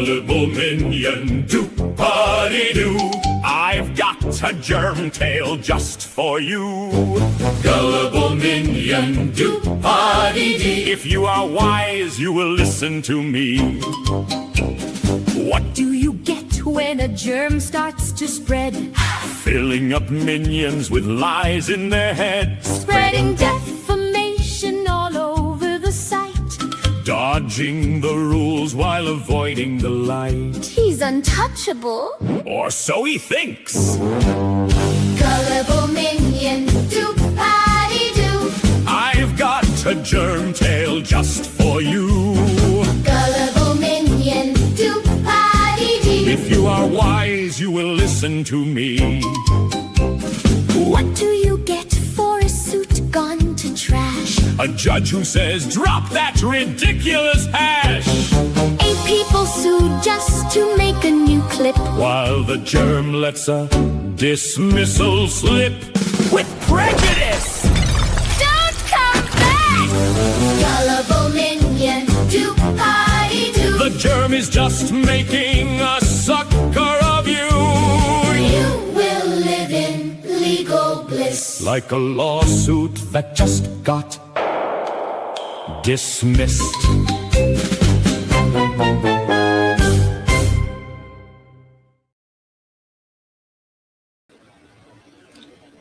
Gullible minion, do-pa-dee-doo. I've got a germ tail just for you. Gullible minion, do-pa-dee-dee. If you are wise, you will listen to me. What do you get when a germ starts to spread? Filling up minions with lies in their heads. Spreading defamation all over the site. Dodging the rules while avoiding the light. He's untouchable. Or so he thinks. Gullible minion, do-pa-dee-doo. I've got a germ tail just for you. Gullible minion, do-pa-dee-dee. If you are wise, you will listen to me. What do you get for a suit gone to trash? A judge who says, drop that ridiculous hash. 8 people sued just to make a new clip. While the germ lets a dismissal slip. With prejudice! Don't come back! Gullible minion, do-pa-dee-doo. The germ is just making a sucker of you. You will live in legal bliss. Like a lawsuit that just got dismissed.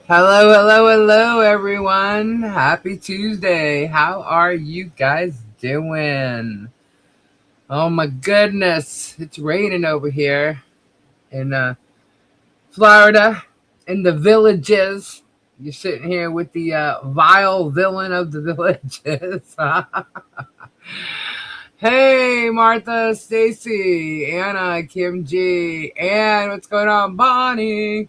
Hello, everyone. Happy Tuesday. How are you guys doing? Oh, my goodness. It's raining over here in Florida, in the villages. You're sitting here with the vile villain of the villages. Hey, Martha, Stacy, Anna, Kim G, and what's going on, Bonnie?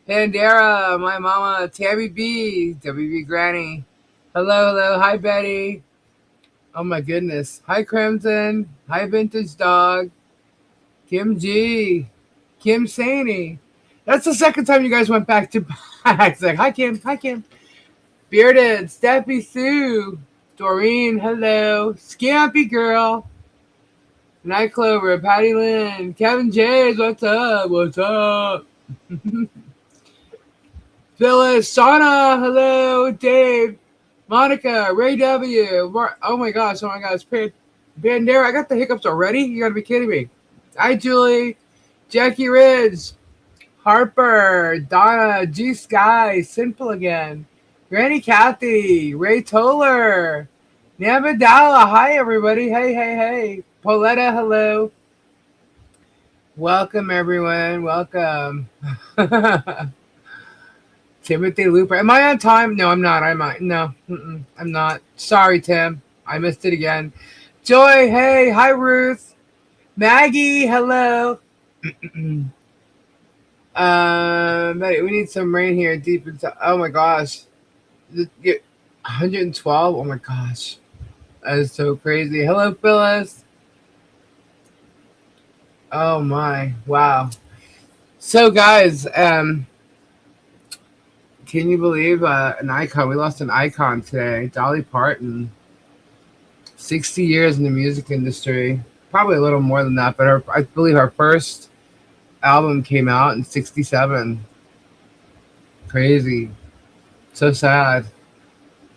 Pandera, my mama, Tabby B, WB Granny. Hello. Hi, Betty. Oh, my goodness. Hi, Crimson. Hi, Vintage Dog. Kim G. Kim Saney. That's the second time you guys went back to back. It's like, hi, Kim. Bearded, Steppy Sue. Doreen, hello. Scampy Girl. Night Clover, Patty Lynn. Kevin James, what's up? Phyllis, Shauna, hello, Dave, Monica, Ray W. Oh my gosh, it's Bandera. I got the hiccups already? You gotta be kidding me. Hi, Julie, Jackie Ridge, Harper, Donna, G Sky, Simple again, Granny Kathy, Ray Toller, Nabadala, hi everybody, hey. Pauletta, hello. Welcome everyone, welcome. Timothy Looper. Am I on time? No, I'm not. I'm not. Sorry, Tim. I missed it again. Joy, hey. Hi, Ruth. Maggie, hello. We need some rain here deep inside. Oh, my gosh. 112? Oh, my gosh. That is so crazy. Hello, Phyllis. Oh, my. Wow. So, guys, can you believe an icon? We lost an icon today, Dolly Parton. 60 years in the music industry. Probably a little more than that, but I believe her first album came out in 1967. Crazy. So sad.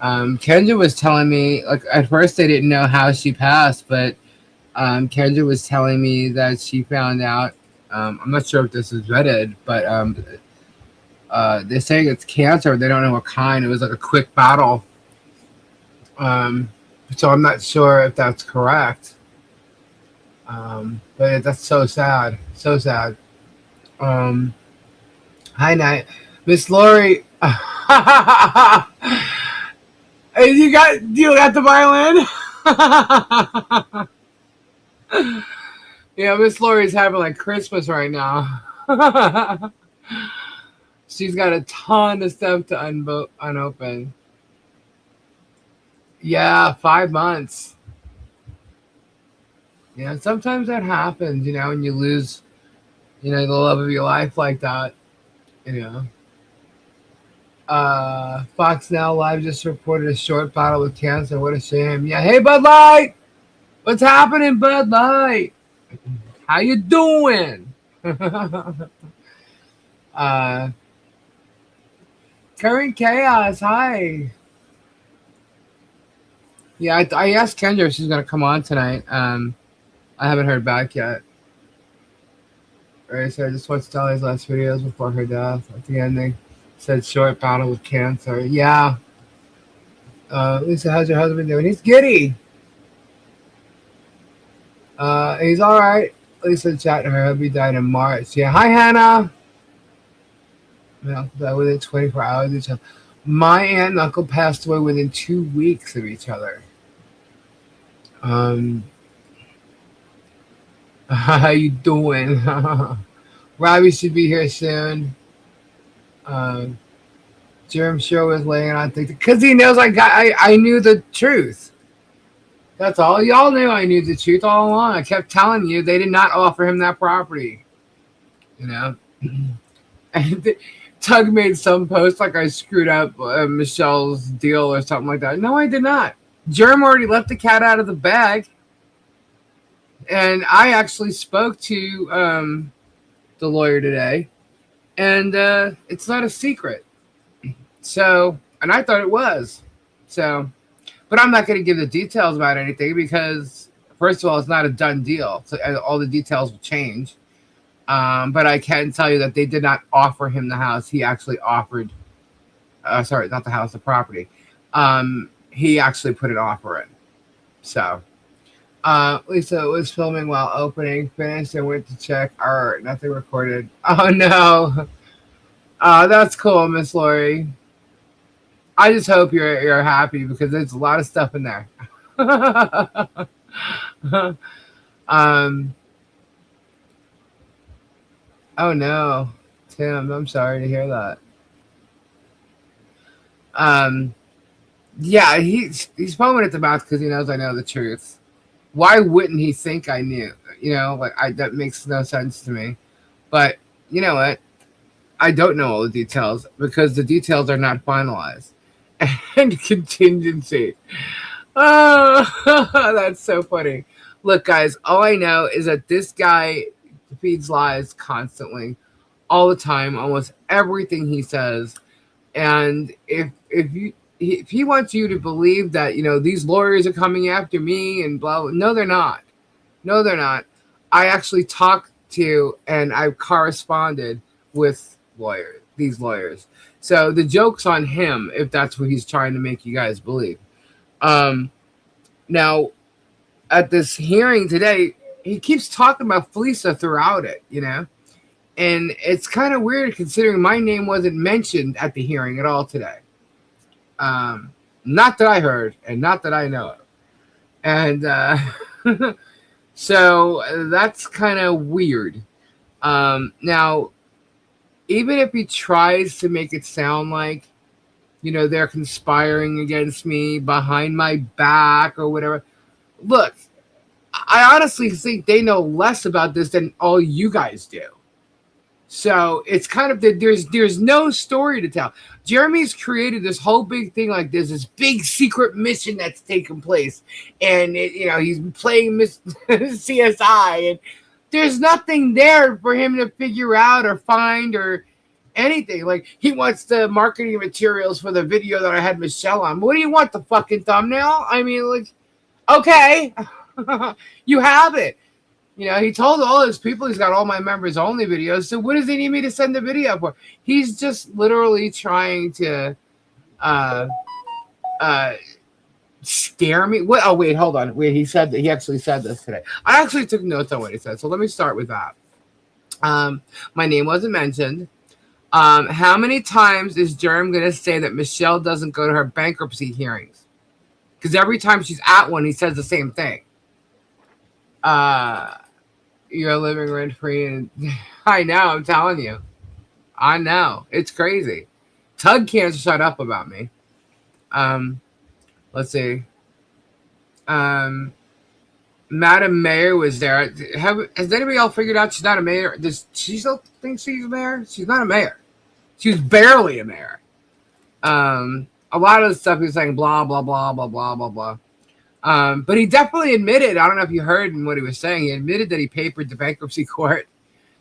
Kendra was telling me, like, at first I didn't know how she passed, but Kendra was telling me that she found out, I'm not sure if this is vetted, but they're saying it's cancer. They don't know what kind. It was like a quick battle. So I'm not sure if that's correct. But that's so sad. So sad. Hi, Night. Miss Lori. You got the violin? Yeah, Miss Lori's having like Christmas right now. She's got a ton of stuff to unopen. Yeah, 5 months. Yeah, sometimes that happens, when you lose, the love of your life like that, Fox Now Live just reported a short battle with cancer. What a shame. Yeah, hey, Bud Light! What's happening, Bud Light? How you doing? Current Chaos, hi. Yeah, I asked Kendra if she's gonna come on tonight. I haven't heard back yet. Right, so I just watched Dolly's last videos before her death. At the end, they said short battle with cancer. Yeah. Lisa, how's your husband doing? He's giddy. He's all right. Lisa chatting her hubby died in March. Yeah. Hi, Hannah. My uncle died within 24 hours of each other. My aunt and uncle passed away within 2 weeks of each other. How you doing? Robbie should be here soon. Jerem sure was laying on things because he knows I knew the truth. That's all. Y'all knew I knew the truth all along. I kept telling you they did not offer him that property. You know? And Tug made some post like I screwed up Michelle's deal or something like that. No, I did not. Jerem already let the cat out of the bag. And I actually spoke to the lawyer today. And it's not a secret. So, and I thought it was. So, but I'm not going to give the details about anything because, first of all, it's not a done deal. So all the details will change. But I can tell you that they did not offer him the house. He actually offered, sorry, not the house, the property. He actually put an offer in. So, Lisa was filming while opening, finished, and went to check. Nothing recorded. Oh, no. That's cool, Miss Lori. I just hope you're happy because there's a lot of stuff in there. Oh no, Tim, I'm sorry to hear that. Yeah, he's foaming at the mouth because he knows I know the truth. Why wouldn't he think I knew? You know, that makes no sense to me. But you know what? I don't know all the details because the details are not finalized. And contingency. Oh, that's so funny. Look, guys, all I know is that this guy feeds lies constantly, all the time, almost everything he says. And if he wants you to believe that, you know, these lawyers are coming after me and blah, blah, no, they're not. No, they're not. I actually talked to and I've corresponded with these lawyers. So the joke's on him if that's what he's trying to make you guys believe. Now, at this hearing today, he keeps talking about Felisa throughout it, you know? And it's kind of weird considering my name wasn't mentioned at the hearing at all today. Not that I heard and not that I know of. And so that's kind of weird. Now, even if he tries to make it sound like, you know, they're conspiring against me behind my back or whatever. Look, I honestly think they know less about this than all you guys do. So it's kind of there's no story to tell. Jeremy's created this whole big thing like this big secret mission that's taken place, and he's playing CSI, and there's nothing there for him to figure out or find or anything. Like, he wants the marketing materials for the video that I had Michelle on. What do you want, the fucking thumbnail? I mean, like, okay, you have it. You know, he told all his people he's got all my members only videos. So what does he need me to send the video for? He's just literally trying to scare me. What? Oh, wait, hold on. Wait, he said that he actually said this today. I actually took notes on what he said. So let me start with that. My name wasn't mentioned. How many times is Jerem going to say that Michelle doesn't go to her bankruptcy hearings? Because every time she's at one, he says the same thing. You're living rent free, and I know, I'm telling you. I know. It's crazy. Tug can't shut up about me. Let's see. Madam Mayor was there. Has anybody else figured out she's not a mayor? Does she still think she's a mayor? She's not a mayor. She was barely a mayor. A lot of the stuff he was saying, blah, blah, blah, blah, blah, blah, blah. But he definitely admitted, I don't know if you heard what he was saying, he admitted that he papered the bankruptcy court,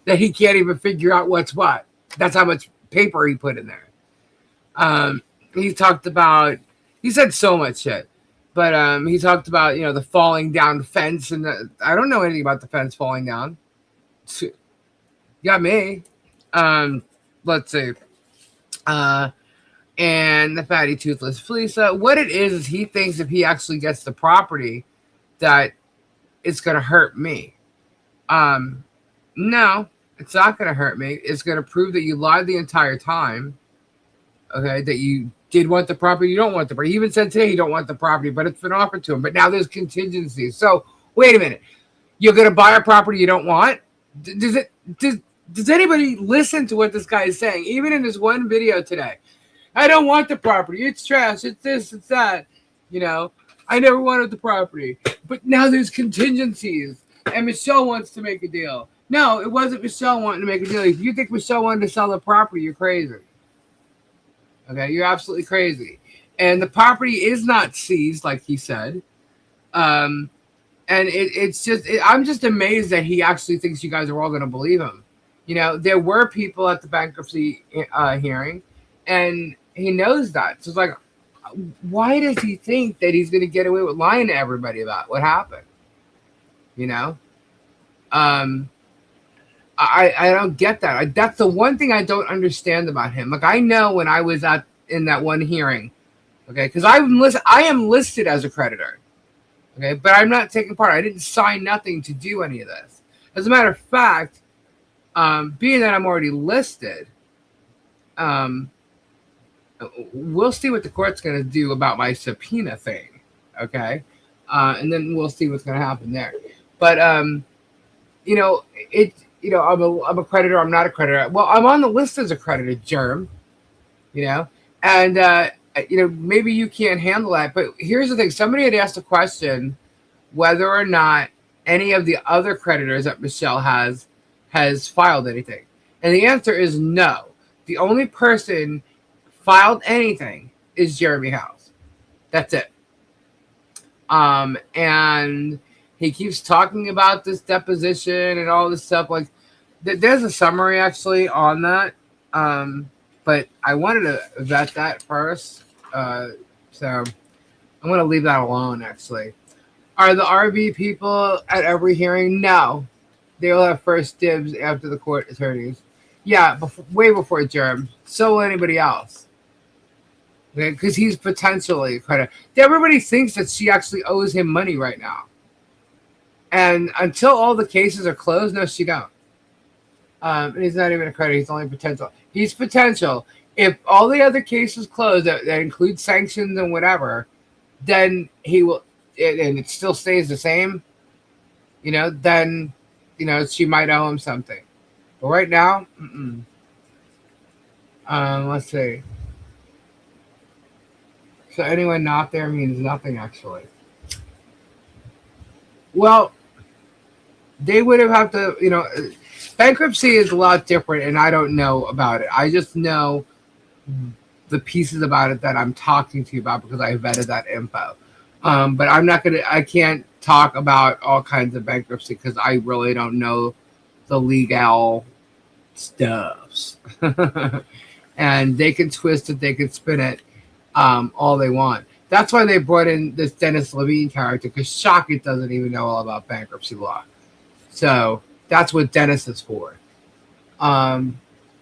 that he can't even figure out what's what. That's how much paper he put in there. He talked about, he said so much shit, but he talked about, the falling down fence, and I don't know anything about the fence falling down. Got me. Let's see. And the fatty toothless Felisa. What it is he thinks if he actually gets the property, that it's going to hurt me. No, it's not going to hurt me. It's going to prove that you lied the entire time. Okay, that you did want the property, you don't want the property. He even said today you don't want the property, but it's been offered to him. But now there's contingencies. So wait a minute, you're going to buy a property you don't want? Does anybody listen to what this guy is saying? Even in this one video today, I don't want the property. It's trash. It's this. It's that. I never wanted the property, but now there's contingencies, and Michelle wants to make a deal. No, it wasn't Michelle wanting to make a deal. If you think Michelle wanted to sell the property, you're crazy. Okay, you're absolutely crazy. And the property is not seized, like he said. And it's just, I'm just amazed that he actually thinks you guys are all going to believe him. There were people at the bankruptcy hearing, and he knows that. So it's like, why does he think that he's going to get away with lying to everybody about what happened? I don't get that. That's the one thing I don't understand about him. Like, I know when I was in that one hearing, okay, because I am listed as a creditor, okay, but I'm not taking part. I didn't sign nothing to do any of this. As a matter of fact, being that I'm already listed, we'll see what the court's going to do about my subpoena thing, okay, and then we'll see what's going to happen there. But I'm a creditor. I'm not a creditor. Well, I'm on the list as a creditor, Germ. And maybe you can't handle that. But here's the thing: somebody had asked a question whether or not any of the other creditors that Michelle has filed anything, and the answer is no. The only person filed anything is Jeremy House. That's it. And he keeps talking about this deposition and all this stuff. Like, there's a summary actually on that. But I wanted to vet that first. So I'm going to leave that alone, actually. Are the RB people at every hearing? No. They'll have first dibs after the court attorneys. Yeah, way before Jerem. So will anybody else. Okay, because he's potentially a creditor. Everybody thinks that she actually owes him money right now. And until all the cases are closed, no, she don't. And he's not even a creditor. He's only potential. He's potential. If all the other cases close that include sanctions and whatever, then he will, and it still stays the same, then, she might owe him something. But right now, let's see. So anyone not there means nothing, actually. Well, they would have to, bankruptcy is a lot different, and I don't know about it. I just know the pieces about it that I'm talking to you about because I vetted that info. But I can't talk about all kinds of bankruptcy because I really don't know the legal stuffs. And they can twist it, they can spin it all they want. That's why they brought in this Dennis Levine character, because Shockett doesn't even know all about bankruptcy law. So that's what Dennis is for. Marla,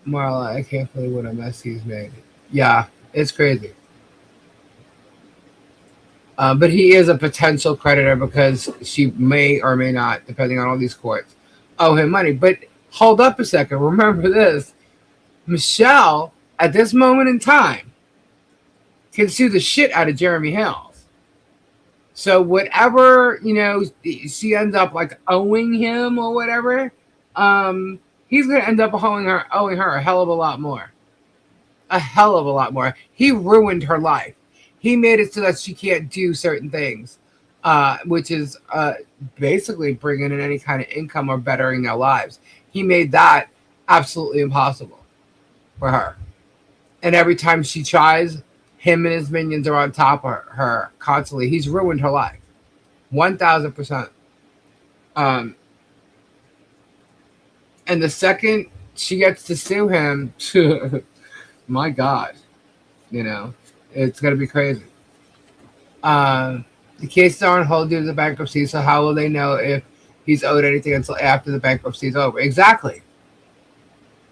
I can't believe what a mess he's made. Yeah, it's crazy. But he is a potential creditor because she may or may not, depending on all these courts, owe him money. But hold up a second. Remember this. Michelle, at this moment in time, can sue the shit out of Jeremy Hills. So whatever, she ends up like owing him or whatever, he's going to end up owing her a hell of a lot more. A hell of a lot more. He ruined her life. He made it so that she can't do certain things, which is basically bringing in any kind of income or bettering their lives. He made that absolutely impossible for her. And every time she tries, him and his minions are on top of her constantly. He's ruined her life. 1000%. Um, and the second she gets to sue him, my God, you know, it's gonna be crazy. The case is on hold due to the bankruptcy, so how will they know if he's owed anything until after the bankruptcy is over? Exactly.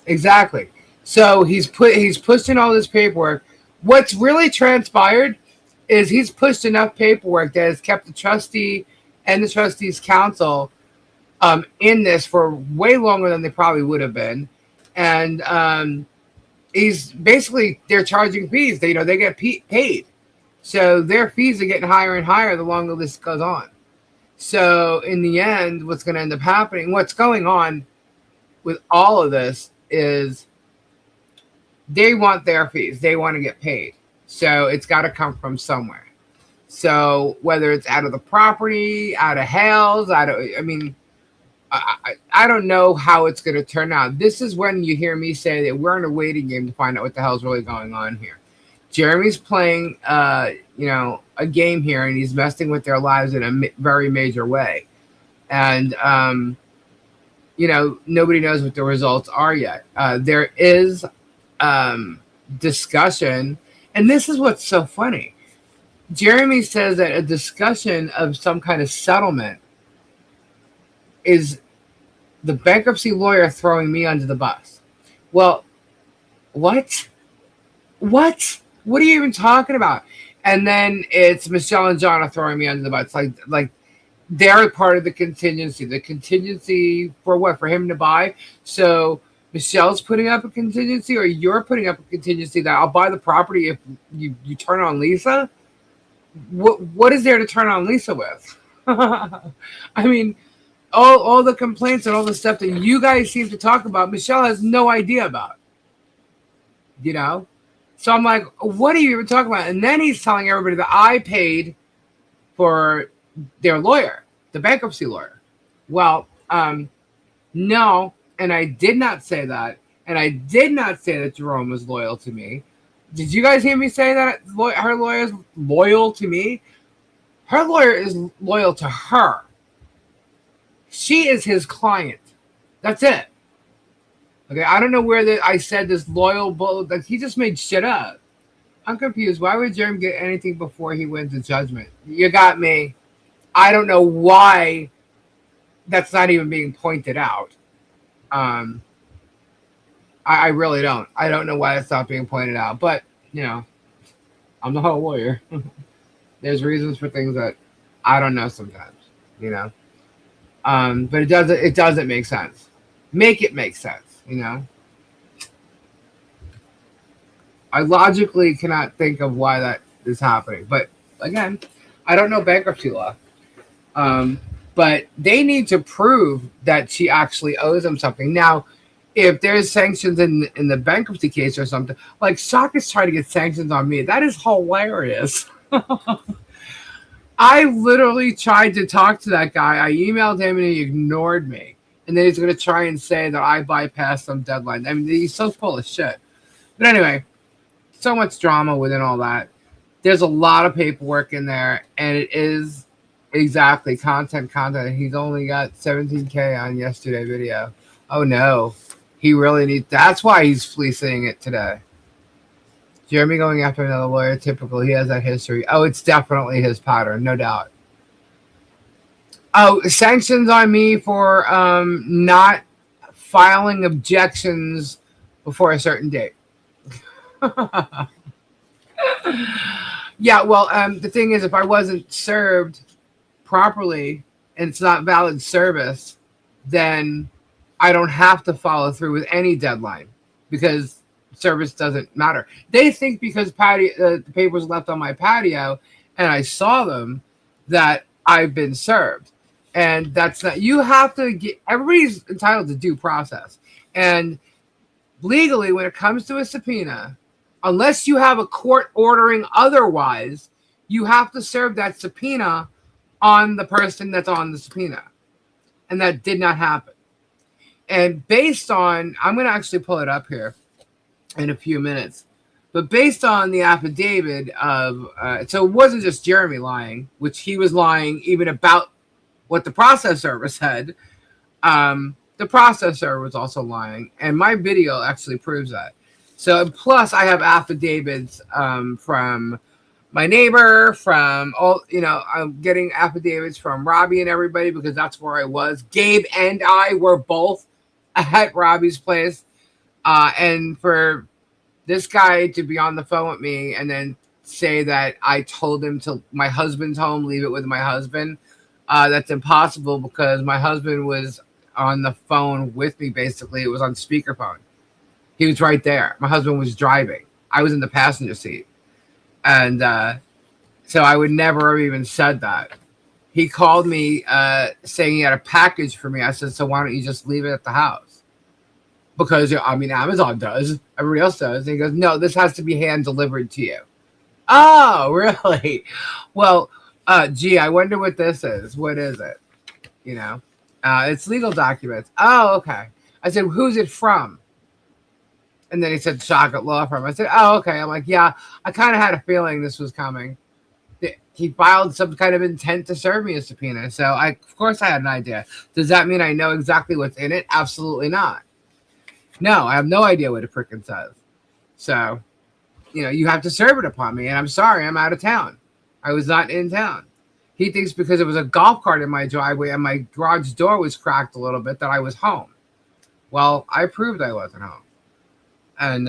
Exactly. So he's pushed in all this paperwork. What's really transpired is he's pushed enough paperwork that has kept the trustee and the trustees council in this for way longer than they probably would have been. And he's basically, they're charging fees. They get paid. So their fees are getting higher and higher the longer this goes on. So in the end, what's going to end up happening, what's going on with all of this is they want their fees. They want to get paid. So it's got to come from somewhere. So whether it's out of the property, out of Hales, I don't know how it's going to turn out. This is when you hear me say that we're in a waiting game to find out what the hell is really going on here. Jeremy's playing, a game here, and he's messing with their lives in a very major way. And, nobody knows what the results are yet. There is discussion, and this is what's so funny. Jeremy says that a discussion of some kind of settlement is the bankruptcy lawyer throwing me under the bus. Well, what? What? What are you even talking about? And then it's Michelle and John are throwing me under the bus. Like they're part of the contingency. The contingency for what? For him to buy. So Michelle's putting up a contingency, or you're putting up a contingency that I'll buy the property if you turn on Lisa? What is there to turn on Lisa with? I mean, all the complaints and all the stuff that you guys seem to talk about, Michelle has no idea about. So I'm like, what are you even talking about? And then he's telling everybody that I paid for their lawyer, the bankruptcy lawyer. Well, no, and I did not say that. And I did not say that Jerome was loyal to me. Did you guys hear me say that her lawyer is loyal to me? Her lawyer is loyal to her. She is his client. That's it. Okay, I don't know where I said this loyal bull. Like, he just made shit up. I'm confused. Why would Jeremy get anything before he wins the judgment? You got me. I don't know why that's not even being pointed out. I really don't. I don't know why it's not being pointed out. But, I'm the whole lawyer. There's reasons for things that I don't know sometimes, But it doesn't make sense. Make it make sense, I logically cannot think of why that is happening. But again, I don't know bankruptcy law. But they need to prove that she actually owes them something. Now, if there's sanctions in the bankruptcy case or something, like Shock is trying to get sanctions on me. That is hilarious. I literally tried to talk to that guy. I emailed him and he ignored me. And then he's going to try and say that I bypassed some deadline. I mean, he's so full of shit. But anyway, so much drama within all that. There's a lot of paperwork in there, and it is exactly content. He's only got 17K on yesterday's video. Oh, no. He really needs... That's why he's fleecing it today. Jeremy going after another lawyer, typical. He has that history. Oh, it's definitely his pattern, no doubt. Oh, sanctions on me for not filing objections before a certain date. Yeah, well, the thing is, if I wasn't served properly and it's not valid service, then I don't have to follow through with any deadline because service doesn't matter. They think because the papers left on my patio and I saw them that I've been served. And that's not, you have to get, everybody's entitled to due process. And legally, when it comes to a subpoena, unless you have a court ordering otherwise, you have to serve that subpoena on the person that's on the subpoena. And that did not happen. And based on, I'm going to actually pull it up here in a few minutes. But based on the affidavit of, so it wasn't just Jeremy lying, which he was lying even about what the process server said. The process server was also lying, and my video actually proves that. So plus I have affidavits from my neighbor, from all, I'm getting affidavits from Robbie and everybody because that's where I was. Gabe and I were both at Robbie's place. And for this guy to be on the phone with me and then say that I told him to my husband's home, leave it with my husband, that's impossible because my husband was on the phone with me. Basically, it was on speakerphone. He was right there. My husband was driving. I was in the passenger seat. And so I would never have even said that. He called me saying he had a package for me. I said, so why don't you just leave it at the house? Because, Amazon does. Everybody else does. And he goes, no, this has to be hand delivered to you. Oh, really? Well, gee, I wonder what this is. What is it? It's legal documents. Oh, okay. I said, who's it from? And then he said, Chocolate Law Firm. I said, oh, okay. I'm like, yeah, I kind of had a feeling this was coming. He filed some kind of intent to serve me a subpoena. So, of course, I had an idea. Does that mean I know exactly what's in it? Absolutely not. No, I have no idea what it frickin' says. So, you have to serve it upon me. And I'm sorry, I'm out of town. I was not in town. He thinks because it was a golf cart in my driveway and my garage door was cracked a little bit that I was home. Well, I proved I wasn't home. And,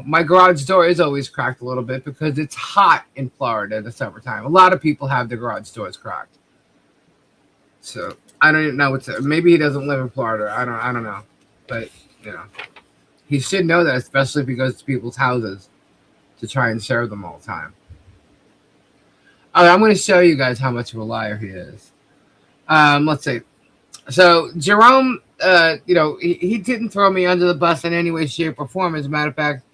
my garage door is always cracked a little bit because it's hot in Florida in the summertime. A lot of people have their garage doors cracked. So I don't even know maybe he doesn't live in Florida. I don't know. But, he should know that, especially if he goes to people's houses to try and serve them all the time. I'm going to show you guys how much of a liar he is. Let's see. So Jerome, he didn't throw me under the bus in any way, shape, or form. As a matter of fact,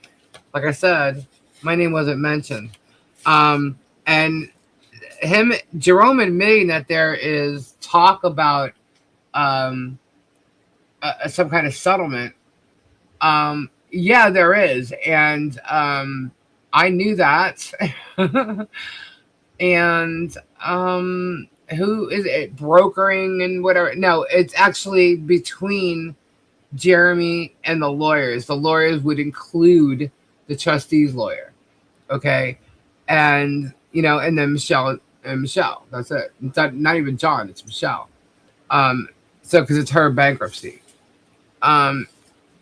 like I said, my name wasn't mentioned. And Jerome admitting that there is talk about some kind of settlement. Yeah, there is. And I knew that. And who is it brokering and whatever? No, it's actually between Jeremy and the lawyers. The lawyers would include the trustee's lawyer. Okay. And, and then Michelle. That's it. It's not even John, it's Michelle. So because it's her bankruptcy.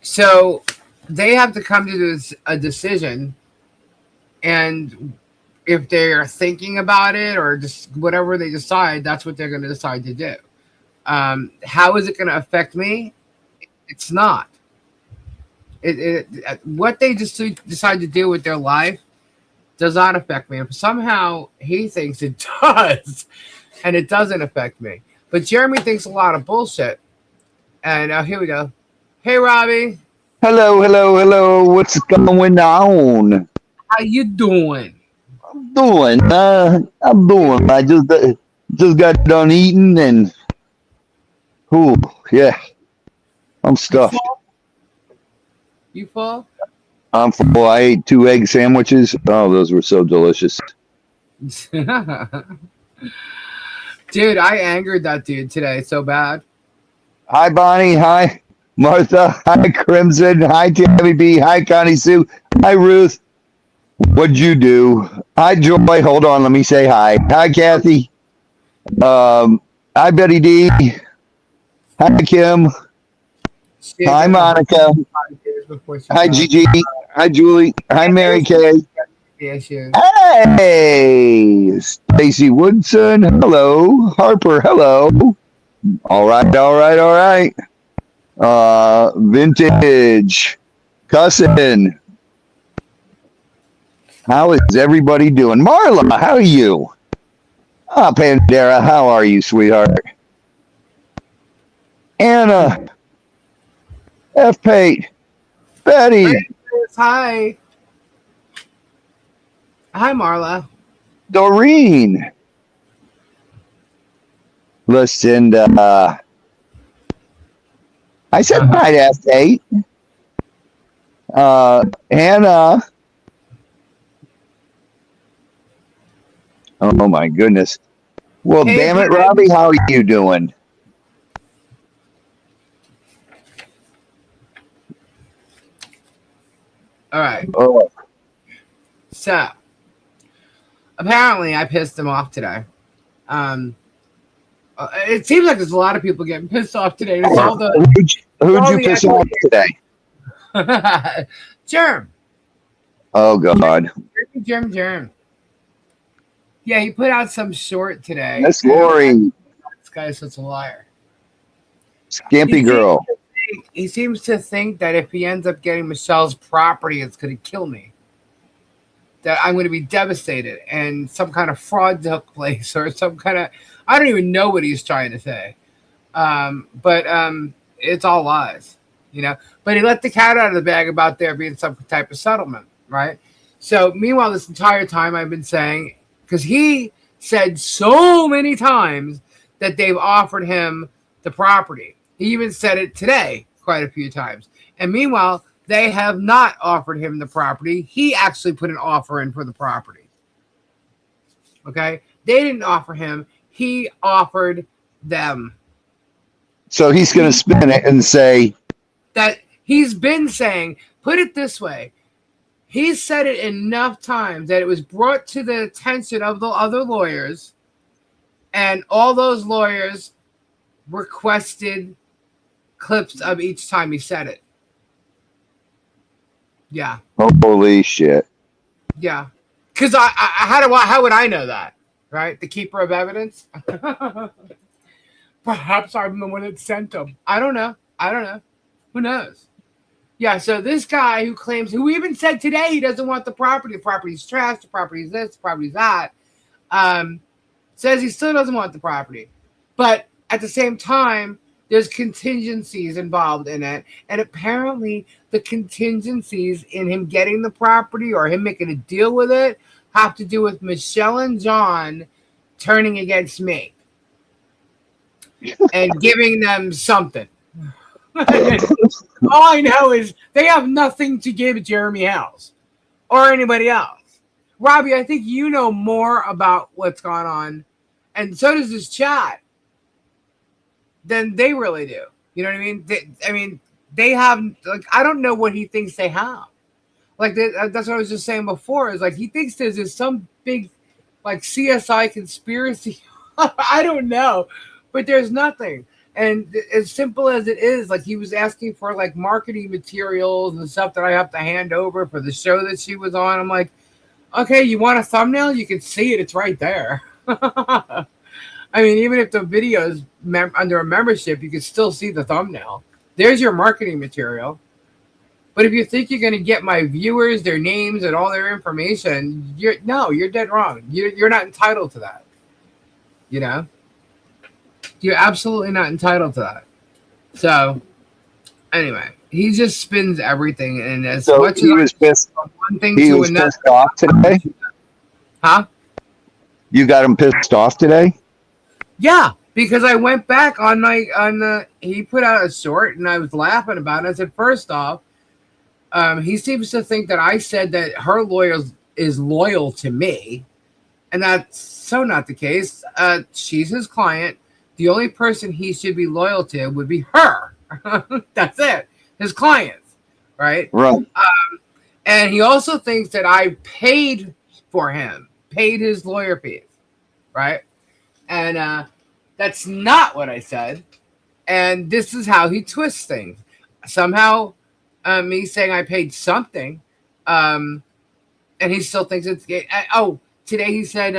So they have to come to a decision, and if they're thinking about it or just whatever they decide, that's what they're going to decide to do. How is it going to affect me? It's not. What they just decide to do with their life does not affect me. And somehow he thinks it does, and it doesn't affect me. But Jeremy thinks a lot of bullshit. And here we go. Hey, Robbie. Hello. What's going on? How you doing? I'm doing. I just got done eating and yeah. I'm stuffed. You full? I'm full. I ate 2 egg sandwiches. Oh, those were so delicious. Dude, I angered that dude today so bad. Hi, Bonnie. Hi, Martha. Hi, Crimson. Hi, Tammy B. Hi, Connie Sue. Hi, Ruth. What'd you do? Hi, Joy. Hold on. Let me say hi. Hi, Kathy. Hi, Betty D. Hi, Kim. Hi, Monica. Hi, Gigi. Hi, Julie. Hi, Mary Kay. Hey, Stacy Woodson. Hello. Harper. Hello. All right. Vintage. Cussin. How is everybody doing? Marla, how are you? Pandera, how are you, sweetheart? Anna. F. Pate. Betty. Hi. Hi, Marla. Doreen. Listen, I said hi to F. Pate. Hannah. Oh my goodness. Well, Hey, damn it, Brian. Robbie, how are you doing? All right. Oh, So apparently, I pissed him off today. It seems like there's a lot of people getting pissed off today. It's all who'd all you the piss off today? Germ. Oh God, Germ. Yeah, he put out some short today. Miss and Lori, this guy's such a liar. Scampy girl. He seems to think that if he ends up getting Michelle's property, it's going to kill me. That I'm going to be devastated and some kind of fraud took place or some kind of, I don't even know what he's trying to say. But it's all lies, you know. But he let the cat out of the bag about there being some type of settlement, right? So meanwhile, this entire time I've been saying, because he said so many times that they've offered him the property. He even said it today quite a few times. And meanwhile, they have not offered him the property. He actually put an offer in for the property. Okay? They didn't offer him. He offered them. So he's going to spin it and say that he's been saying, put it this way. He's said it enough times that it was brought to the attention of the other lawyers, and all those lawyers requested clips of each time he said it. Yeah. holy shit. Yeah. Because how would I know that? Right? The keeper of evidence? Perhaps I'm the one that sent them. I don't know. Who knows? Yeah, so this guy who even said today he doesn't want the property's trash, the property's this, the property's that, says he still doesn't want the property. But at the same time, there's contingencies involved in it. And apparently the contingencies in him getting the property or him making a deal with it have to do with Michelle and John turning against me and giving them something. All I know is they have nothing to give Jeremy House or anybody else. Robbie, I think you know more about what's going on, and so does this chat, than they really do. You know what I mean? They have, like, I don't know what he thinks they have. Like, that's what I was just saying before, is like he thinks there's some big, like, CSI conspiracy. I don't know, but there's nothing. And as simple as it is, like, he was asking for, like, marketing materials and stuff that I have to hand over for the show that she was on. I'm like, okay, you want a thumbnail? You can see it. It's right there. I mean, even if the video is under a membership, you can still see the thumbnail. There's your marketing material. But if you think you're going to get my viewers, their names, and all their information, you're dead wrong. You're not entitled to that. You know? You're absolutely not entitled to that. So, anyway, he just spins everything, and as so much he as was pissed. one thing He to was another. pissed off today. Huh? You got him pissed off today. Yeah, because I went back he put out a short, and I was laughing about it. I said, first off, he seems to think that I said that her lawyer is loyal to me, and that's so not the case. She's his client. The only person he should be loyal to would be her. That's it. His clients, right? Right. And he also thinks that I paid his lawyer fees, right? And that's not what I said. And this is how he twists things. Somehow, me saying I paid something, and he still thinks it's gay. Today he said,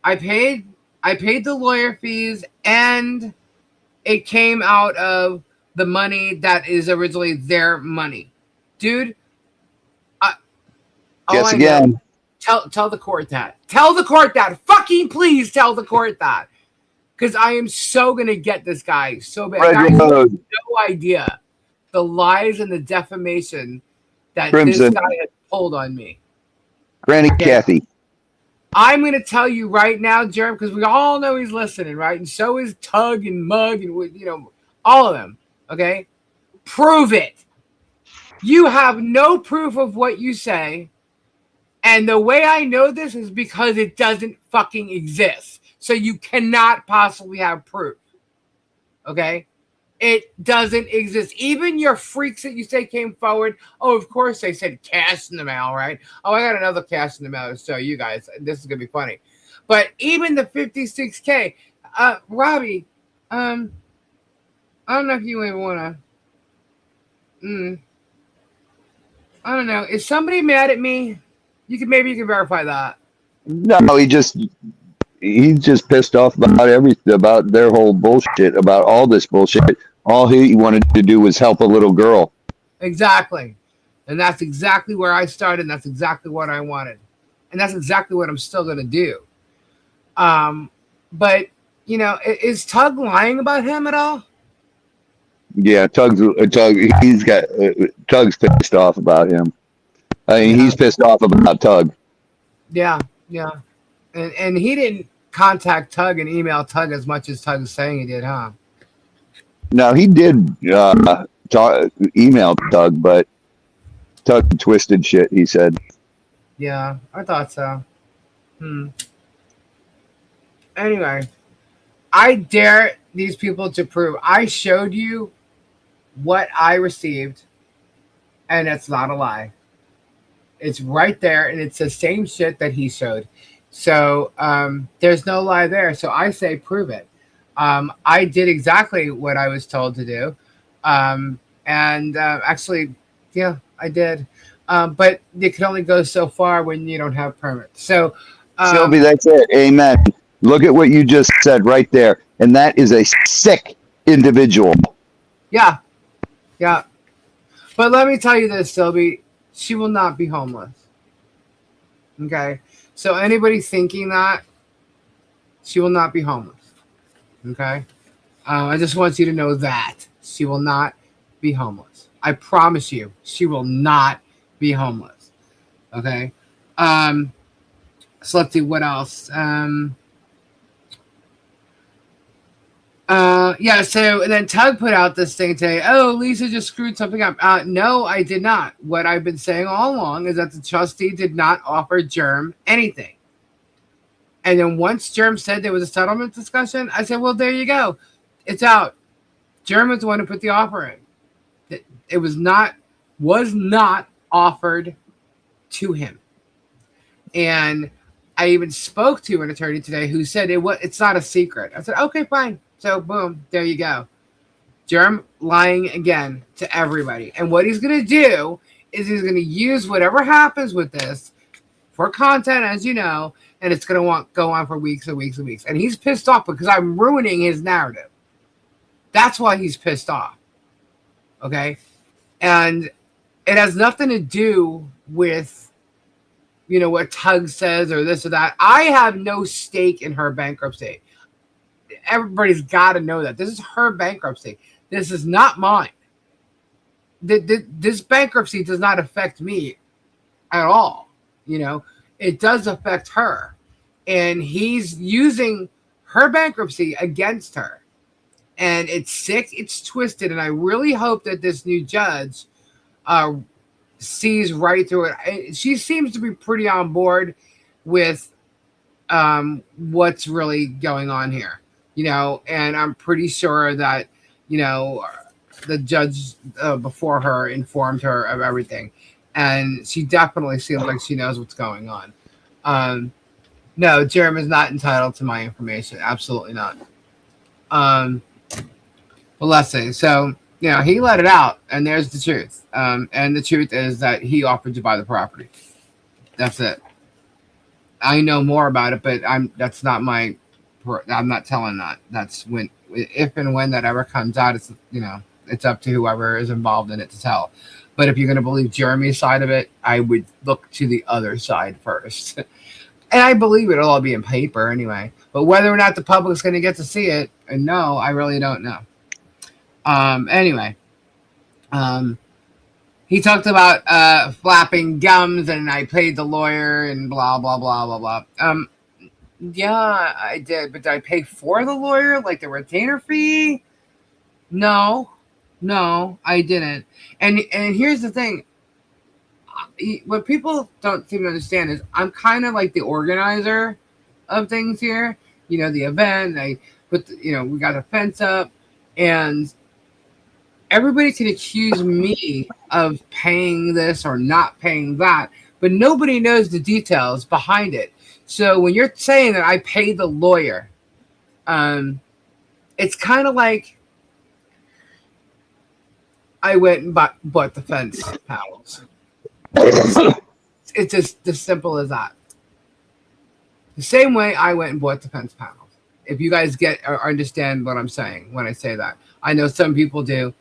I paid the lawyer fees, and it came out of the money that is originally their money. Dude, Guess again. Tell the court that. Tell the court that. Fucking please tell the court that. Because I am so going to get this guy so bad. Guys, have no idea the lies and the defamation that Crimson. this guy has pulled on me. Granny Kathy. I'm going to tell you right now, Jeremy, because we all know he's listening, right? And so is Tug and Mug and, all of them, okay? Prove it. You have no proof of what you say, And the way I know this is because it doesn't fucking exist. So you cannot possibly have proof. Okay? It doesn't exist. Even your freaks that you say came forward. Oh, of course they said cash in the mail, right? Oh, I got another cash in the mail to show you guys. This is going to be funny. But even the 56K, Robbie, I don't know if you even want to. I don't know. Is somebody mad at me? Maybe you can verify that. No, he's just pissed off about everything, about their whole bullshit, about all this bullshit. All he wanted to do was help a little girl. Exactly. And that's exactly where I started. And that's exactly what I wanted. And that's exactly what I'm still going to do. But, you know, is Tug lying about him at all? Yeah, Tug's pissed off about him. I mean, he's pissed off about Tug. Yeah. And he didn't contact Tug and email Tug as much as Tug is saying he did, huh? No, he did email Tug, but Tug twisted shit, he said. Yeah, I thought so. Anyway, I dare these people to prove. I showed you what I received, and it's not a lie. It's right there, and it's the same shit that he showed. So there's no lie there. So I say prove it. I did exactly what I was told to do. Actually, yeah, I did. But you can only go so far when you don't have permits. So, Sylvie, that's it. Amen. Look at what you just said right there. And that is a sick individual. Yeah. But let me tell you this, Sylvie. She will not be homeless. Okay? So anybody thinking that, she will not be homeless. Okay? I just want you to know that. She will not be homeless. I promise you, she will not be homeless. Okay? So let's see what else. So and then Tug put out this thing today. Oh, Lisa just screwed something up. No, I did not. What I've been saying all along is that the trustee did not offer Germ anything. And then once Germ said there was a settlement discussion, I said, well, there you go. It's out. Germ was the one who put the offer in. It was not offered to him. And I even spoke to an attorney today who said it's not a secret. I said, okay, fine. So boom, there you go. Germ lying again to everybody. And what he's going to do is he's going to use whatever happens with this for content, as you know, and it's going to go on for weeks and weeks and weeks. And he's pissed off because I'm ruining his narrative. That's why he's pissed off. Okay? And it has nothing to do with, you know, what Tug says or this or that. I have no stake in her bankruptcy. Everybody's got to know that. This is her bankruptcy. This is not mine. This bankruptcy does not affect me at all. You know, it does affect her. And he's using her bankruptcy against her. And it's sick, it's twisted, and I really hope that this new judge sees right through it. She seems to be pretty on board with what's really going on here, you know, and I'm pretty sure that, you know, the judge before her informed her of everything, and she definitely seems like she knows what's going on. No, Jeremy is not entitled to my information. Absolutely not. Well, let's see. So, you know, he let it out, and there's the truth. And the truth is that he offered to buy the property. That's it. I know more about it, but that's not my. I'm not telling that. That's when, if and when that ever comes out, it's, you know, it's up to whoever is involved in it to tell. But if you're going to believe Jeremy's side of it, I would look to the other side first. And I believe it'll all be in paper anyway. But whether or not the public's going to get to see it, and no, I really don't know. Anyway, he talked about flapping gums, and I paid the lawyer, and blah blah blah blah blah. Yeah, I did, but did I pay for the lawyer, like the retainer fee? No, I didn't. And here's the thing. what people don't seem to understand is I'm kind of like the organizer of things here. You know, the event. I put, we got a fence up, and everybody can accuse me of paying this or not paying that, but nobody knows the details behind it. So when you're saying that I paid the lawyer, it's kind of like I went and bought the fence panels. It's just as simple as that. The same way I went and bought the fence panels. If you guys get or understand what I'm saying when I say that. I know some people do.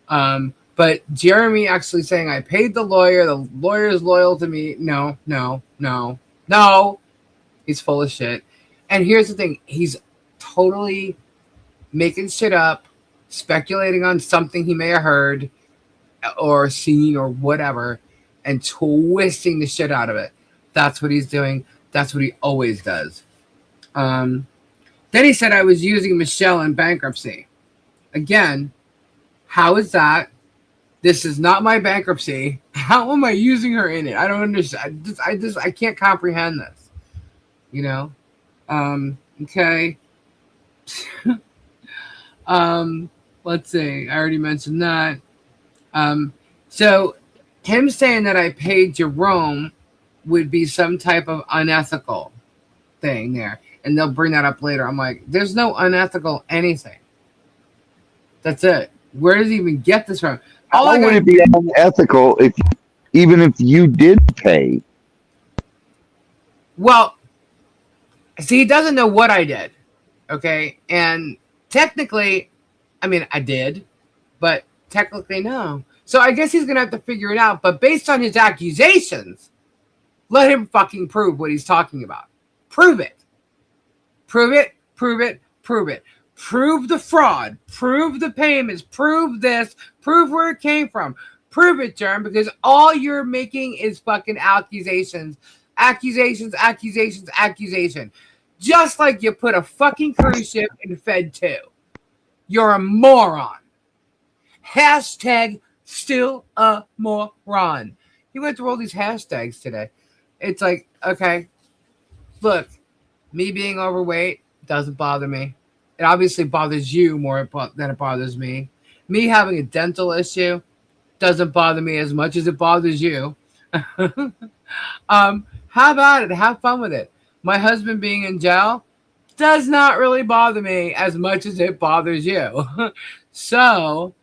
But Jeremy actually saying I paid the lawyer is loyal to me. No. He's full of shit. And here's the thing. He's totally making shit up, speculating on something he may have heard or seen or whatever, and twisting the shit out of it. That's what he's doing. That's what he always does. Then he said I was using Michelle in bankruptcy. Again, how is that? This is not my bankruptcy. How am I using her in it? I don't understand. I can't comprehend this. Okay. Let's see. I already mentioned that. So him saying that I paid Jerome would be some type of unethical thing there. And they'll bring that up later. I'm like, there's no unethical anything. That's it. Where does he even get this from? How would it be unethical even if you did pay? Well, see, he doesn't know what I did. Okay. And technically, I mean, I did, but technically, no. So I guess he's going to have to figure it out. But based on his accusations, let him fucking prove what he's talking about. Prove it. Prove it. Prove it. Prove it. Prove the fraud. Prove the payments. Prove this. Prove where it came from. Prove it, Jerm, because all you're making is fucking accusations. Accusations, accusations, accusation. Just like you put a fucking cruise ship in Fed 2. You're a moron. Hashtag still a moron. He went through all these hashtags today. It's like, okay, look, me being overweight doesn't bother me. It obviously bothers you more than it bothers me. Me having a dental issue doesn't bother me as much as it bothers you. How about it? Have fun with it. My husband being in jail does not really bother me as much as it bothers you. So,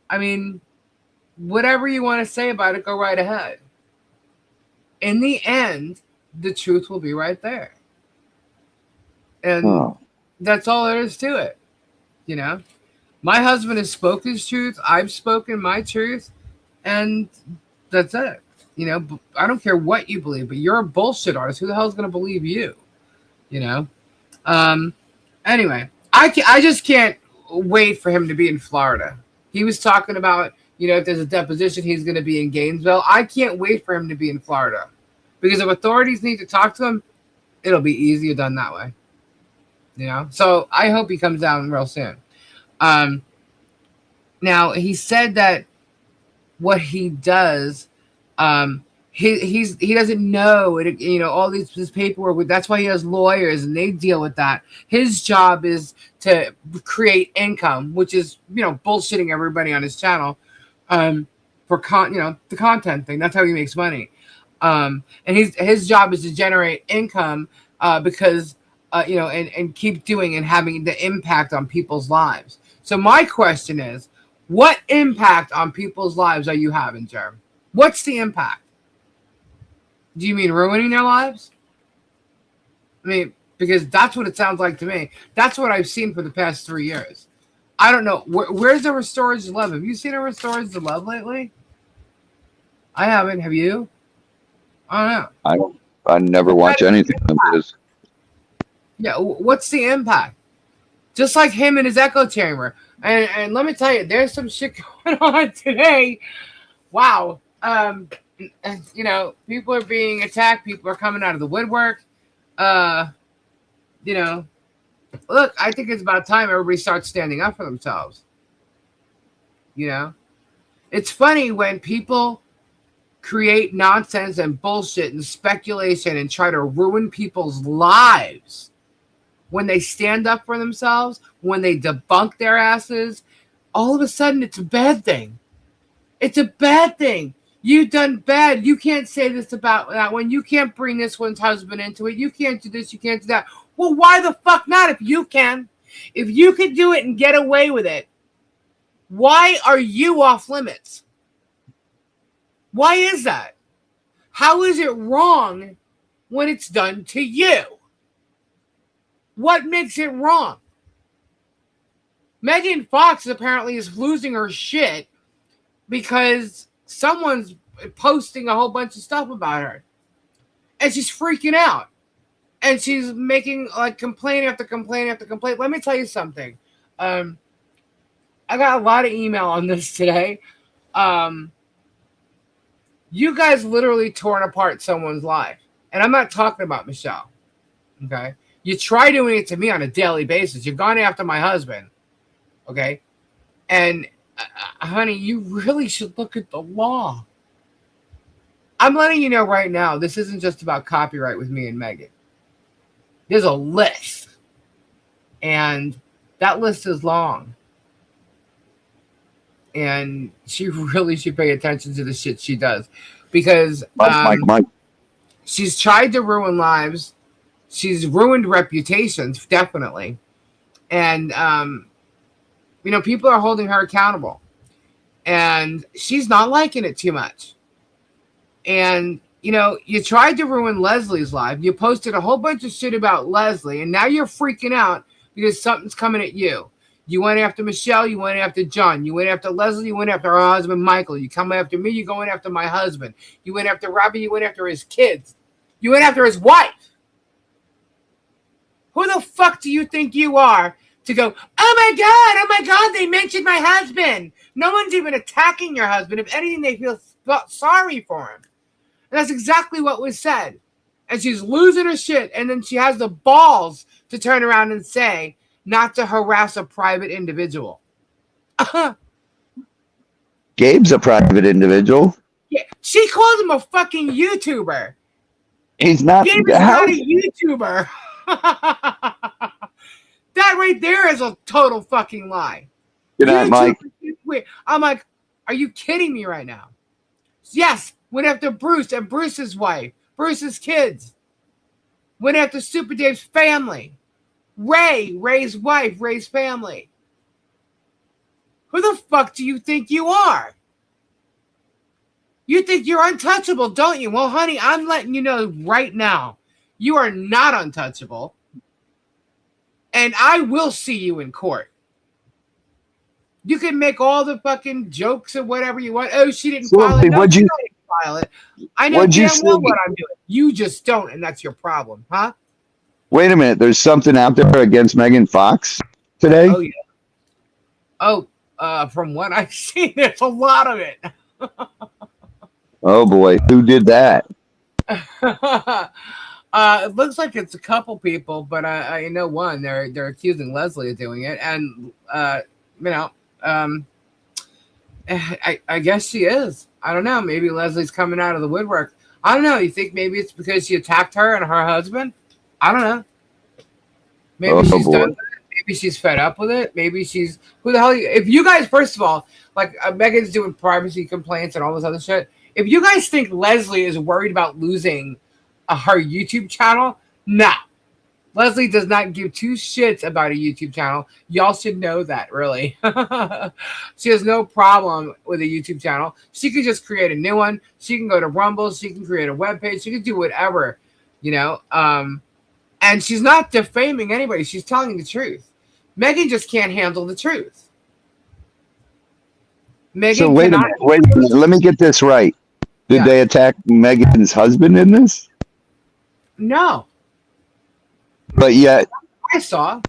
I mean, whatever you want to say about it, go right ahead. In the end, the truth will be right there. And that's all there is to it. My husband has spoken his truth. I've spoken my truth. And that's it. I don't care what you believe, but you're a bullshit artist. Who the hell is going to believe you? Anyway, I just can't wait for him to be in Florida. He was talking about, if there's a deposition, he's going to be in Gainesville. I can't wait for him to be in Florida. Because if authorities need to talk to him, it'll be easier done that way. So I hope he comes down real soon. Now he said that what he does, he doesn't know it, all this paperwork. That's why he has lawyers and they deal with that. His job is to create income, which is bullshitting everybody on his channel, for the content thing. That's how he makes money. And his job is to generate income because and keep doing and having the impact on people's lives. So my question is, what impact on people's lives are you having, Jerm? What's the impact? Do you mean ruining their lives? I mean, because that's what it sounds like to me. That's what I've seen for the past 3 years. I don't know. Where's the Restorers of Love? Have you seen a Restorers of Love lately? I haven't. Have you? I don't know. I never watch anything of his. Yeah, what's the impact? Just like him in his echo chamber. And let me tell you, there's some shit going on today. Wow. People are being attacked. People are coming out of the woodwork. Look, I think it's about time everybody starts standing up for themselves. It's funny when people create nonsense and bullshit and speculation and try to ruin people's lives when they stand up for themselves, when they debunk their asses, all of a sudden it's a bad thing. It's a bad thing. You've done bad. You can't say this about that one. You can't bring this one's husband into it. You can't do this. You can't do that. Well, why the fuck not if you can? If you could do it and get away with it, why are you off limits? Why is that? How is it wrong when it's done to you? What makes it wrong? Megan Fox apparently is losing her shit because someone's posting a whole bunch of stuff about her. And she's freaking out. And she's making like complaint after complaint after complaint. Let me tell you something. I got a lot of email on this today. You guys literally torn apart someone's life. And I'm not talking about Michelle. Okay? You try doing it to me on a daily basis. You've gone after my husband. Okay? And, honey, you really should look at the law. I'm letting you know right now, this isn't just about copyright with me and Megan. There's a list. And that list is long. And she really should pay attention to the shit she does. Because Mike. She's tried to ruin lives. She's ruined reputations, definitely. And, people are holding her accountable. And she's not liking it too much. And, you tried to ruin Leslie's life. You posted a whole bunch of shit about Leslie. And now you're freaking out because something's coming at you. You went after Michelle. You went after John. You went after Leslie. You went after her husband, Michael. You come after me. You're going after my husband. You went after Robbie. You went after his kids. You went after his wife. Who the fuck do you think you are to go, oh my God, they mentioned my husband. No one's even attacking your husband. If anything, they feel sorry for him. And that's exactly what was said. And she's losing her shit. And then she has the balls to turn around and say, not to harass a private individual. Gabe's a private individual. Yeah, she called him a fucking YouTuber. He's not. Gabe is not a YouTuber. That right there is a total fucking lie. Good night, Mike. I'm like, are you kidding me right now? Yes, went after Bruce and Bruce's wife, Bruce's kids. Went after Super Dave's family. Ray's wife, Ray's family. Who the fuck do you think you are? You think you're untouchable, don't you? Well, honey, I'm letting you know right now, you are not untouchable. And I will see you in court. You can make all the fucking jokes or whatever you want. Oh, she didn't file it. No, she didn't file it. I know damn well what I'm doing. You just don't, and that's your problem, huh? Wait a minute. There's something out there against Megan Fox today? Oh, yeah. Oh, from what I've seen, there's a lot of it. Oh, boy. Who did that? It looks like it's a couple people, but I know one. They're accusing Leslie of doing it, and I guess she is. I don't know. Maybe Leslie's coming out of the woodwork. I don't know. You think maybe it's because she attacked her and her husband? I don't know. Maybe she's done with it. Maybe she's fed up with it. Maybe she's who the hell? If you guys, first of all, like Megan's doing privacy complaints and all this other shit. If you guys think Leslie is worried about losing her YouTube channel, nah. Leslie does not give two shits about a YouTube channel. Y'all should know that, really. She has no problem with a YouTube channel. She could just create a new one. She can go to Rumble. She can create a webpage. She can do whatever, and she's not defaming anybody. She's telling the truth. Megan just can't handle the truth. Megan so wait a minute. Let me get this right. Did they attack Megan's husband in this? No. But yet, I saw.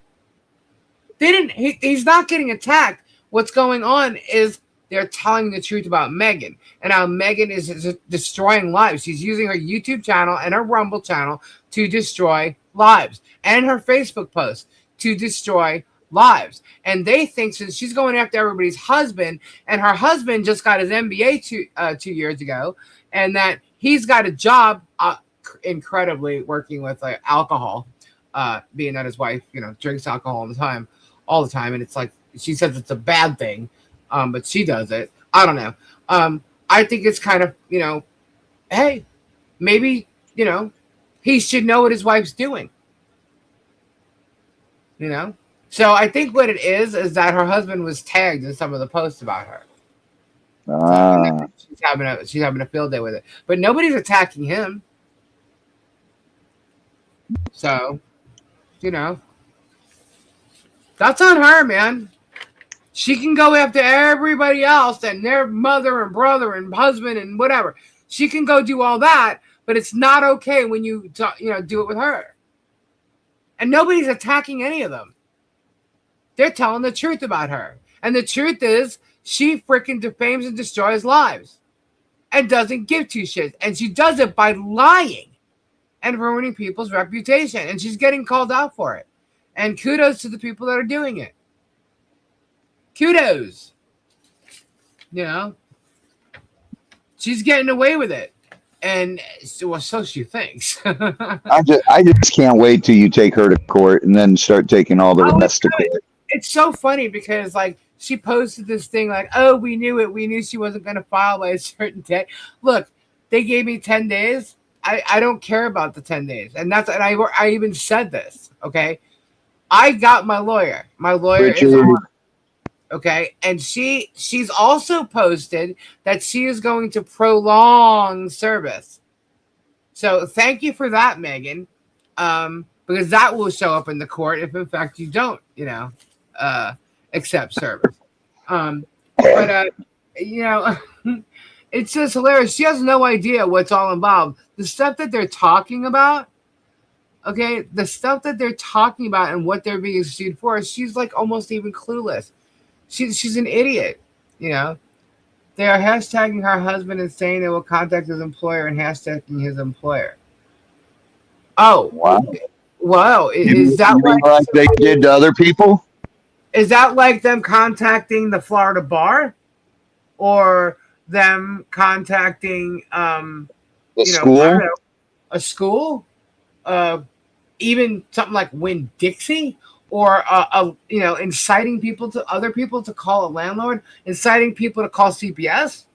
They didn't. He's not getting attacked. What's going on is they're telling the truth about Megan and how Megan is destroying lives. She's using her YouTube channel and her Rumble channel to destroy lives, and her Facebook posts to destroy lives. And they think since she's going after everybody's husband, and her husband just got his MBA 2 years ago, and that he's got a job incredibly working with alcohol, being that his wife, drinks alcohol all the time. And it's like, she says it's a bad thing, but she does it. I don't know. I think it's kind of, hey, maybe, he should know what his wife's doing. So I think what it is that her husband was tagged in some of the posts about her. She's having a field day with it, but nobody's attacking him. So, that's on her, man. She can go after everybody else and their mother and brother and husband and whatever. She can go do all that, but it's not okay when you do it with her. And nobody's attacking any of them. They're telling the truth about her. And the truth is, she freaking defames and destroys lives and doesn't give two shits. And she does it by lying and ruining people's reputation. And she's getting called out for it. And kudos to the people that are doing it. Kudos. She's getting away with it. And so she thinks. I just can't wait till you take her to court and then start taking all the rest to court. It's so funny because she posted this thing oh, we knew it. We knew she wasn't going to file by a certain day. Look, they gave me 10 days. I don't care about the 10 days. And I even said this, okay? I got my lawyer. My lawyer is on. Okay, and she's also posted that she is going to prolong service. So thank you for that, Megan, because that will show up in the court if, in fact, you don't, accept service. But it's just hilarious. She has no idea what's all involved. The stuff that they're talking about, okay, the stuff that they're talking about and what they're being sued for, she's almost even clueless. She's an idiot, They are hashtagging her husband and saying they will contact his employer and hashtagging his employer. Oh, wow! Is that like they did to other people? Is that like them contacting the Florida bar, or them contacting the school? I don't know, a school, even something like Winn-Dixie? Or inciting other people to call a landlord, inciting people to call CPS.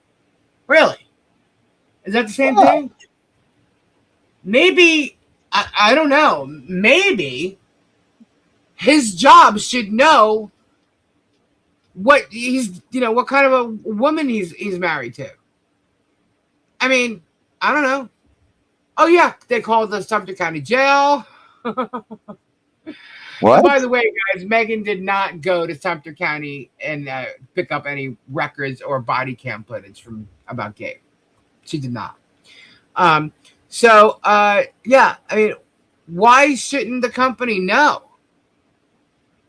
Really? Is that the same thing? Maybe I don't know. Maybe his job should know what he's what kind of a woman he's married to. I mean, I don't know. Oh yeah, they called the Sumter County Jail. What? By the way, guys, Megan did not go to Sumter County and pick up any records or body cam footage about Gabe. She did not. Yeah, I mean, why shouldn't the company know?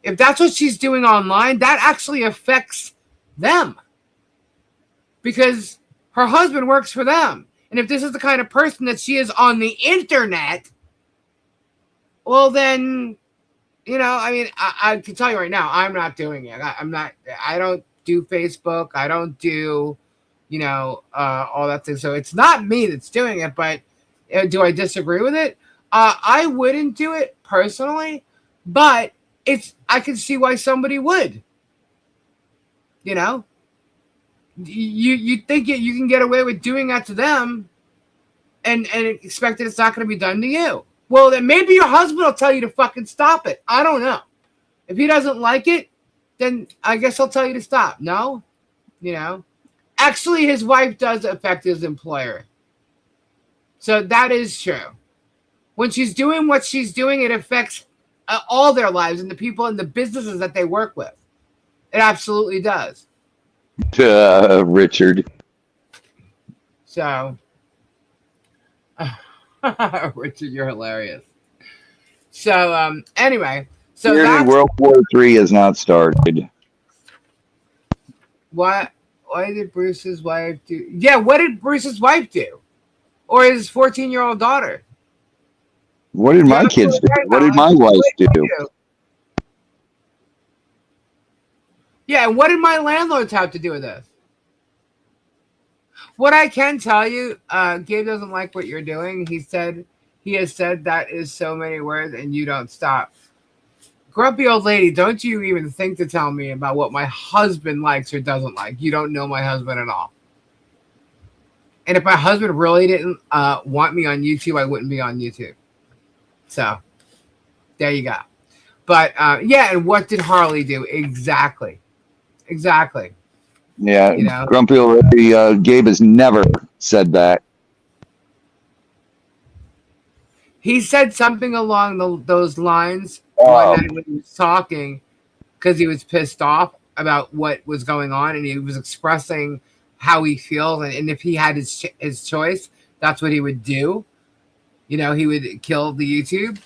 If that's what she's doing online, that actually affects them. Because her husband works for them. And if this is the kind of person that she is on the internet, well then... I can tell you right now, I'm not doing it. I don't do Facebook. I don't do, all that thing. So it's not me that's doing it, but do I disagree with it? I wouldn't do it personally, but I can see why somebody would. You think you can get away with doing that to them and expect that it's not going to be done to you. Well, then maybe your husband will tell you to fucking stop it. I don't know. If he doesn't like it, then I guess he'll tell you to stop. No? Actually, his wife does affect his employer. So that is true. When she's doing what she's doing, it affects all their lives and the people and the businesses that they work with. It absolutely does. Richard. So... Richard, you're hilarious. So, anyway, so World War III has not started. Why did Bruce's wife do? Yeah, what did Bruce's wife do, or his 14-year-old daughter? What did my kids do? What did my wife do? Yeah, and what did my landlords have to do with this? What I can tell you, Gabe doesn't like what you're doing. He has said that is so many words and you don't stop. Grumpy old lady, don't you even think to tell me about what my husband likes or doesn't like. You don't know my husband at all. And if my husband really didn't want me on YouTube, I wouldn't be on YouTube. So, there you go. But, yeah, and what did Harley do? Exactly. Yeah, You know? grumpy old lady. Gabe has never said that. He said something along those lines one night when he was talking because he was pissed off about what was going on, and he was expressing how he feels, and if he had his choice, that's what he would do. You know, he would kill the YouTube.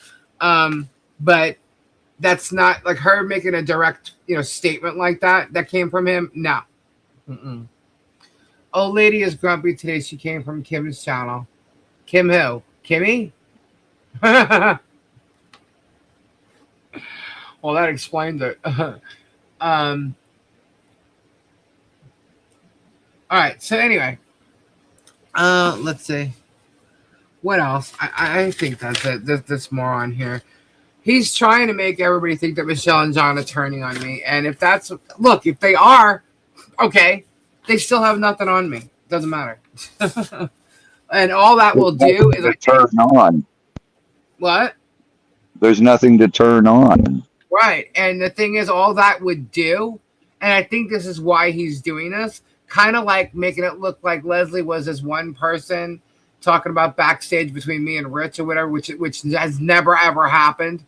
But that's not like her making a direct, statement like that came from him. No. Mm-mm. Old lady is grumpy today. She came from Kim's channel. Kim who? Kimmy? Well, that explains it. All right. So anyway, let's see. What else? I think that's it. There's more on here. He's trying to make everybody think that Michelle and John are turning on me. And if they are, okay, they still have nothing on me. Doesn't matter. And all that will do is turn on. What? There's nothing to turn on. Right. And the thing is, all that would do, and I think this is why he's doing this, kind of like making it look like Leslie was this one person talking about backstage between me and Rich or whatever, which has never, ever happened.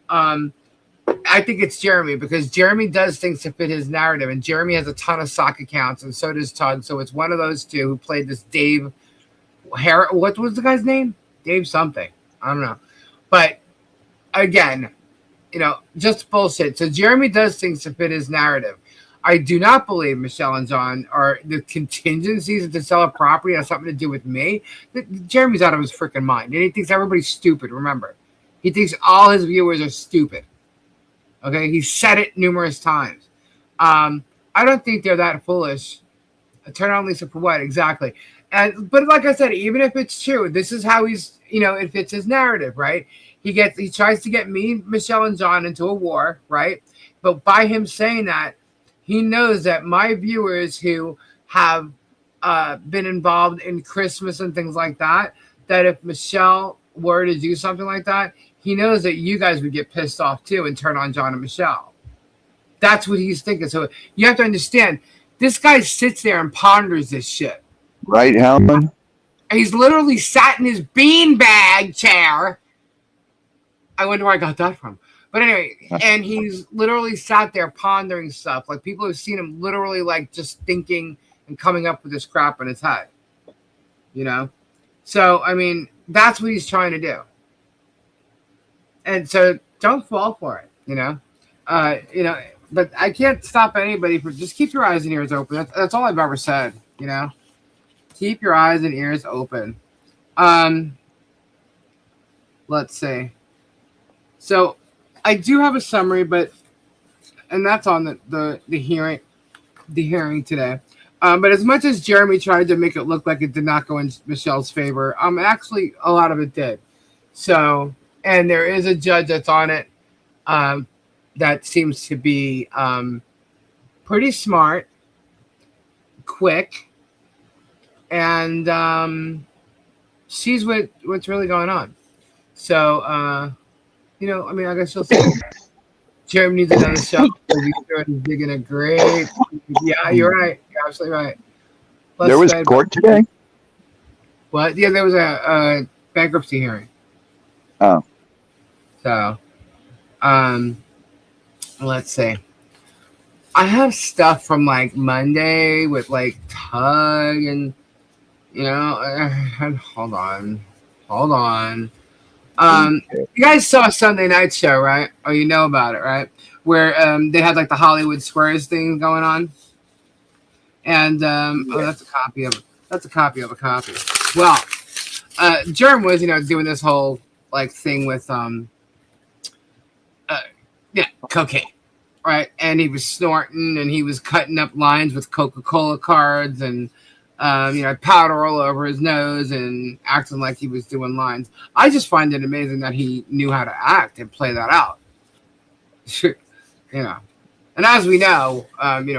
I think it's Jeremy, because Jeremy does things to fit his narrative, and Jeremy has a ton of sock accounts, and so does Todd. So it's one of those two who played this Dave what was the guy's name? Dave something. I don't know. But again, just bullshit. So Jeremy does things to fit his narrative. I do not believe Michelle and John are the contingencies to sell a property has something to do with me. Jeremy's out of his freaking mind, and he thinks everybody's stupid. Remember, he thinks all his viewers are stupid. Okay, he said it numerous times. I don't think they're that foolish. Turn on Lisa for what exactly? But like I said, even if it's true, this is how he's, it fits his narrative, right? He tries to get me, Michelle, and John into a war, right? But by him saying that, he knows that my viewers who have been involved in Christmas and things like that, that if Michelle were to do something like that, he knows that you guys would get pissed off too and turn on John and Michelle. That's what he's thinking. So you have to understand, this guy sits there and ponders this shit. Right, Helen? He's literally sat in his beanbag chair. I wonder where I got that from. But anyway, and he's literally sat there pondering stuff. Like, people have seen him literally, like, just thinking and coming up with this crap in his head. So, I mean, that's what he's trying to do. And so don't fall for it, But I can't stop anybody from just keep your eyes and ears open. That's all I've ever said, Keep your eyes and ears open. Let's see. So I do have a summary, and that's on the hearing today. But as much as Jeremy tried to make it look like it did not go in Michelle's favor, actually a lot of it did. So, and there is a judge that's on it that seems to be pretty smart, quick, and sees what's really going on. So, I guess you'll see. Jeremy needs another show. He's digging a great. Yeah, you're right. You're absolutely right. There was court today? What? Yeah, there was a bankruptcy hearing. Oh. So, let's see. I have stuff from like Monday with like Tug and, hold on. You guys saw Sunday Night Show, right? Or you know about it, right? Where they had like the Hollywood Squares thing going on. And that's a copy of a copy. Well, Jerm was, doing this whole like thing with cocaine, right? And he was snorting, and he was cutting up lines with Coca-Cola cards, and powder all over his nose, and acting like he was doing lines. I just find it amazing that he knew how to act and play that out. And as we know,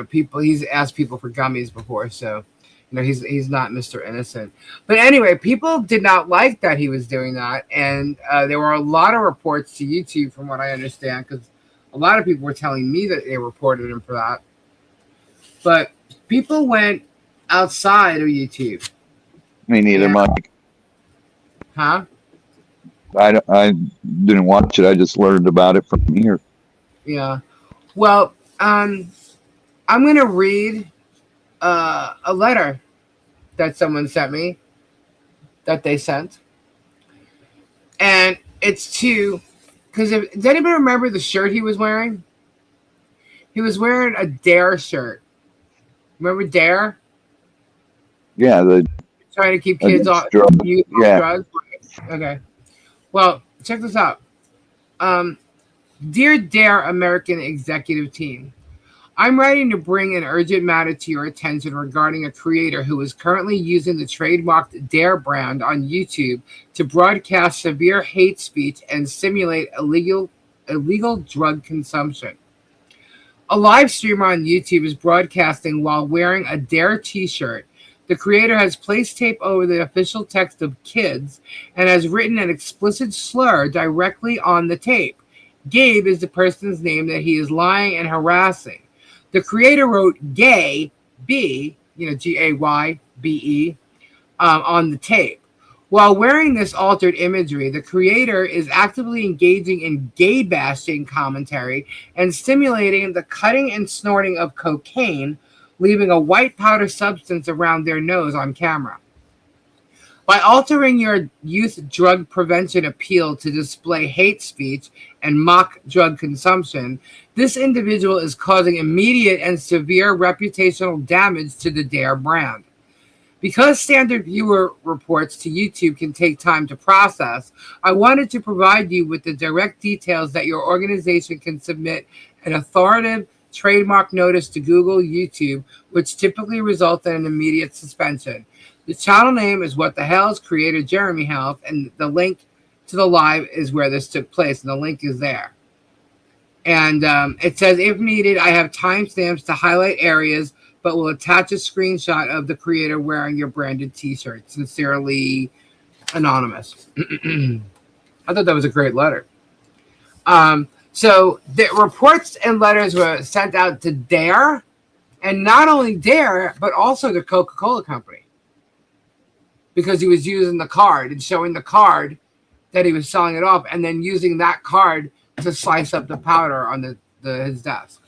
people, he's asked people for gummies before, so he's not Mr. Innocent. But anyway, people did not like that he was doing that, and there were a lot of reports to YouTube, from what I understand, because a lot of people were telling me that they reported him for that. But people went outside of YouTube. Me neither, Mike. Huh? I didn't watch it. I just learned about it from here. Yeah. Well, I'm going to read a letter that someone sent me, that they sent. And it's to, because does anybody remember the shirt he was wearing? He was wearing a Dare shirt. Remember Dare? Yeah, Trying to keep kids off youth drugs. Okay. Well, check this out. Dear Dare American Executive Team, I'm writing to bring an urgent matter to your attention regarding a creator who is currently using the trademarked Dare brand on YouTube to broadcast severe hate speech and simulate illegal drug consumption. A live streamer on YouTube is broadcasting while wearing a Dare t-shirt. The creator has placed tape over the official text of kids and has written an explicit slur directly on the tape. Gabe is the person's name that he is lying and harassing. The creator wrote gay, B, Gaybe, on the tape. While wearing this altered imagery, the creator is actively engaging in gay bashing commentary and simulating the cutting and snorting of cocaine, leaving a white powder substance around their nose on camera. By altering your youth drug prevention appeal to display hate speech and mock drug consumption, this individual is causing immediate and severe reputational damage to the Dare brand. Because standard viewer reports to YouTube can take time to process, I wanted to provide you with the direct details that your organization can submit an authoritative trademark notice to Google YouTube, which typically results in an immediate suspension. The channel name is What the Hell's creator Jeremy Health, and the link to the live is where this took place, and the link is there. And it says, if needed, I have timestamps to highlight areas, but will attach a screenshot of the creator wearing your branded t-shirt. Sincerely, Anonymous. I thought that was a great letter. So the reports and letters were sent out to Dare, and not only Dare, but also the Coca-Cola company, because he was using the card and showing the card that he was selling it off, and then using that card to slice up the powder on his desk.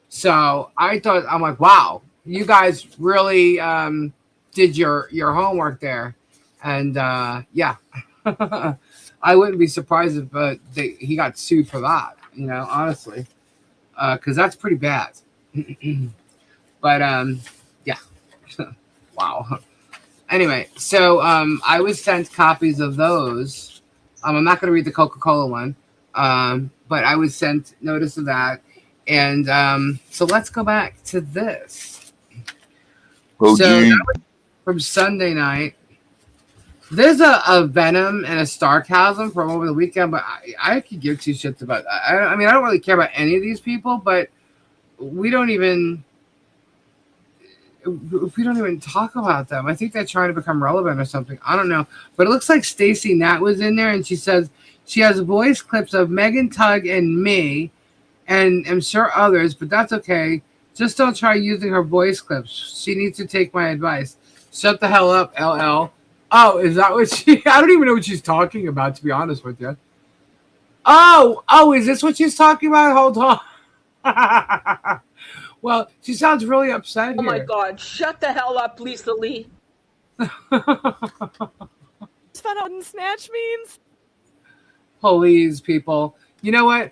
So I'm like, wow, you guys really did your homework there. And yeah, I wouldn't be surprised if he got sued for that, honestly, because that's pretty bad. But yeah, wow. Anyway, so I was sent copies of those. I'm not going to read the Coca-Cola one, but I was sent notice of that. And so let's go back to this. Oh, so that was from Sunday night. There's a Venom and a Sarcasm from over the weekend, but I could give two shits about that. I mean, I don't really care about any of these people, but we don't even talk about them. I think they're trying to become relevant or something. I don't know. But it looks like Stacey Nat was in there, and she says she has voice clips of Megan Tugg and me, and I'm sure others, but that's okay. Just don't try using her voice clips. She needs to take my advice. Shut the hell up, LL. Oh, is that what she... I don't even know what she's talking about, to be honest with you. Oh, is this what she's talking about? Hold on. Well, she sounds really upset here. Oh my God, shut the hell up, Lisa Lee. It's fun on Snatch memes. Please, people. You know what?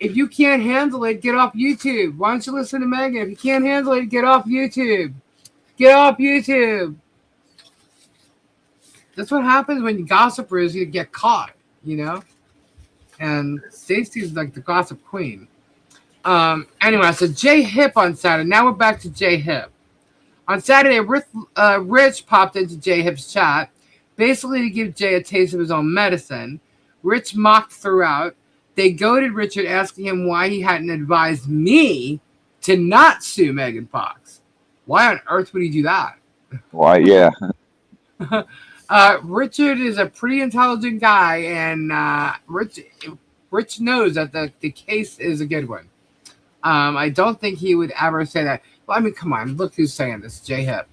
If you can't handle it, get off YouTube. Why don't you listen to Megan? If you can't handle it, get off YouTube. Get off YouTube. That's what happens when you gossipers, you get caught, And Stacey's like the gossip queen. Anyway, so J Hip on Saturday. Now we're back to J Hip. On Saturday, Rich popped into J Hip's chat, basically to give Jay a taste of his own medicine. Rich mocked throughout. They goaded Richard, asking him why he hadn't advised me to not sue Megan Fox. Why on earth would he do that? Why? Yeah. Richard is a pretty intelligent guy, and Rich knows that the case is a good one. I don't think he would ever say that. Well, I mean, come on. Look who's saying this. J Hip.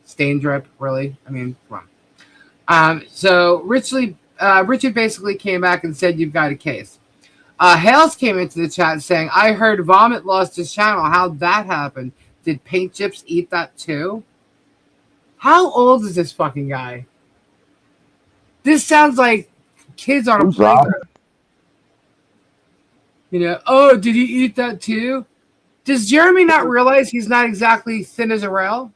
Stain drip, really? I mean, come on. So Richard basically came back and said, you've got a case. Hales came into the chat saying, I heard Vomit lost his channel. How'd that happen? Did Paint Chips eat that too? How old is this fucking guy? This sounds like kids on a playground. You know, oh, did he eat that too? Does Jeremy not realize he's not exactly thin as a rail?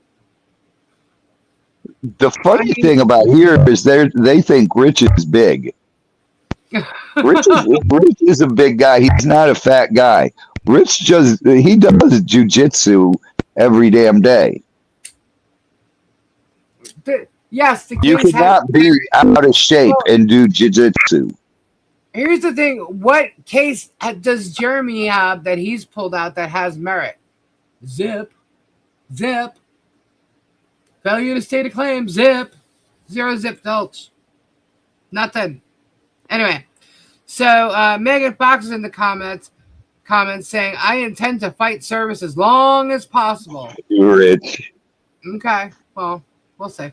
The funny thing about here is they think Rich is big. Rich is a big guy. He's not a fat guy. Rich he does jujitsu every damn day. Yes, the You cannot be out of shape and do jiu-jitsu. Here's the thing. What case does Jeremy have that he's pulled out that has merit? Zip. Failure to state a claim. Zip. 0 zip filch. Nothing. Anyway, so Megan Fox is in the comments saying, I intend to fight service as long as possible. Rich. Okay, well, we'll see.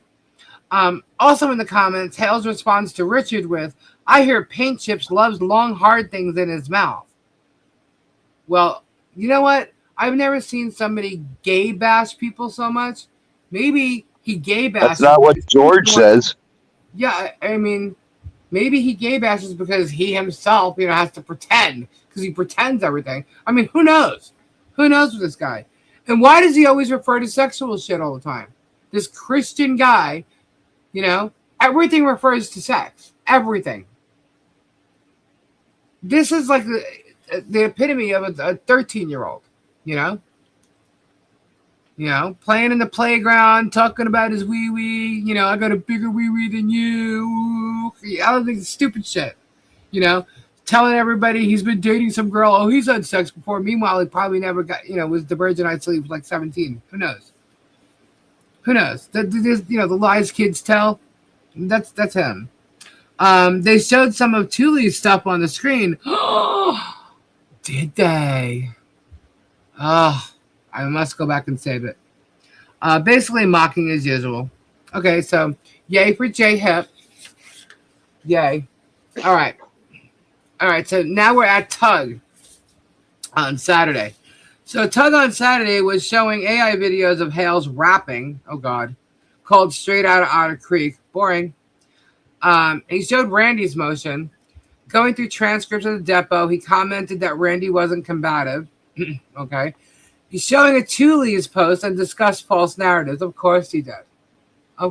Also in the comments, Hales responds to Richard with, I hear Paint Chips loves long, hard things in his mouth. Well, you know what? I've never seen somebody gay bash people so much. Maybe he gay bashes. That's not what George says. Yeah, I mean, maybe he gay bashes because he himself, has to pretend. Because he pretends everything. I mean, who knows? Who knows with this guy? And why does he always refer to sexual shit all the time? This Christian guy, everything refers to sex. Everything. This is like the epitome of a 13-year-old, playing in the playground, talking about his wee-wee, I got a bigger wee-wee than you. I don't think it's stupid shit, telling everybody he's been dating some girl. Oh, he's had sex before. Meanwhile, he probably never got, was the virgin I'd sleep like 17. Who knows? The lies kids tell, that's him. They showed some of Thule's stuff on the screen. Did they? Oh, I must go back and save it. Basically mocking as usual. Okay, so yay for J Hip. Yay. All right, so now we're at Tug on Saturday. So Tug on Saturday was showing AI videos of Hales rapping. Oh, God. Called Straight Out of Otter Creek. Boring. He showed Randy's motion. Going through transcripts of the depot, he commented that Randy wasn't combative. Okay. He's showing a Thule's post and discussed false narratives. Of course he did. He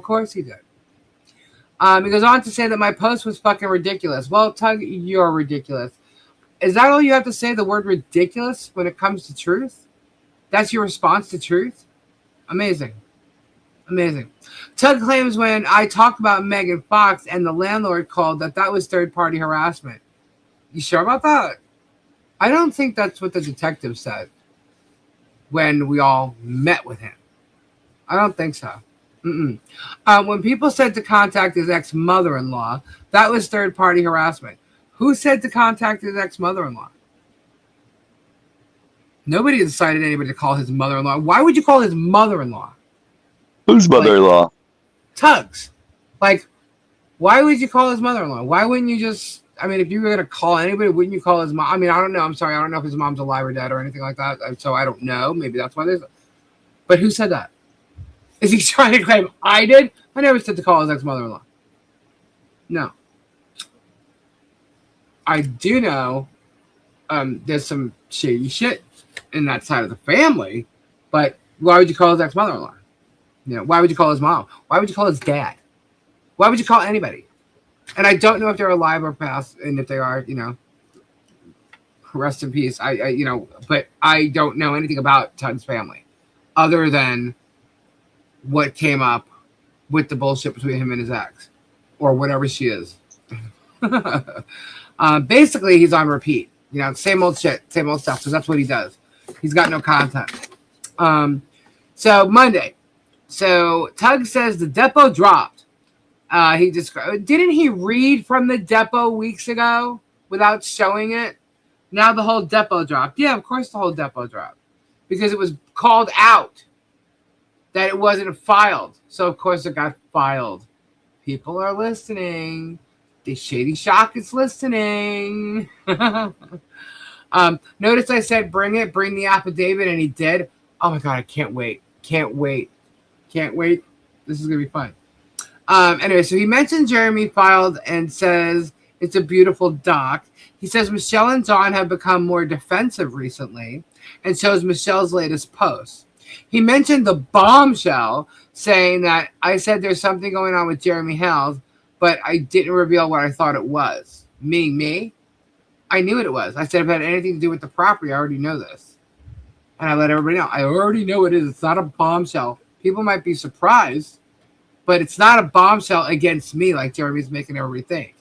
goes on to say that my post was fucking ridiculous. Well, Tug, you're ridiculous. Is that all you have to say, the word ridiculous, when it comes to truth? That's your response to truth? Amazing. Tug claims when I talked about Megan Fox and the landlord called that was third-party harassment. You sure about that? I don't think that's what the detective said when we all met with him. I don't think so. When people said to contact his ex-mother-in-law, that was third-party harassment. Who said to contact his ex-mother-in-law? Nobody decided anybody to call his mother-in-law. Why would you call his mother-in-law? Whose mother-in-law? Tug's. Why would you call his mother-in-law? Why wouldn't you just... if you were going to call anybody, wouldn't you call his mom? I don't know. I'm sorry. I don't know if his mom's alive or dead or anything like that. So I don't know. Maybe that's why there's... But who said that? Is he trying to claim I did? I never said to call his ex-mother-in-law. No. I do know there's some shady shit in that side of the family, but why would you call his ex-mother-in-law? Why would you call his mom? Why would you call his dad? Why would you call anybody? And I don't know if they're alive or past, and if they are, rest in peace. But I don't know anything about Tug's family other than what came up with the bullshit between him and his ex or whatever she is. Basically, he's on repeat. Same old shit, same old stuff. So that's what he does. He's got no content. So Monday. So Tug says the depot dropped. Didn't he read from the depot weeks ago without showing it? Now the whole depot dropped. Yeah, of course the whole depot dropped. Because it was called out that it wasn't filed. So of course it got filed. People are listening. The Shady Shock is listening. Notice I said bring the affidavit, and he did. Oh my God, I can't wait. Can't wait. This is going to be fun. Anyway, so he mentioned Jeremy filed and says it's a beautiful doc. He says Michelle and Dawn have become more defensive recently and shows Michelle's latest post. He mentioned the bombshell, saying that I said there's something going on with Jeremy Hales, but I didn't reveal what I thought it was. Me? I knew what it was. I said if it had anything to do with the property, I already know this. And I let everybody know. I already know what it is. It's not a bombshell. People might be surprised, but it's not a bombshell against me like Jeremy's making everybody think.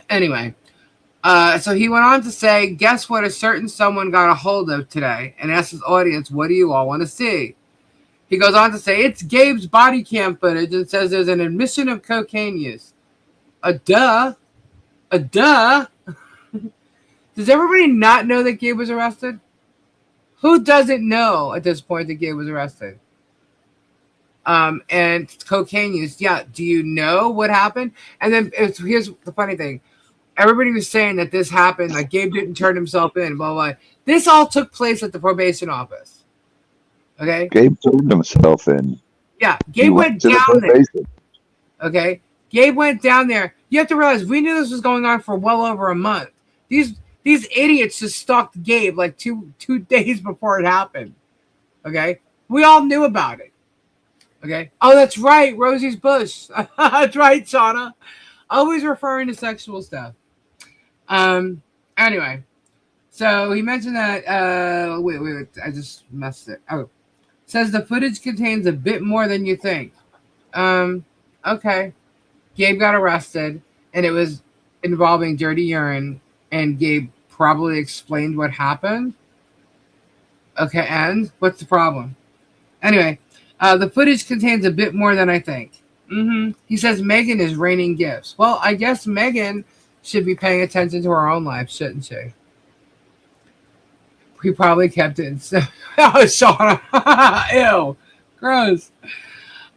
Anyway, so he went on to say, guess what a certain someone got a hold of today, and asked his audience, what do you all want to see? He goes on to say, it's Gabe's body cam footage and says there's an admission of cocaine use. A duh. Does everybody not know that Gabe was arrested? Who doesn't know at this point that Gabe was arrested? And cocaine use. Yeah. Do you know what happened? And then here's the funny thing. Everybody was saying that this happened, like Gabe didn't turn himself in, blah, blah. This all took place at the probation office. Okay? Gabe turned himself in. Yeah. Gabe went down there. Okay? Gabe went down there. You have to realize we knew this was going on for well over a month. These idiots just stalked Gabe like two days before it happened. Okay? We all knew about it. Okay? Oh, that's right. Rosie's bush. That's right, Shauna. Always referring to sexual stuff. Anyway. So he mentioned that wait, I just messed it. Oh. Says the footage contains a bit more than you think. Okay. Gabe got arrested, and it was involving dirty urine, and Gabe probably explained what happened. Okay, and what's the problem? Anyway, the footage contains a bit more than I think. He says Megan is raining gifts. Well, I guess Megan should be paying attention to her own life, shouldn't she? He probably kept it. Oh, Shauna. Ew. Gross.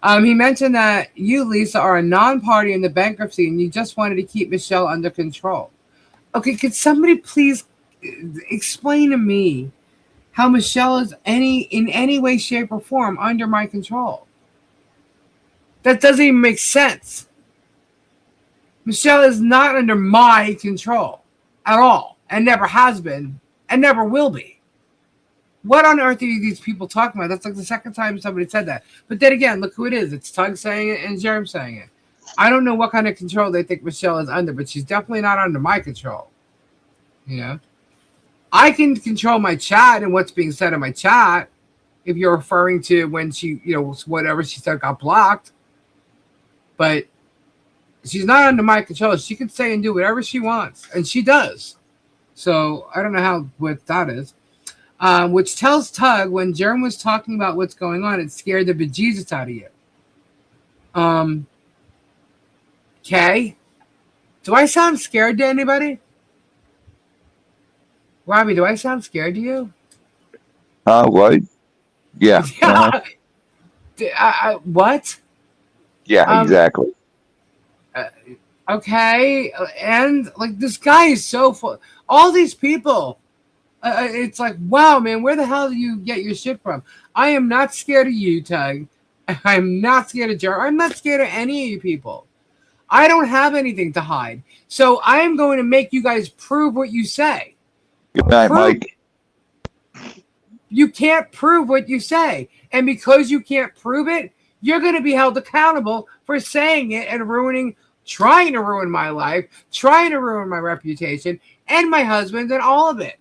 He mentioned that you, Lisa, are a non-party in the bankruptcy and you just wanted to keep Michelle under control. Okay, could somebody please explain to me how Michelle is in any way, shape, or form under my control? That doesn't even make sense. Michelle is not under my control at all, and never has been, and never will be. What on earth are these people talking about? That's like the second time somebody said that. But then again, look who it is. It's Tug saying it and Jerem saying it. I don't know what kind of control they think Michelle is under, but she's definitely not under my control. I can control my chat and what's being said in my chat if you're referring to when she, whatever she said got blocked. But she's not under my control. She can say and do whatever she wants, and she does. So I don't know what that is. Which tells Tug when Jerem was talking about what's going on, it scared the bejesus out of you. Okay. Do I sound scared to anybody? Robbie, do I sound scared to you? What? Yeah. What? Yeah, exactly. Okay. And like this guy is so full. All these people. It's like, wow, man, where the hell do you get your shit from? I am not scared of you, Tug. I'm not scared of Jeremy. I'm not scared of any of you people. I don't have anything to hide. So I am going to make you guys prove what you say. Good night, Mike. You can't prove what you say. And because you can't prove it, you're going to be held accountable for saying it and ruining trying to ruin my life, trying to ruin my reputation, and my husband, and all of it.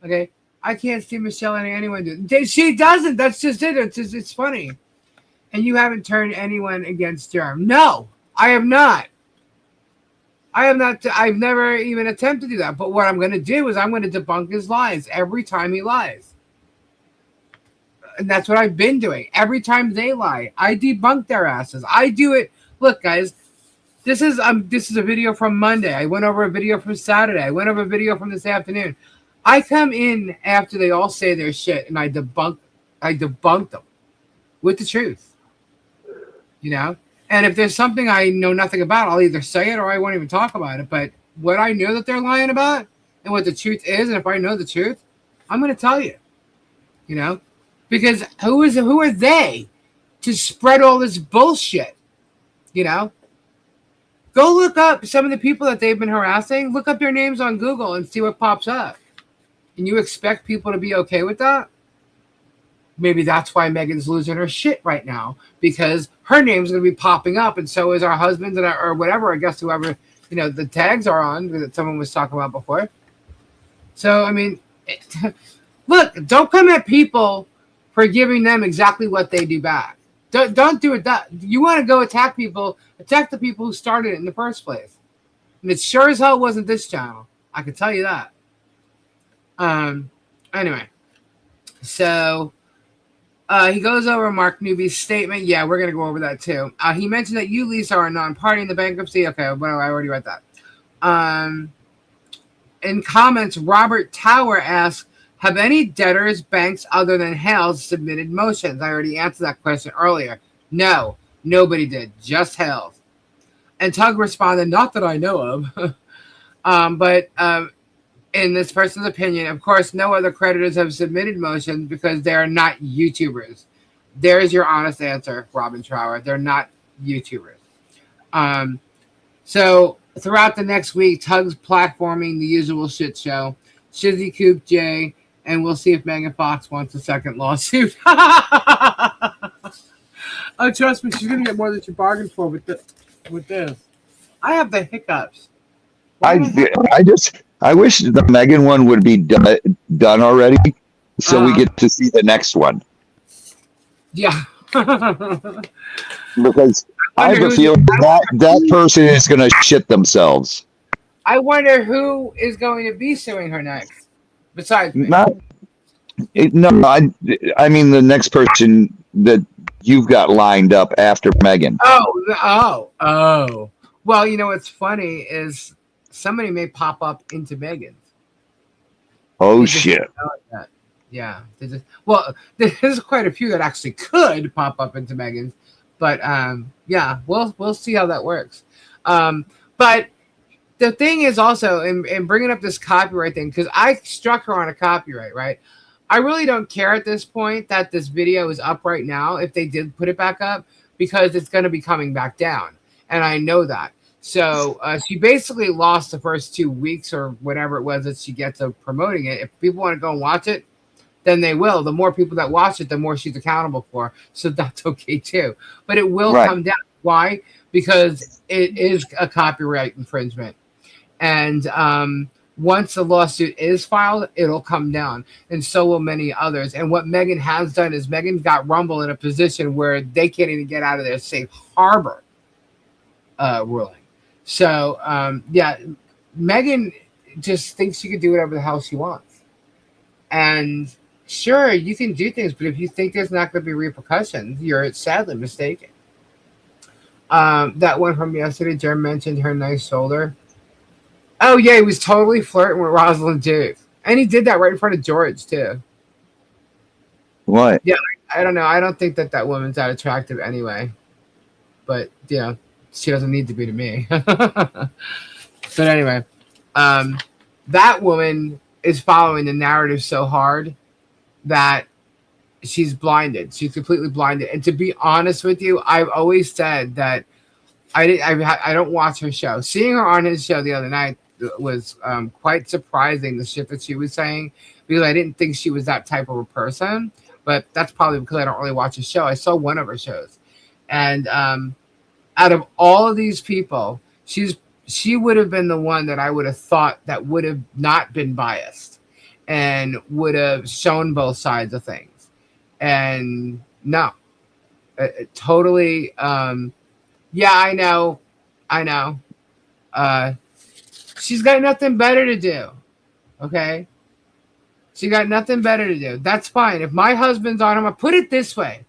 Okay? I can't see Michelle and anyone do. She doesn't. That's just it. It's funny. And you haven't turned anyone against Germ. No, I have not. I have not. I've never even attempted to do that. But what I'm going to do is I'm going to debunk his lies every time he lies. And that's what I've been doing. Every time they lie, I debunk their asses. I do it. Look, guys, this is a video from Monday. I went over a video from Saturday. I went over a video from this afternoon. I come in after they all say their shit, and I debunk them with the truth. You know? And if there's something I know nothing about, I'll either say it or I won't even talk about it. But what I know that they're lying about and what the truth is, and if I know the truth, I'm going to tell you. You know? Because who are they to spread all this bullshit? You know? Go look up some of the people that they've been harassing. Look up their names on Google and see what pops up. And you expect people to be okay with that? Maybe that's why Megan's losing her shit right now, because her name's going to be popping up, and so is our husband or whatever. I guess whoever, you know, the tags are on that someone was talking about before. So I mean, look, don't come at people for giving them exactly what they do back. Don't do it. That you want to go attack people, attack the people who started it in the first place. And it sure as hell wasn't this channel. I can tell you that. Anyway, so he goes over Mark Newby's statement. Yeah, we're going to go over that too. He mentioned that you, Lisa, are a non-party in the bankruptcy. Okay, well, I already read that. In comments, Robert Tower asks, have any debtors, banks other than Hales submitted motions? I already answered that question earlier. No, nobody did, just Hales. And Tug responded, not that I know of. But in this person's opinion, of course, no other creditors have submitted motions because they are not YouTubers. There's your honest answer, Robin Trower. They're not YouTubers. So throughout the next week, Tug's platforming the usual shit show. Shizzy Coop J, and we'll see if Megan Fox wants a second lawsuit. Oh, trust me, she's gonna get more than she bargained for with this. I have the hiccups. I wish the Megan one would be done already, so we get to see the next one. Yeah. Because I have a feeling that person is going to shit themselves. I wonder who is going to be suing her next, besides me. I mean the next person that you've got lined up after Megan. Oh. Well, you know what's funny is somebody may pop up into Megan's. Oh shit! Yeah. There's quite a few that actually could pop up into Megan's, but yeah, we'll see how that works. But the thing is also in bringing up this copyright thing, because I struck her on a copyright, right? I really don't care at this point that this video is up right now if they did put it back up, because it's going to be coming back down, and I know that. So she basically lost the first 2 weeks or whatever it was that she gets of promoting it. If people want to go and watch it, then they will. The more people that watch it, the more she's accountable for. So that's okay too. But it will come down. Why? Because it is a copyright infringement. And once the lawsuit is filed, it'll come down. And so will many others. And what Megan has done is Megan got Rumble in a position where they can't even get out of their safe harbor ruling. So, yeah, Megan just thinks she can do whatever the hell she wants. And sure, you can do things, but if you think there's not going to be repercussions, you're sadly mistaken. That one from yesterday, Jen mentioned her nice shoulder. Oh, yeah, he was totally flirting with Rosalind Duke. And he did that right in front of George, too. What? Yeah, I don't know. I don't think that woman's that attractive anyway. But, you know, she doesn't need to be to me. But anyway, that woman is following the narrative so hard that she's blinded. She's completely blinded. And to be honest with you, I've always said that I don't watch her show. Seeing her on his show the other night was quite surprising, the shit that she was saying, because I didn't think she was that type of a person. But that's probably because I don't really watch his show. I saw one of her shows. And out of all of these people, she would have been the one that I would have thought that would have not been biased and would have shown both sides of things. And no, totally. Yeah, I know. Uh, she's got nothing better to do. Okay, she got nothing better to do. That's fine. If my husband's on him, I put it this way.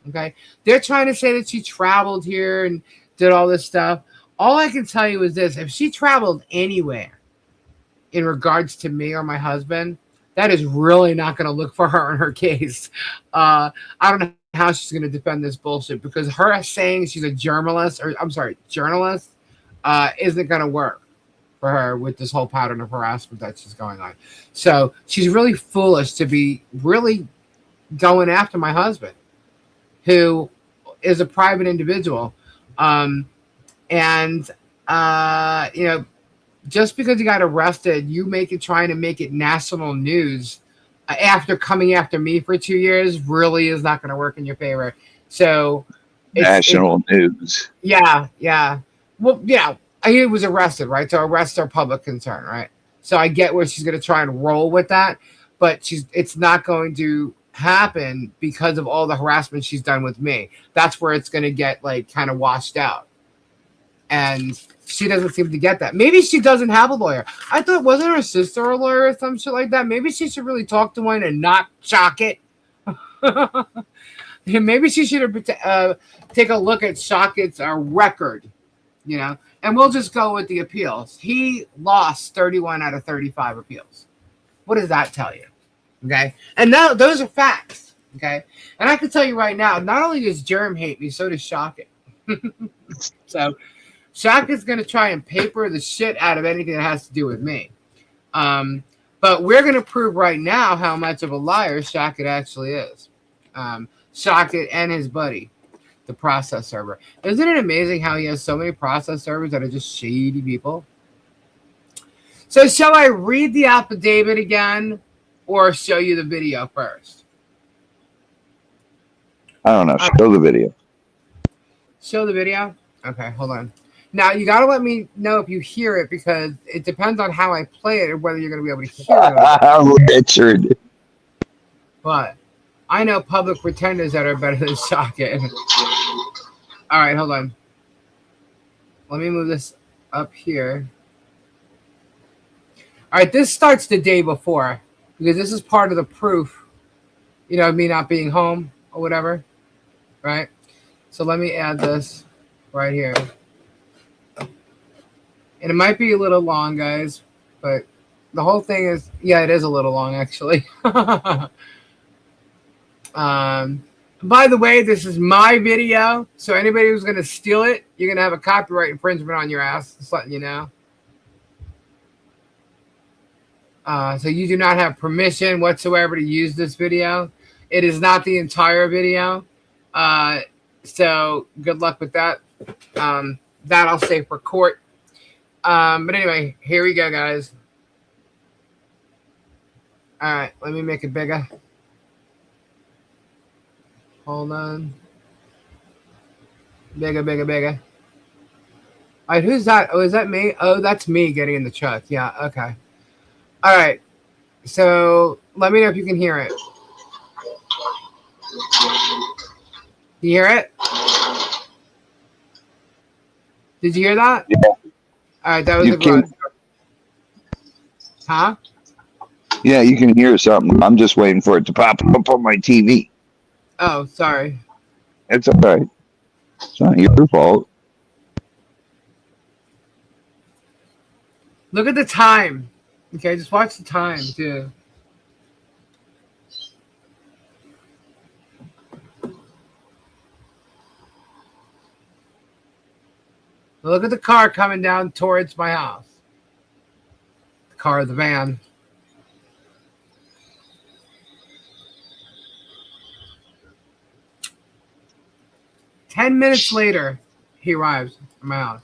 Okay, they're trying to say that she traveled here and did all this stuff. All I can tell you is this: if she traveled anywhere in regards to me or my husband, that is really not going to look for her in her case. I don't know how she's going to defend this bullshit because her saying she's a journalist, or I'm sorry, journalist, isn't going to work for her with this whole pattern of harassment that she's going on. So she's really foolish to be really going after my husband, who is a private individual. And you know, just because he got arrested, you make it trying to make it national news after coming after me for 2 years really is not going to work in your favor. So National news. Yeah. Well, yeah, he was arrested, right? So arrests are public concern, right? So I get where she's going to try and roll with that, but it's not going to happen because of all the harassment she's done with me. That's where it's going to get like kind of washed out. And she doesn't seem to get that. Maybe she doesn't have a lawyer. I thought, wasn't her sister a lawyer or some shit like that? Maybe she should really talk to one and not shock it. Maybe she should take a look at Shockett's record, you know, and we'll just go with the appeals. He lost 31 out of 35 appeals. What does that tell you? Okay. And now those are facts. Okay. And I can tell you right now, not only does Germ hate me, so does Shockett. So Shockett's going to try and paper the shit out of anything that has to do with me. But we're going to prove right now how much of a liar Shockett actually is. Shockett and his buddy, the process server. Isn't it amazing how he has so many process servers that are just shady people? So shall I read the affidavit again or show you the video first? I don't know. Show the video. Show the video? Okay, hold on. Now, you got to let me know if you hear it because it depends on how I play it and whether you're going to be able to hear it. Richard. But I know public pretenders that are better than Shockett. All right, hold on. Let me move this up here. All right, this starts the day before because this is part of the proof, you know, me not being home or whatever, right? So let me add this right here. And it might be a little long, guys, but the whole thing is, yeah, it is a little long, actually. By the way, this is my video, so anybody who's going to steal it, you're going to have a copyright infringement on your ass, just letting you know. So you do not have permission whatsoever to use this video. It is not the entire video. So good luck with that. That I'll save for court. But anyway, here we go, guys. All right, let me make it bigger. Hold on. Bigger. All right, who's that? Oh, is that me? Oh, that's me getting in the truck. Yeah, okay. All right. So let me know if you can hear it. You hear it? Did you hear that? Yeah. All right, that was a grunt. Huh? Yeah, you can hear something. I'm just waiting for it to pop up on my TV. Oh, sorry. It's all right. It's not your fault. Look at the time. Okay, just watch the time, too. Look at the car coming down towards my house. The car, the van. Ten minutes later, he arrives at my house.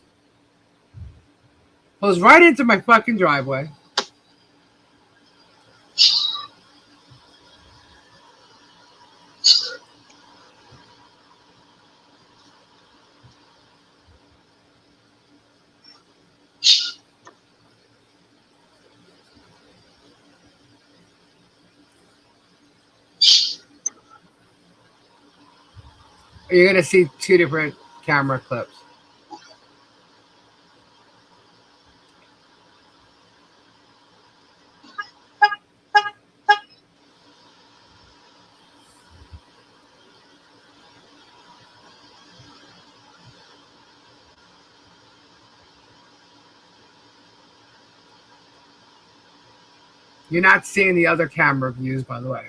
Pulls right into my fucking driveway. You're gonna see two different camera clips. You're not seeing the other camera views, by the way.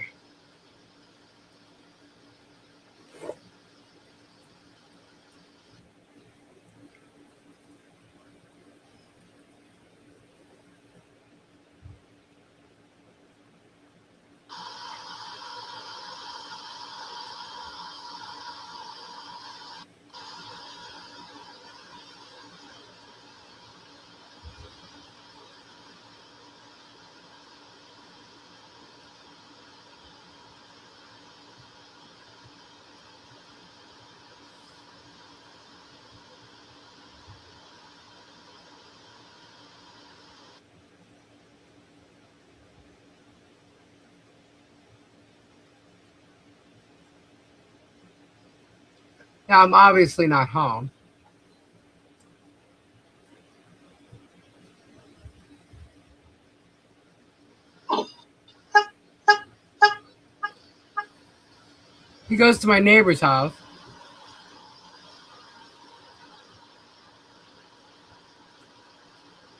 Now I'm obviously not home. He goes to my neighbor's house.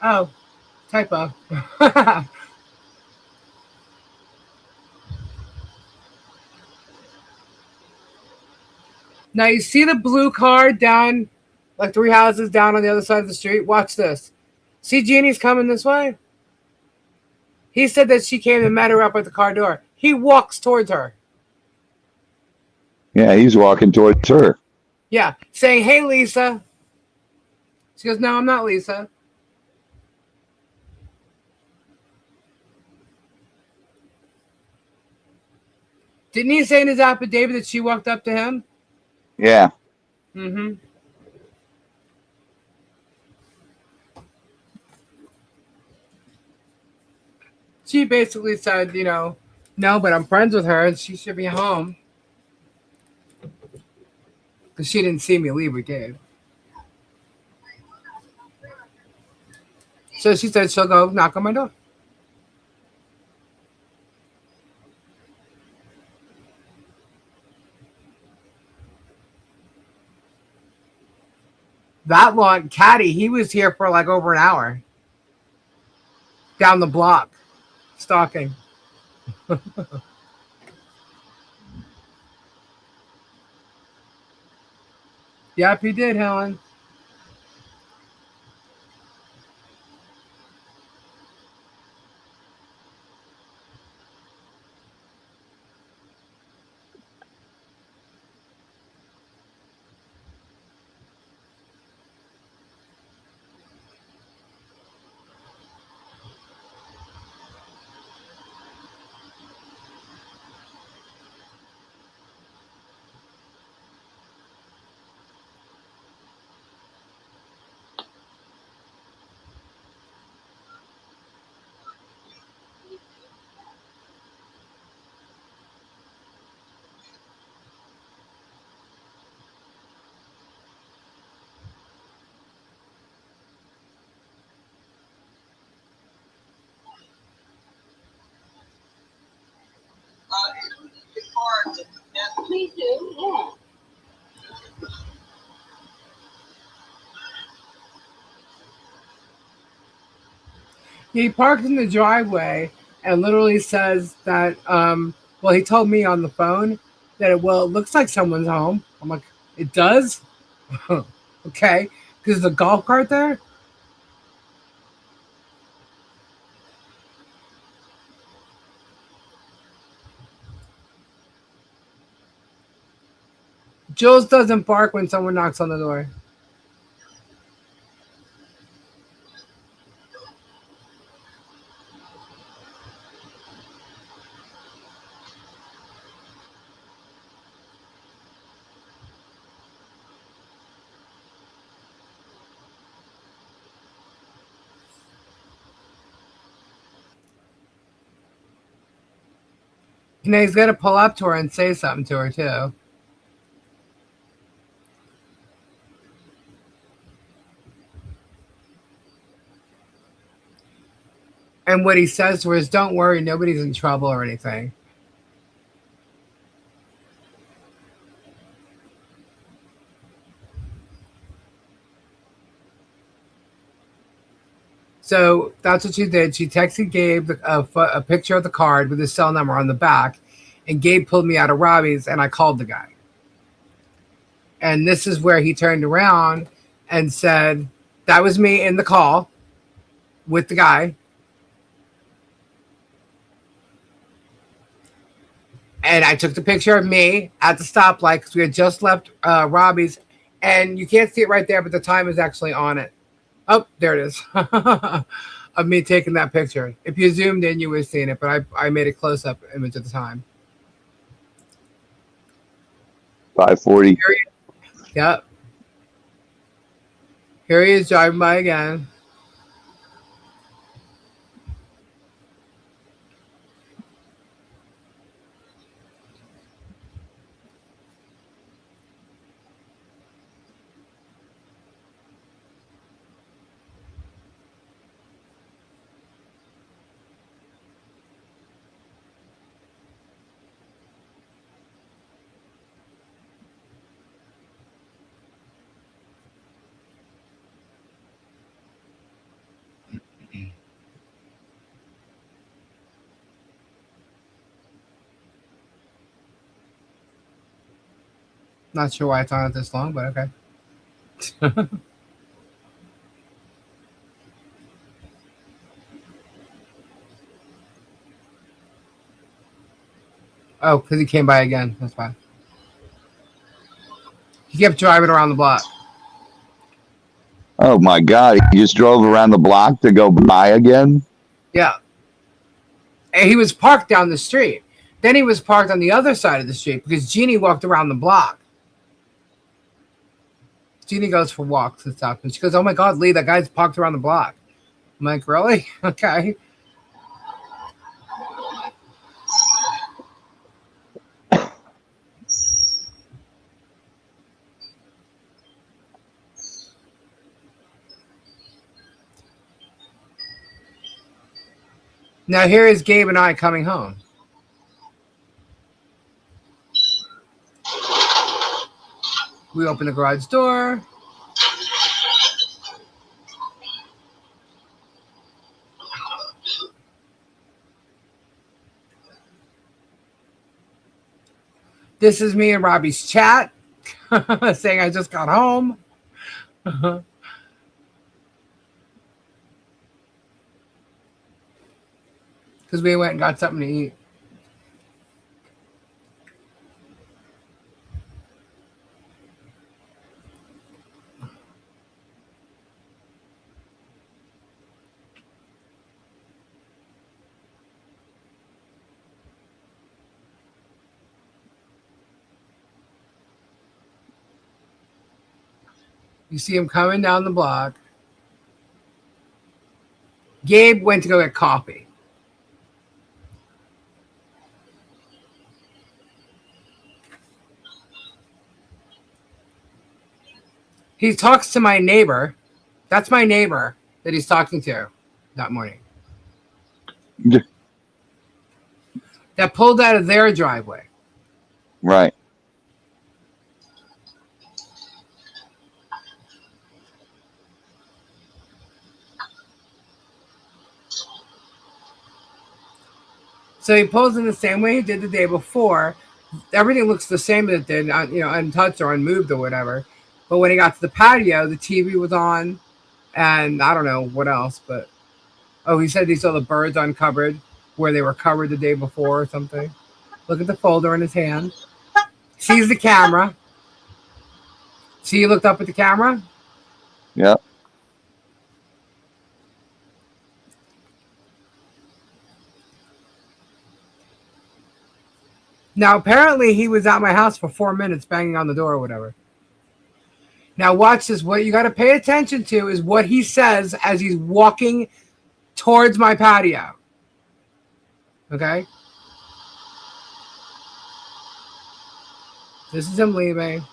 Oh, typo. Now you see the blue car down, like three houses down on the other side of the street? Watch this. See Jeannie's coming this way? He said that she came and met her up at the car door. He walks towards her. Yeah, he's walking towards her. Yeah, saying, "Hey, Lisa." She goes, "No, I'm not Lisa." Didn't he say in his affidavit that she walked up to him? Yeah. Mm-hmm. She basically said, no, but I'm friends with her and she should be home. Because she didn't see me leave with Gabe. So she said she'll go knock on my door. That long, Caddy, he was here for like over an hour. Down the block. Stalking. Yep, he did, Helen. Please do, yeah. He parks in the driveway and literally says that, well, he told me on the phone that, it looks like someone's home. I'm like, it does? Okay. Because there's a golf cart there? Jules doesn't bark when someone knocks on the door. And he's going to pull up to her and say something to her, too. And what he says to her is, don't worry, nobody's in trouble or anything. So that's what she did. She texted Gabe a picture of the card with his cell number on the back, and Gabe pulled me out of Robbie's, and I called the guy. And this is where he turned around and said, that was me in the call with the guy. And I took the picture of me at the stoplight because we had just left Robbie's. And you can't see it right there, but the time is actually on it. Oh, there it is. Of me taking that picture. If you zoomed in, you would have seen it, but I made a close-up image at the time. 5:40. Yep. Here he is driving by again. Not sure why it's on it this long, but okay. Oh, because he came by again. That's fine. He kept driving around the block. Oh my God! He just drove around the block to go by again. Yeah. And he was parked down the street. Then he was parked on the other side of the street because Jeannie walked around the block. Jeannie goes for walks and stuff. And she goes, oh my God, Lee, that guy's parked around the block. I'm like, really? Okay. Now here is Gabe and I coming home. We open the garage door. This is me and Robbie's chat saying I just got home. Because we went and got something to eat. You see him coming down the block. Gabe went to go get coffee. He talks to my neighbor. That's my neighbor that he's talking to that morning. Yeah. That pulled out of their driveway. Right. So he pulls in the same way he did the day before. Everything looks the same as it did, untouched or unmoved or whatever. But when he got to the patio, the TV was on, and I don't know what else. But he said he saw the birds uncovered where they were covered the day before or something. Look at the folder in his hand. Sees the camera. See, he looked up at the camera. Yeah. Now, apparently, he was at my house for 4 minutes banging on the door or whatever. Now, watch this. What you got to pay attention to is what he says as he's walking towards my patio. Okay? This is him leaving.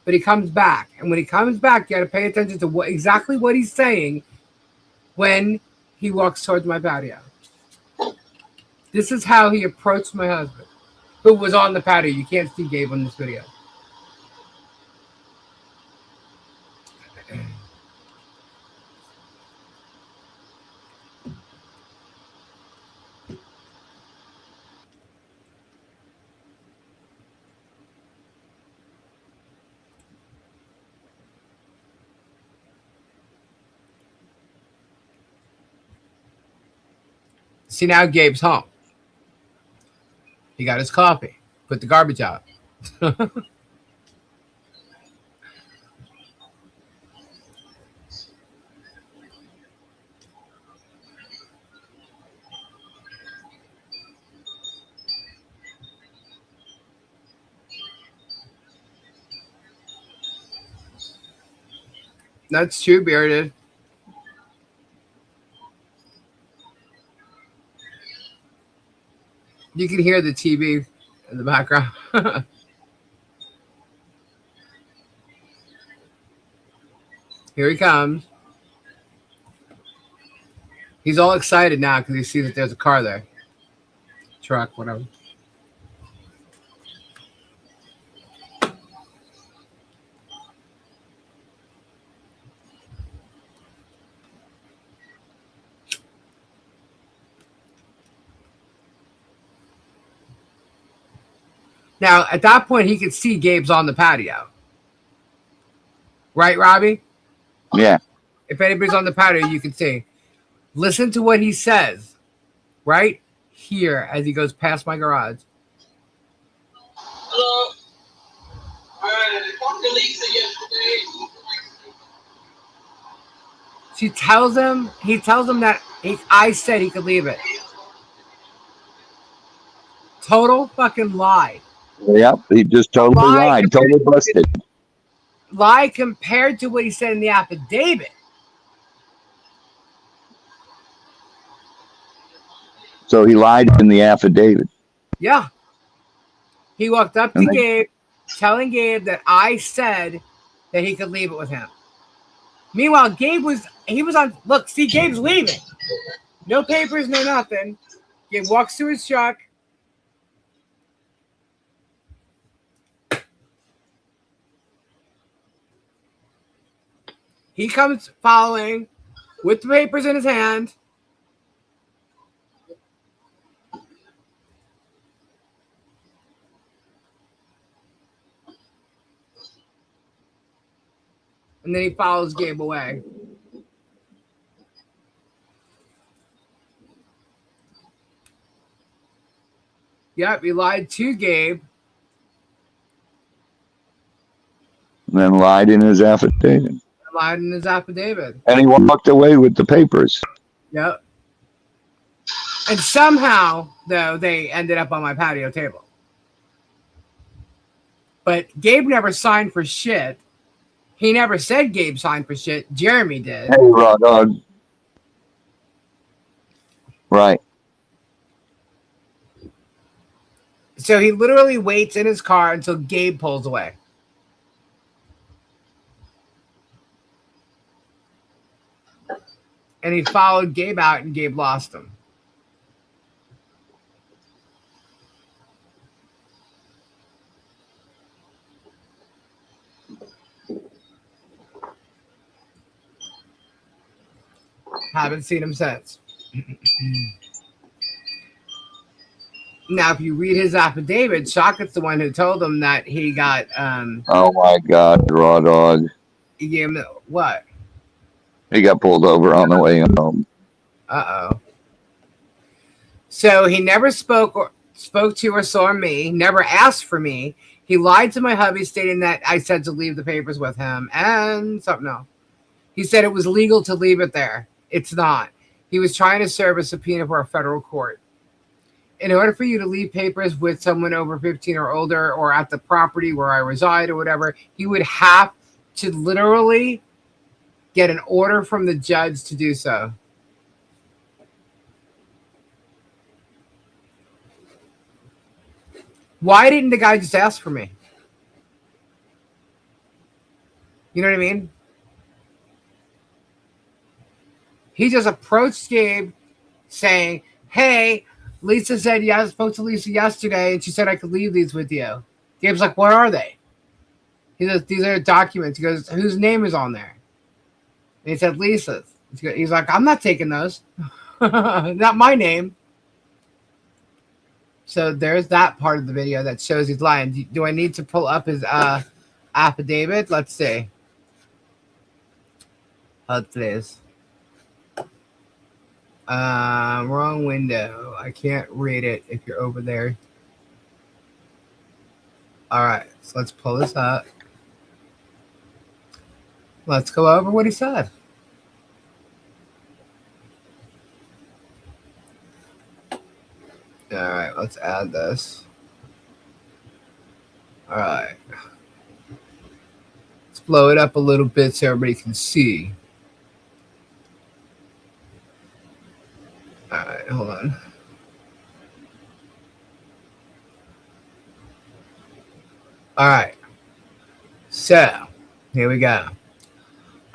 But he comes back. And when he comes back, you got to pay attention to exactly what he's saying when he walks towards my patio. This is how he approached my husband, who was on the patio. You can't see Gabe on this video. See, now Gabe's home. He got his coffee. Put the garbage out. That's true, Bearded. You can hear the TV in the background. Here he comes. He's all excited now because he sees that there's a car there. Truck, whatever. Now, at that point, he could see Gabe's on the patio. Right, Robbie? Yeah. If anybody's on the patio, you can see. Listen to what he says. Right here as he goes past my garage. Hello. I talked to Lisa yesterday. He tells him that I said he could leave it. Total fucking lie. Yep. He just totally lied. Totally busted. Lie compared to what he said in the affidavit. So he lied in the affidavit. Yeah. He walked up to Gabe, telling Gabe that I said that he could leave it with him. Meanwhile, Gabe was on, look, see, Gabe's leaving. No papers, no nothing. Gabe walks to his truck. He comes following with the papers in his hand. And then he follows Gabe away. Yep, he lied to Gabe. And then lied in his affidavit. Lied in his affidavit. And he walked away with the papers. Yep. And somehow, though, they ended up on my patio table. But Gabe never signed for shit. He never said Gabe signed for shit. Jeremy did. Hey, raw dog. Right. So he literally waits in his car until Gabe pulls away. And he followed Gabe out, and Gabe lost him. Haven't seen him since. Now, if you read his affidavit, Shockett's the one who told him that he got. Oh my God, raw dog. He gave him what? He got pulled over on the way home. Uh-oh. So he never spoke to or saw me, never asked for me. He lied to my hubby, stating that I said to leave the papers with him and something else. He said it was legal to leave it there. It's not. He was trying to serve a subpoena for a federal court. In order for you to leave papers with someone over 15 or older or at the property where I reside or whatever, he would have to literally get an order from the judge to do so. Why didn't the guy just ask for me? You know what I mean? He just approached Gabe saying, hey, Lisa said, yeah, I spoke to Lisa yesterday, and she said I could leave these with you. Gabe's like, what are they? He says, these are documents. He goes, whose name is on there? And he said, Lisa's. He's like, I'm not taking those. Not my name. So there's that part of the video that shows he's lying. Do I need to pull up his affidavit? Let's see. Please. Wrong window. I can't read it if you're over there. All right, so let's pull this up. Let's go over what he said. All right, let's add this. All right. Let's blow it up a little bit so everybody can see. All right, hold on. All right. So, here we go.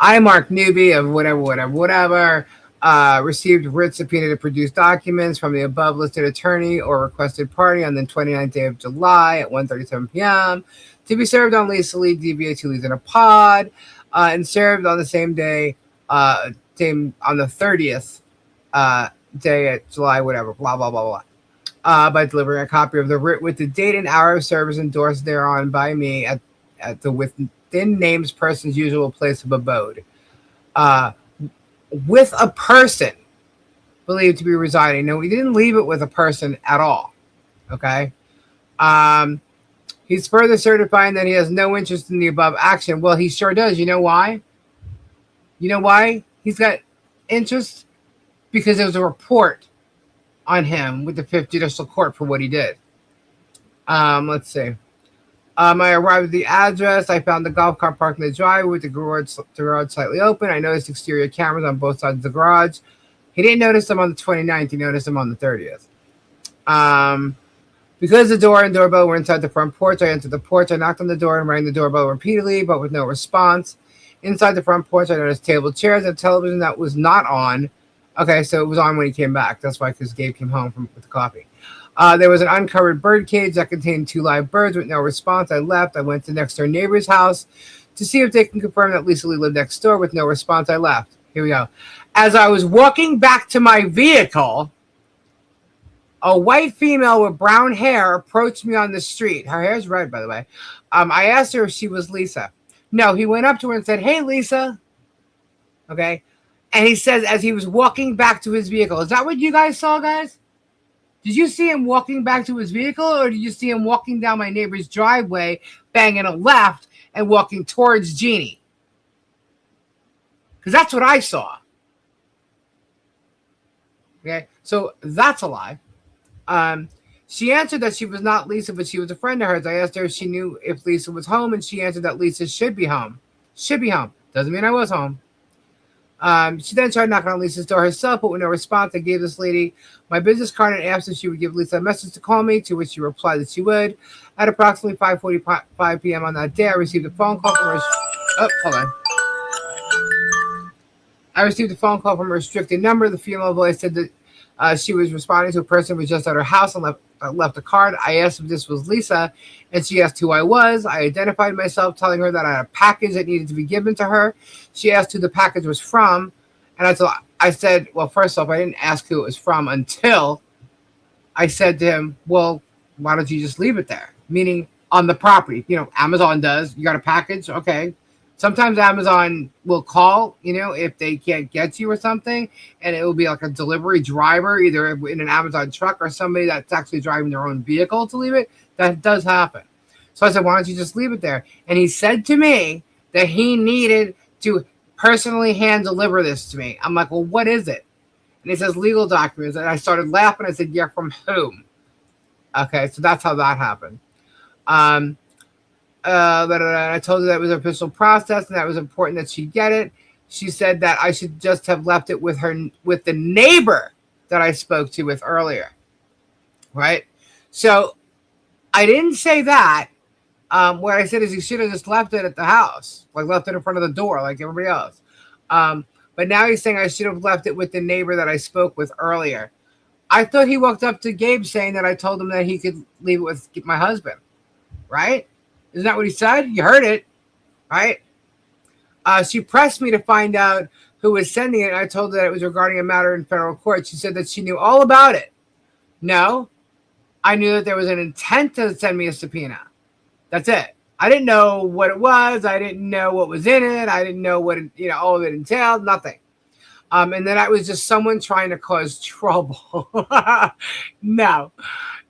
I, Mark Newby of whatever, received writ subpoena to produce documents from the above listed attorney or requested party on the 29th day of July at 1:37 p.m. to be served on Lisa Lee, DBA 2 Leads in a Pod, and served on the same day, on the 30th day at July, whatever, blah, blah, blah, blah, by delivering a copy of the writ with the date and hour of service endorsed thereon by me at the within names person's usual place of abode. With a person believed to be residing. No, we didn't leave it with a person at all. Okay. He's further certifying that he has no interest in the above action. Well, he sure does. You know why? You know why he's got interest? Because there was a report on him with the 5th Judicial Court for what he did. Let's see. I arrived at the address. I found the golf cart parked in the driveway with the garage slightly open. I noticed exterior cameras on both sides of the garage. He didn't notice them on the 29th. He noticed them on the 30th. Because the door and doorbell were inside the front porch, I entered the porch. I knocked on the door and rang the doorbell repeatedly, but with no response. Inside the front porch, I noticed table, chairs, and a television that was not on. Okay, so it was on when he came back. That's why, because Gabe came home with the coffee. There was an uncovered bird cage that contained 2 live birds with no response. I left. I went to next door neighbor's house to see if they can confirm that Lisa Lee lived next door. With no response, I left. Here we go. As I was walking back to my vehicle, a white female with brown hair approached me on the street. Her hair is red, by the way. I asked her if she was Lisa. No, he went up to her and said, hey, Lisa. Okay. And he says as he was walking back to his vehicle. Is that what you guys saw, guys? Did you see him walking back to his vehicle, or did you see him walking down my neighbor's driveway, banging a left, and walking towards Jeannie? Because that's what I saw. Okay, so that's a lie. She answered that she was not Lisa, but she was a friend of hers. I asked her if she knew if Lisa was home, and she answered that Lisa should be home. Should be home. Doesn't mean I was home. She then tried knocking on Lisa's door herself, but with no response, I gave this lady my business card and asked if she would give Lisa a message to call me, to which she replied that she would. At approximately 5:45 p.m. on that day, I received a phone call from her. Oh, hold on. I received a phone call from a restricted number. The female voice said that she was responding to a person who was just at her house and left a card. I asked if this was Lisa, and she asked who I was. I identified myself, telling her that I had a package that needed to be given to her. She asked who the package was from, and I said, well, first off, I didn't ask who it was from until I said to him, well, why don't you just leave it there? Meaning on the property. You know, Amazon does. You got a package? Okay. Sometimes Amazon will call, if they can't get you or something, and it will be like a delivery driver, either in an Amazon truck or somebody that's actually driving their own vehicle to leave it. That does happen. So I said, why don't you just leave it there? And he said to me that he needed to personally hand deliver this to me. I'm like, well, what is it? And he says legal documents. And I started laughing. I said, yeah, from whom? Okay, so that's how that happened. I told her that it was an official process and that it was important that she get it. She said that I should just have left it with the neighbor that I spoke to with earlier. Right? So I didn't say that. What I said is he should have just left it at the house, like left it in front of the door like everybody else. But but now he's saying I should have left it with the neighbor that I spoke with earlier. I thought he walked up to Gabe saying that I told him that he could leave it with my husband, right? Isn't that what he said? You heard it, right? She pressed me to find out who was sending it, and I told her that it was regarding a matter in federal court. She said that she knew all about it. No, I knew that there was an intent to send me a subpoena. That's it. I didn't know what it was. I didn't know what was in it. I didn't know what all of it entailed. Nothing. And then I was just someone trying to cause trouble. No.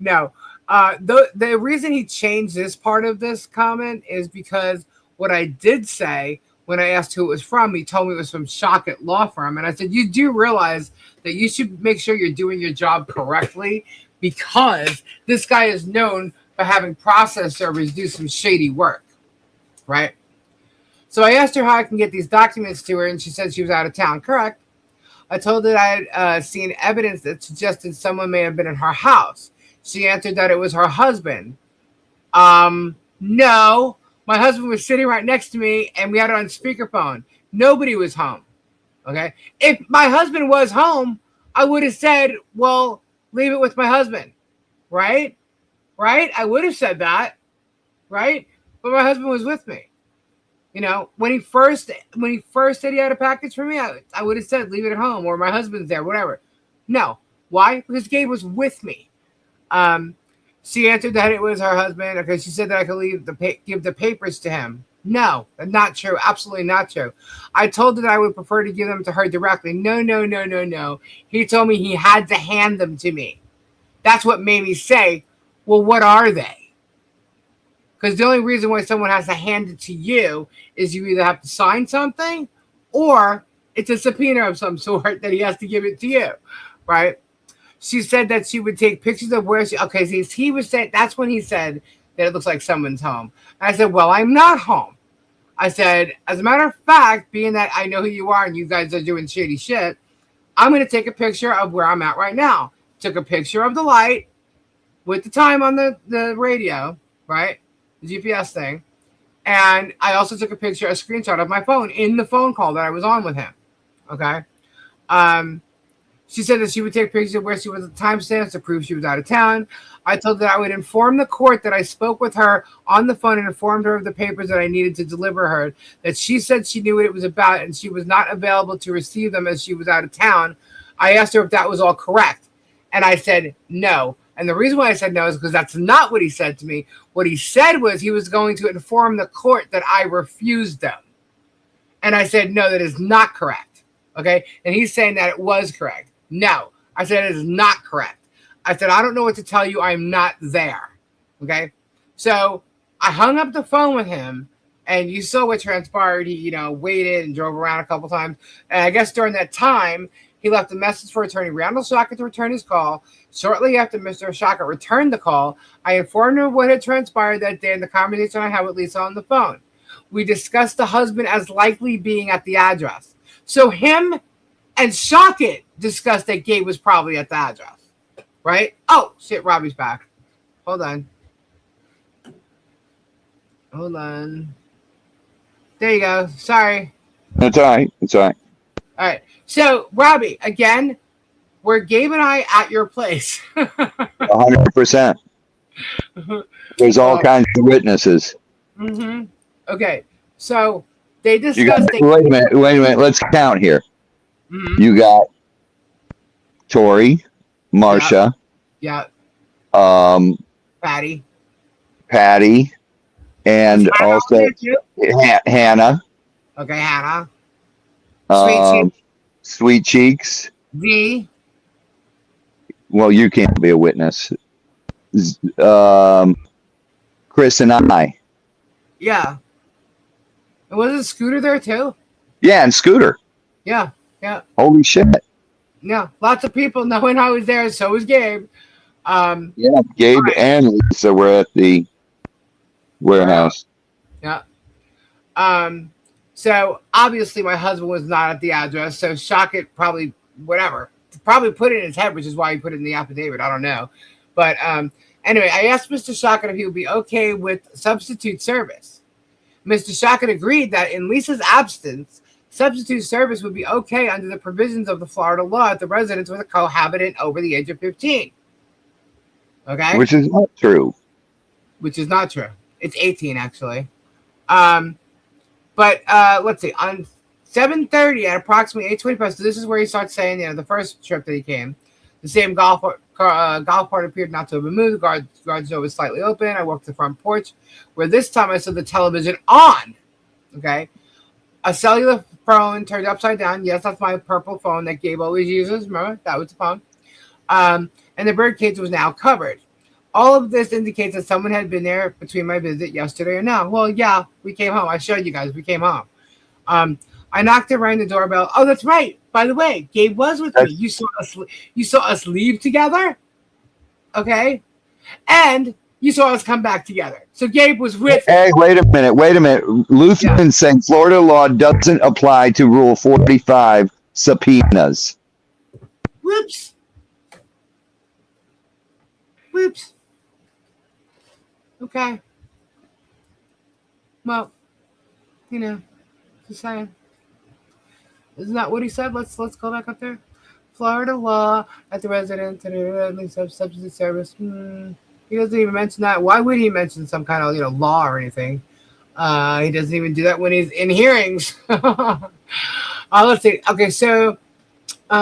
The reason he changed this part of this comment is because what I did say when I asked who it was from, he told me it was from Shockett Law Firm. And I said, you do realize that you should make sure you're doing your job correctly, because this guy is known for having process servers do some shady work, right? So I asked her how I can get these documents to her, and she said she was out of town. Correct. I told her that I had seen evidence that suggested someone may have been in her house. She answered that it was her husband. No. My husband was sitting right next to me, and we had it on speakerphone. Nobody was home, okay? If my husband was home, I would have said, well, leave it with my husband, right? Right? I would have said that, right? But my husband was with me. When he first said he had a package for me, I would have said, leave it at home, or my husband's there, whatever. No. Why? Because Gabe was with me. She answered that it was her husband. Okay, she said that I could give the papers to him. No, not true. Absolutely not true. I told her that I would prefer to give them to her directly. No. He told me he had to hand them to me. That's what made me say, well, what are they? Because the only reason why someone has to hand it to you is you either have to sign something or it's a subpoena of some sort that he has to give it to you, right? She said that she would take pictures of where she... Okay, so he was saying... That's when he said that it looks like someone's home. I said, well, I'm not home. I said, as a matter of fact, being that I know who you are and you guys are doing shady shit, I'm going to take a picture of where I'm at right now. Took a picture of the light with the time on the radio, right? The GPS thing. And I also took a screenshot of my phone in the phone call that I was on with him. Okay? She said that she would take pictures of where she was at the timestamps to prove she was out of town. I told her that I would inform the court that I spoke with her on the phone and informed her of the papers that I needed to deliver her, that she said she knew what it was about and she was not available to receive them as she was out of town. I asked her if that was all correct, and I said no. And the reason why I said no is because that's not what he said to me. What he said was he was going to inform the court that I refused them. And I said, no, that is not correct. Okay? And he's saying that it was correct. No, I said it is not correct. I said, I don't know what to tell you. I'm not there. Okay. So I hung up the phone with him, and you saw what transpired. He, waited and drove around a couple times. And I guess during that time, he left a message for Attorney Randall Shockett to return his call. Shortly after Mr. Shockett returned the call, I informed her of what had transpired that day and the conversation I had with Lisa on the phone. We discussed the husband as likely being at the address. So him and Shockett discussed that Gabe was probably at the address, right? Oh, shit, Robbie's back. Hold on. There you go. Sorry. That's all right. All right. So, Robbie, again, were Gabe and I at your place? 100%. There's all kinds of witnesses. Mm-hmm. Okay. So, they discussed... Wait a minute. Let's count here. Mm-hmm. You got Tori, Marcia. Yeah. Patty, and also Hannah. Okay, Hannah. Sweet Cheeks. V. Well, you can't be a witness. Chris and I. Yeah. And wasn't Scooter there too? Yeah, and Scooter. Yeah. Holy shit. Yeah, lots of people knowing I was there. So was Gabe. Gabe and Lisa were at the warehouse. Yeah. So obviously my husband was not at the address. So Shockett probably put it in his head, which is why he put it in the affidavit. I don't know. But anyway, I asked Mr. Shockett if he would be okay with substitute service. Mr. Shockett agreed that in Lisa's absence, Substitute service would be okay under the provisions of the Florida law if the residence was a cohabitant over the age of 15. Okay? Which is not true. Which is not true. It's 18, actually. But let's see. On 7:30 at approximately 8:25, so this is where he starts saying, the first trip that he came, the same golf cart appeared not to have been moved. The garage door was slightly open. I walked to the front porch, where this time I saw the television on. Okay? A cellular phone turned upside down. Yes, that's my purple phone that Gabe always uses. Remember? That was the phone. And the bird cage was now covered. All of this indicates that someone had been there between my visit yesterday and now. Well, yeah, we came home. I showed you guys. We came home. I knocked and rang the doorbell. Oh, that's right. By the way, Gabe was with me. You saw us leave together. Okay? And you saw us come back together. So Gabe was with me. Hey, wait a minute. Lutheran saying Florida law doesn't apply to Rule 45 subpoenas. Whoops. Okay. Well, just saying. Isn't that what he said? Let's go back up there. Florida law at the residence substitute service. He doesn't even mention that. Why would he mention some kind of law or anything? He doesn't even do that when he's in hearings. Let's see. Okay, so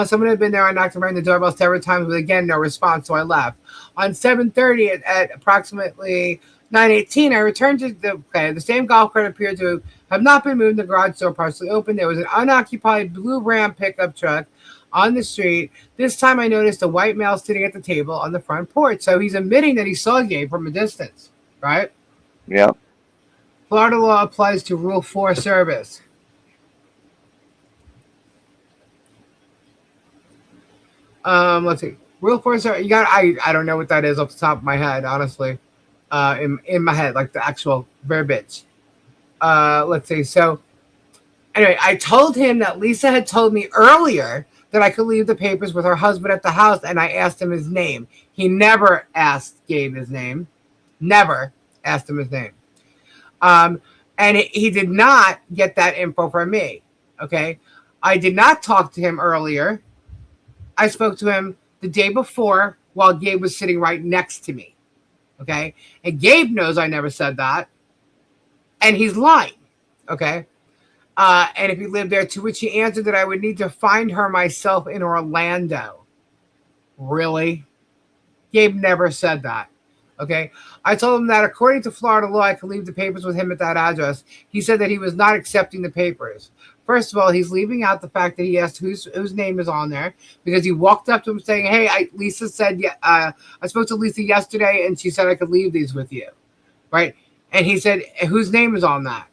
someone had been there. I knocked and rang the doorbell several times, but again, no response, so I left. On 7:30 at approximately 9:18, I returned to the same golf cart appeared to have not been moved. The garage door partially open. There was an unoccupied blue Ram pickup truck on the street. This time I noticed a white male sitting at the table on the front porch. So he's admitting that he saw Gabe from a distance, right? Yeah. Florida law applies to Rule 4 service. Let's see. Rule 4 service. I don't know what that is off the top of my head, honestly. In my head, like the actual verbiage. Let's see. So anyway, I told him that Lisa had told me earlier that I could leave the papers with her husband at the house, and I asked him his name. He never asked Gabe his name. Never asked him his name. And he did not get that info from me. Okay. I did not talk to him earlier. I spoke to him the day before while Gabe was sitting right next to me. Okay. And Gabe knows I never said that. And he's lying. Okay. And if he lived there, to which he answered that I would need to find her myself in Orlando. Really? Gabe never said that. Okay. I told him that according to Florida law, I could leave the papers with him at that address. He said that he was not accepting the papers. First of all, he's leaving out the fact that he asked whose name is on there, because he walked up to him saying, hey, Lisa said, I spoke to Lisa yesterday and she said I could leave these with you. Right. And he said, whose name is on that?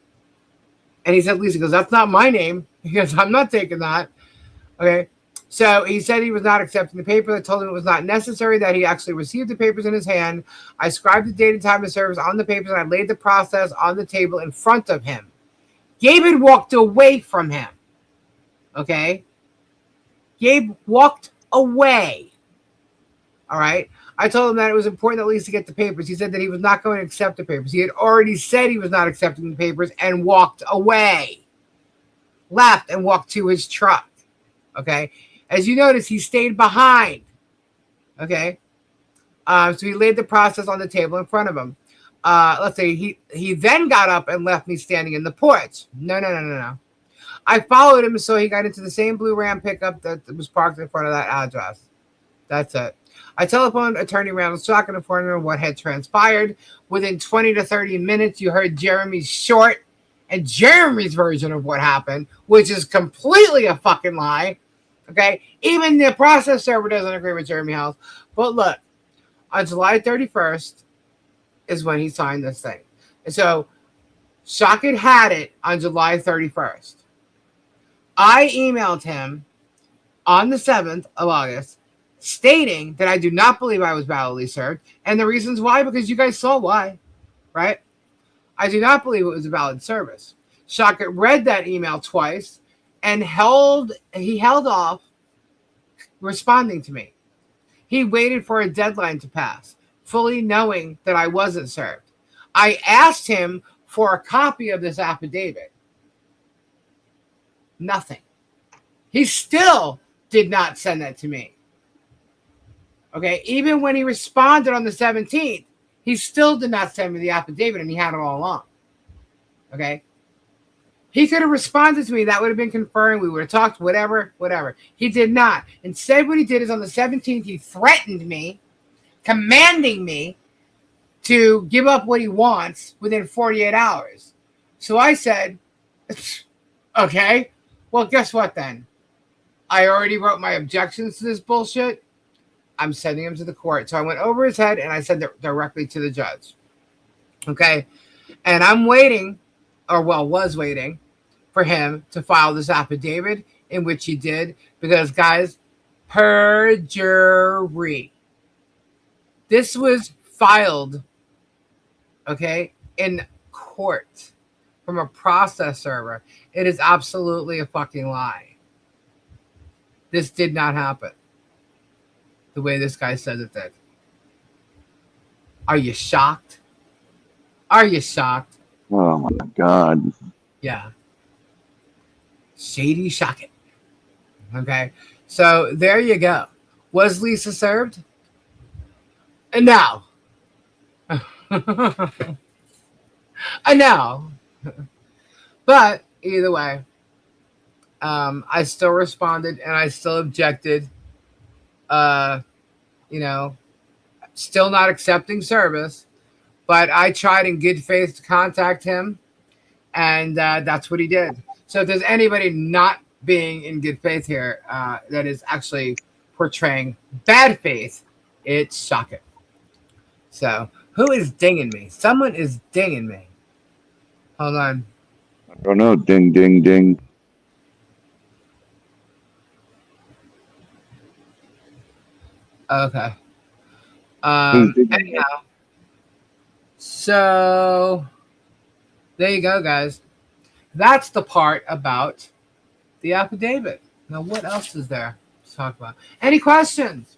And he said, Lisa goes, that's not my name. He goes, I'm not taking that. Okay. So he said he was not accepting the papers. I told him it was not necessary, that he actually received the papers in his hand. I scribed the date and time of service on the papers, and I laid the process on the table in front of him. Gabe had walked away from him. Okay. Gabe walked away. All right. I told him that it was important at least to get the papers. He said that he was not going to accept the papers. He had already said he was not accepting the papers and walked away. Left and walked to his truck. Okay. As you notice, he stayed behind. Okay. So he laid the process on the table in front of him. Let's say he then got up and left me standing in the porch. No. I followed him, so he got into the same blue Ram pickup that was parked in front of that address. That's it. I telephoned Attorney Randall Shock and informed him what had transpired. Within 20 to 30 minutes, you heard Jeremy's short and Jeremy's version of what happened, which is completely a fucking lie. Okay? Even the process server doesn't agree with Jeremy House. But look, on July 31st is when he signed this thing. And so Shock had it on July 31st. I emailed him on the 7th of August stating that I do not believe I was validly served. And the reasons why, because you guys saw why, right? I do not believe it was a valid service. Shockett read that email twice and he held off responding to me. He waited for a deadline to pass, fully knowing that I wasn't served. I asked him for a copy of this affidavit. Nothing. He still did not send that to me. Okay, even when he responded on the 17th, he still did not send me the affidavit, and he had it all along. Okay, he could have responded to me. That would have been confirmed. We would have talked, whatever. He did not. Instead, what he did is on the 17th, he threatened me, commanding me to give up what he wants within 48 hours. So I said, okay, well, guess what then? I already wrote my objections to this bullshit. I'm sending him to the court. So I went over his head and I sent it directly to the judge. Okay. And I'm waiting, was waiting for him to file this affidavit, in which he did, because, guys, perjury. This was filed, okay, in court from a process server. It is absolutely a fucking lie. This did not happen the way this guy says it did. Are you shocked? Are you shocked? Oh my God. Yeah. Shady shocking. Okay. So there you go. Was Lisa served? And now. I know. But either way, I still responded and I still objected. Still not accepting service, but I tried in good faith to contact him, and that's what he did. So if there's anybody not being in good faith here, that is actually portraying bad faith, it's shocking. So who is dinging me? Someone is dinging me. Hold on. I don't know. Ding, ding, ding. Okay. Anyhow, so there you go, guys. That's the part about the affidavit. Now, what else is there to talk about? Any questions?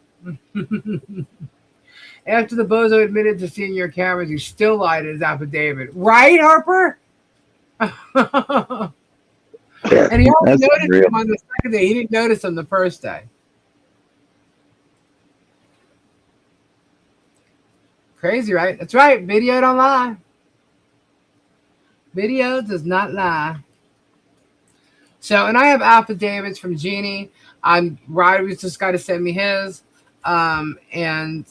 After the bozo admitted to seeing your cameras, he still lied in his affidavit. Right, Harper? And he only noticed him on the second day. He didn't notice him the first day. Crazy, right? That's right. Video don't lie. Video does not lie. So, and I have affidavits from Jeannie. Ryder was just got to send me his. And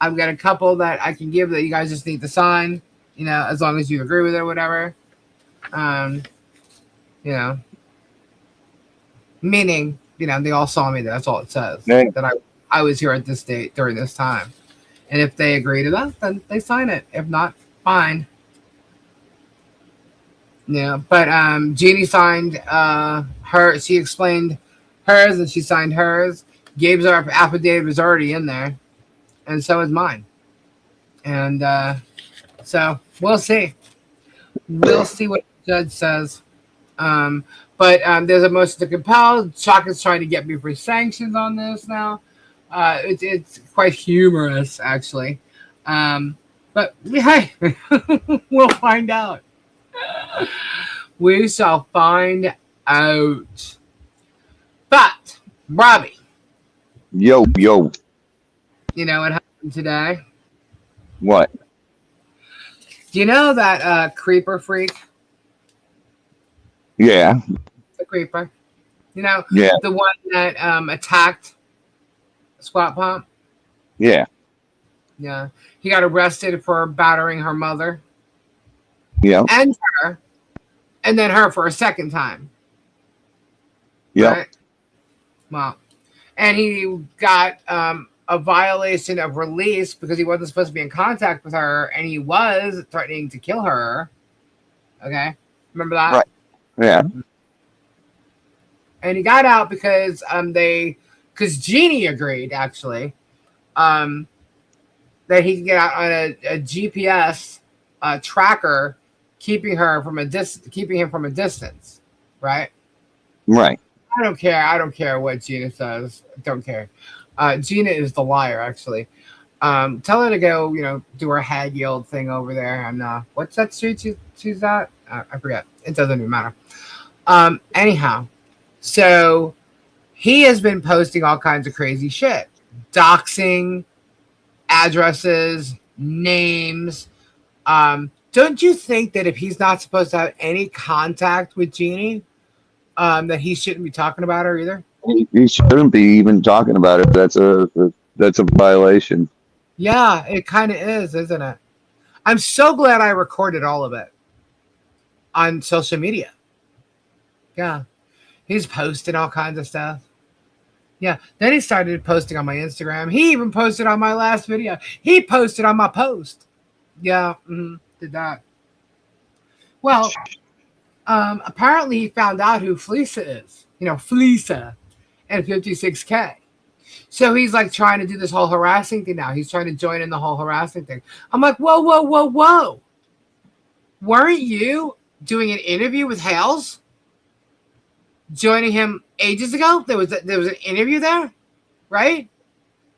I've got a couple that I can give that you guys just need to sign, as long as you agree with it or whatever. Meaning, they all saw me there. That's all it says. Right. That I was here at this date during this time. And if they agree to that, then they sign it. If not, fine. Yeah, but Jeannie signed her. She explained hers, and she signed hers. Gabe's affidavit was already in there, and so is mine. And so we'll see. We'll see what the judge says. But there's a motion to compel. Chuck is trying to get me for sanctions on this now. It's quite humorous, actually. But hey, we'll find out. We shall find out. But, Robbie. Yo. You know what happened today? What? Do you know that creeper freak? Yeah. The creeper. Yeah. The one that attacked Squat Pump? Yeah. Yeah. He got arrested for battering her mother. Yeah. And her. And then her for a second time. Yeah. Right? Well, and he got a violation of release because he wasn't supposed to be in contact with her, and he was threatening to kill her. Okay? Remember that? Right. Yeah. And he got out because because Jeannie agreed, actually, that he could get out on a GPS tracker, keeping him from a distance, right? Right. I don't care. I don't care what Gina says. Don't care. Gina is the liar, actually. Tell her to go, do her hag yield thing over there. And what's that street she's at? I forget. It doesn't even matter. Anyhow, so he has been posting all kinds of crazy shit, doxing, addresses, names. Don't you think that if he's not supposed to have any contact with Jeannie, that he shouldn't be talking about her either? He shouldn't be even talking about it. That's a violation. Yeah, it kind of is, isn't it? I'm so glad I recorded all of it on social media. Yeah, he's posting all kinds of stuff. Yeah, then he started posting on my Instagram. He even posted on my last video. He posted on my post. Yeah, did that. Well, apparently he found out who Fleesa is. Fleesa and 56K. So he's like trying to do this whole harassing thing now. He's trying to join in the whole harassing thing. I'm like, whoa, whoa, whoa, whoa. Weren't you doing an interview with Hales? Joining him ages ago? There was an interview there, right?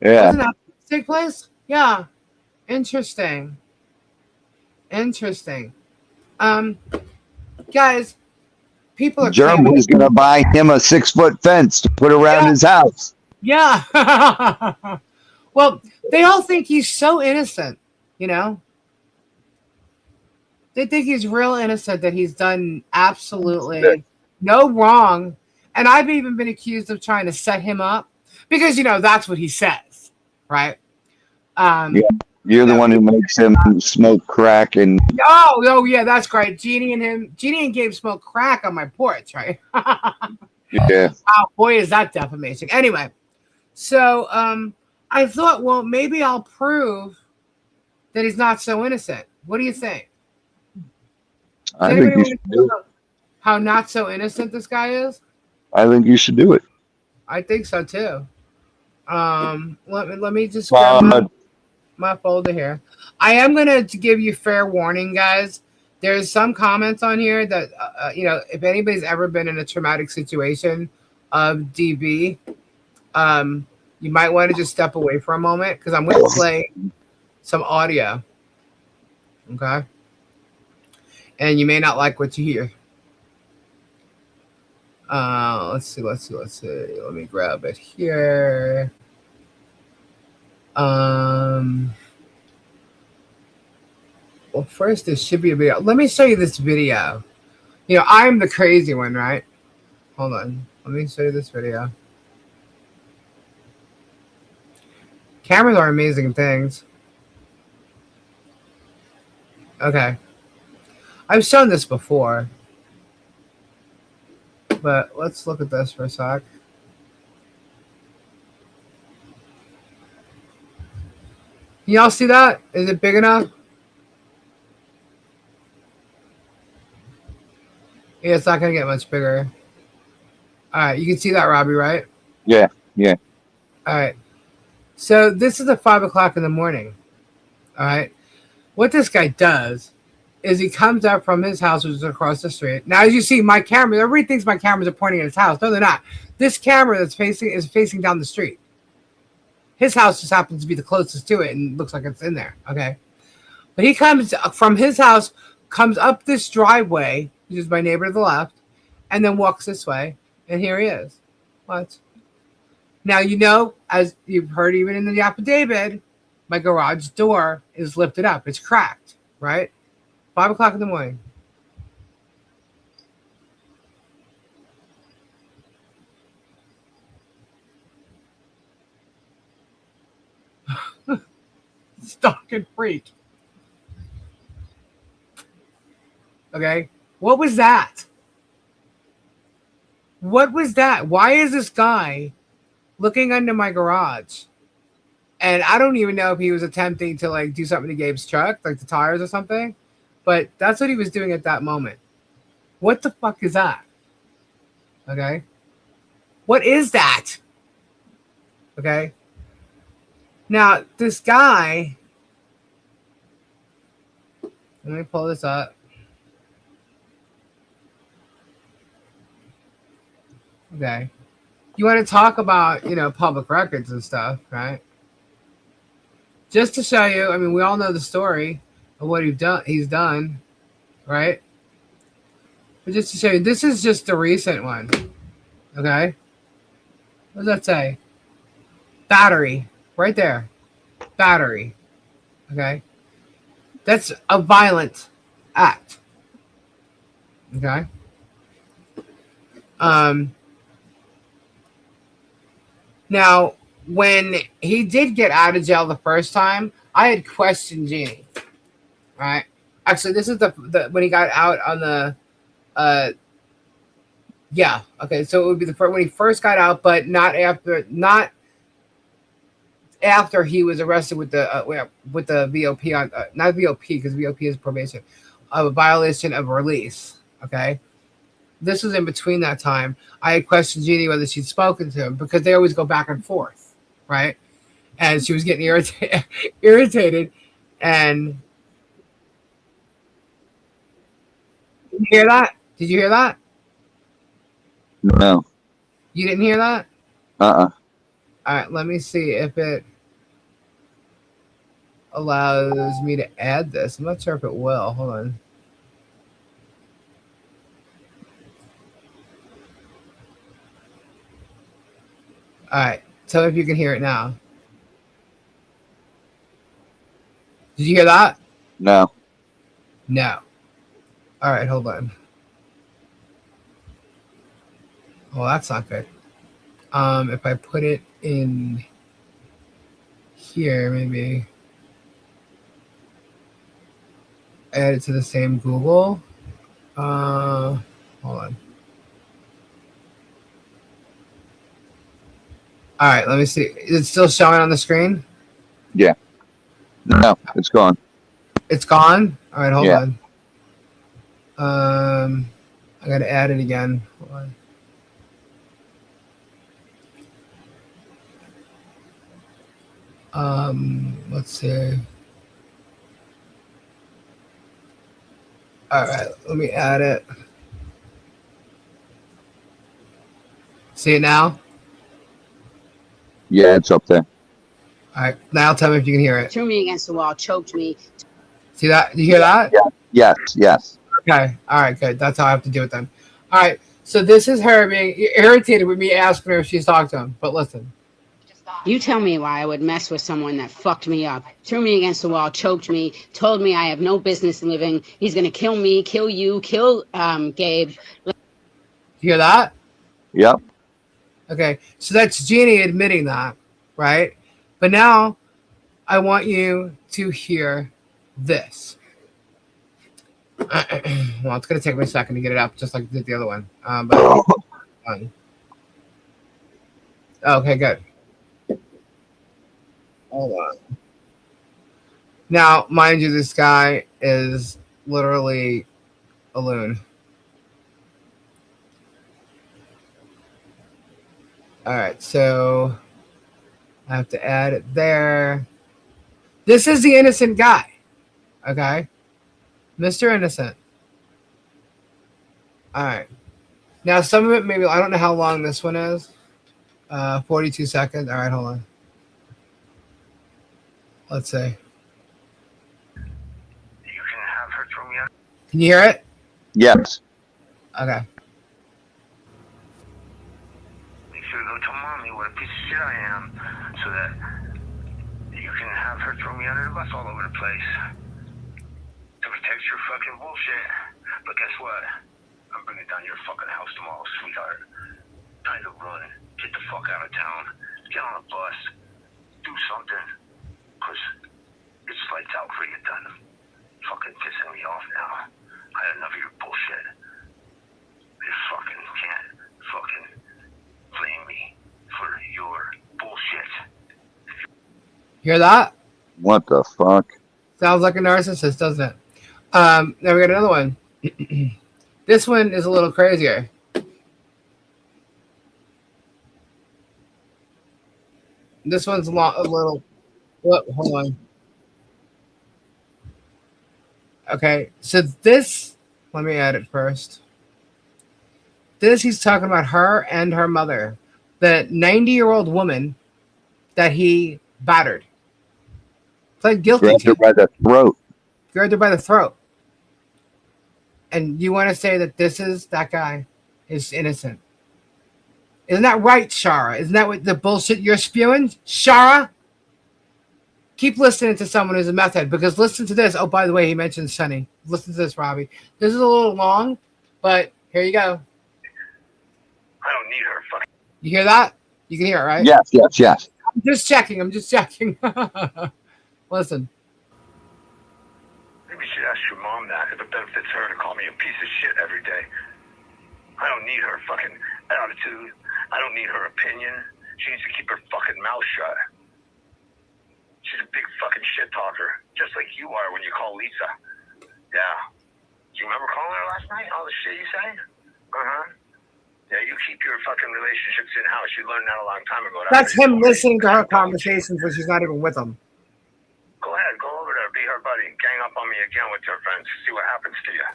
Yeah. Wasn't that take place? Yeah. Interesting. Guys, people are Germany's gonna buy him a 6-foot fence to put around his house. Yeah. Well, they all think he's so innocent, They think he's real innocent, that he's done absolutely no wrong. And I've even been accused of trying to set him up because, that's what he says, right? Yeah. You're the one who makes him smoke crack and. Oh, yeah, that's great. Jeannie and Gabe smoke crack on my porch, right? Yeah. Wow, boy, is that defamation. Anyway, so I thought, well, maybe I'll prove that he's not so innocent. What do you think? I think you should do it. How not so innocent this guy is? I think you should do it. I think so too. Let me just grab my folder here. I am gonna give you fair warning, guys. There's some comments on here that if anybody's ever been in a traumatic situation of DB, you might want to just step away for a moment because I'm going to play some audio. Okay, and you may not like what you hear. Let's see. Let me grab it here. Well, first, there should be a video. Let me show you this video. I'm the crazy one, right? Hold on. Let me show you this video. Cameras are amazing things. Okay. I've shown this before. But let's look at this for a sec. Can y'all see that? Is it big enough? Yeah, it's not going to get much bigger. All right, you can see that, Robbie, right? Yeah. All right. So this is at 5 o'clock in the morning. All right. What this guy does is he comes up from his house, which is across the street. Now, as you see, my camera, everybody thinks my cameras are pointing at his house. No, they're not. This camera is facing down the street. His house just happens to be the closest to it and looks like it's in there. Okay. But he comes from his house, comes up this driveway, which is my neighbor to the left, and then walks this way. And here he is. What? Now, as you've heard even in the affidavit, my garage door is lifted up. It's cracked, right? 5 o'clock in the morning. Stalking freak. Okay. What was that? What was that? Why is this guy looking under my garage? And I don't even know if he was attempting to do something to Gabe's truck, like the tires or something. But that's what he was doing at that moment. What the fuck is that? Okay. What is that? Okay. Now, this guy, let me pull this up. Okay. You want to talk about, public records and stuff, right? Just to show you, we all know the story of what he's done, right? But just to show you, this is just the recent one. Okay? What does that say? Battery. Right there. Battery. Okay? That's a violent act. Okay? Now, when he did get out of jail the first time, I had questioned Jeannie. Right? Actually, this is the when he got out on the yeah. Okay, so it would be the first when he first got out, but not after he was arrested with the VOP on not VOP because VOP is probation of a violation of release. Okay, this was in between that time. I had questioned Jeannie whether she'd spoken to him because they always go back and forth, right? And she was getting irritated, and did you hear that? Did you hear that? No. You didn't hear that? Uh-uh. All right, let me see if it allows me to add this. I'm not sure if it will. Hold on. All right, tell me if you can hear it now. Did you hear that? No. No. All right, hold on. Oh, that's not good. If I put it in here, maybe add it to the same Google. Hold on. All right, let me see. Is it still showing on the screen? Yeah. No, it's gone. It's gone? All right, hold Yeah. on. I got to add it again. Hold on. Let's see. All right, let me add it. See it now? Yeah, it's up there. All right, now tell me if you can hear it. Threw me against the wall, choked me. See that? Do you hear that? Yeah. Yes. Okay. All right, good. That's how I have to do it then. All right, so this is her being irritated with me asking her if she's talked to him. But listen. You tell me why I would mess with someone that fucked me up, threw me against the wall, choked me, told me I have no business living. He's gonna kill me, kill you, kill Gabe. You hear that? Yep. Okay, so that's Jeannie admitting that, right? But now I want you to hear this. Well, it's going to take me a second to get it up, just like I did the other one. Okay, good. Hold on. Now, mind you, this guy is literally a loon. All right, so I have to add it there. This is the innocent guy, okay? Mr. Innocent. All right. Now, some of it, maybe, I don't know how long this one is. 42 seconds. All right, hold on. Let's see. You can have her throw me out. Can you hear it? Yes. Okay. Make sure to go tell mommy what a piece of shit I am, so that you can have her throw me under the bus all over the place to protect your fucking bullshit. But guess what? I'm bringing down your fucking house tomorrow, sweetheart. Time to run. Get the fuck out of town. Get on a bus. Do something. Because it's lights out for you, done. Fucking pissing me off now. I had enough of your bullshit. You fucking can't fucking blame me for your bullshit. Hear that? What the fuck? Sounds like a narcissist, doesn't it? Now we got another one. This one is a little crazier. This one's a little. Whoop, hold on. Okay, so this. Let me add it first. This, he's talking about her and her mother, the 90-year-old woman that he battered. Pled guilty Grabbed her to. by the throat. Grabbed her by the throat. and you want to say that that guy is innocent. Isn't that right, Shara? Isn't that what the bullshit you're spewing, Shara? Keep listening to someone who's a meth head, because listen to this. Oh, by the way, he mentioned Sonny. Listen to this, Robbie. This is a little long, but here you go. I don't need her fucking. You hear that? You can hear it, right? Yes, yes, yes. I'm just checking. Listen. Maybe you should ask your mom that, if it benefits her to call me a piece of shit every day. I don't need her fucking attitude. I don't need her opinion. She needs to keep her fucking mouth shut. She's a big fucking shit talker, just like you are when you call Lisa. Yeah. Do you remember calling her last night? All the shit you say? Uh-huh. Yeah, you keep your fucking relationships in-house. You learned that a long time ago. That's him listening to her conversations when she's not even with him. Go ahead. Go over there. Be her buddy. Gang up on me again with your friends. See what happens to you.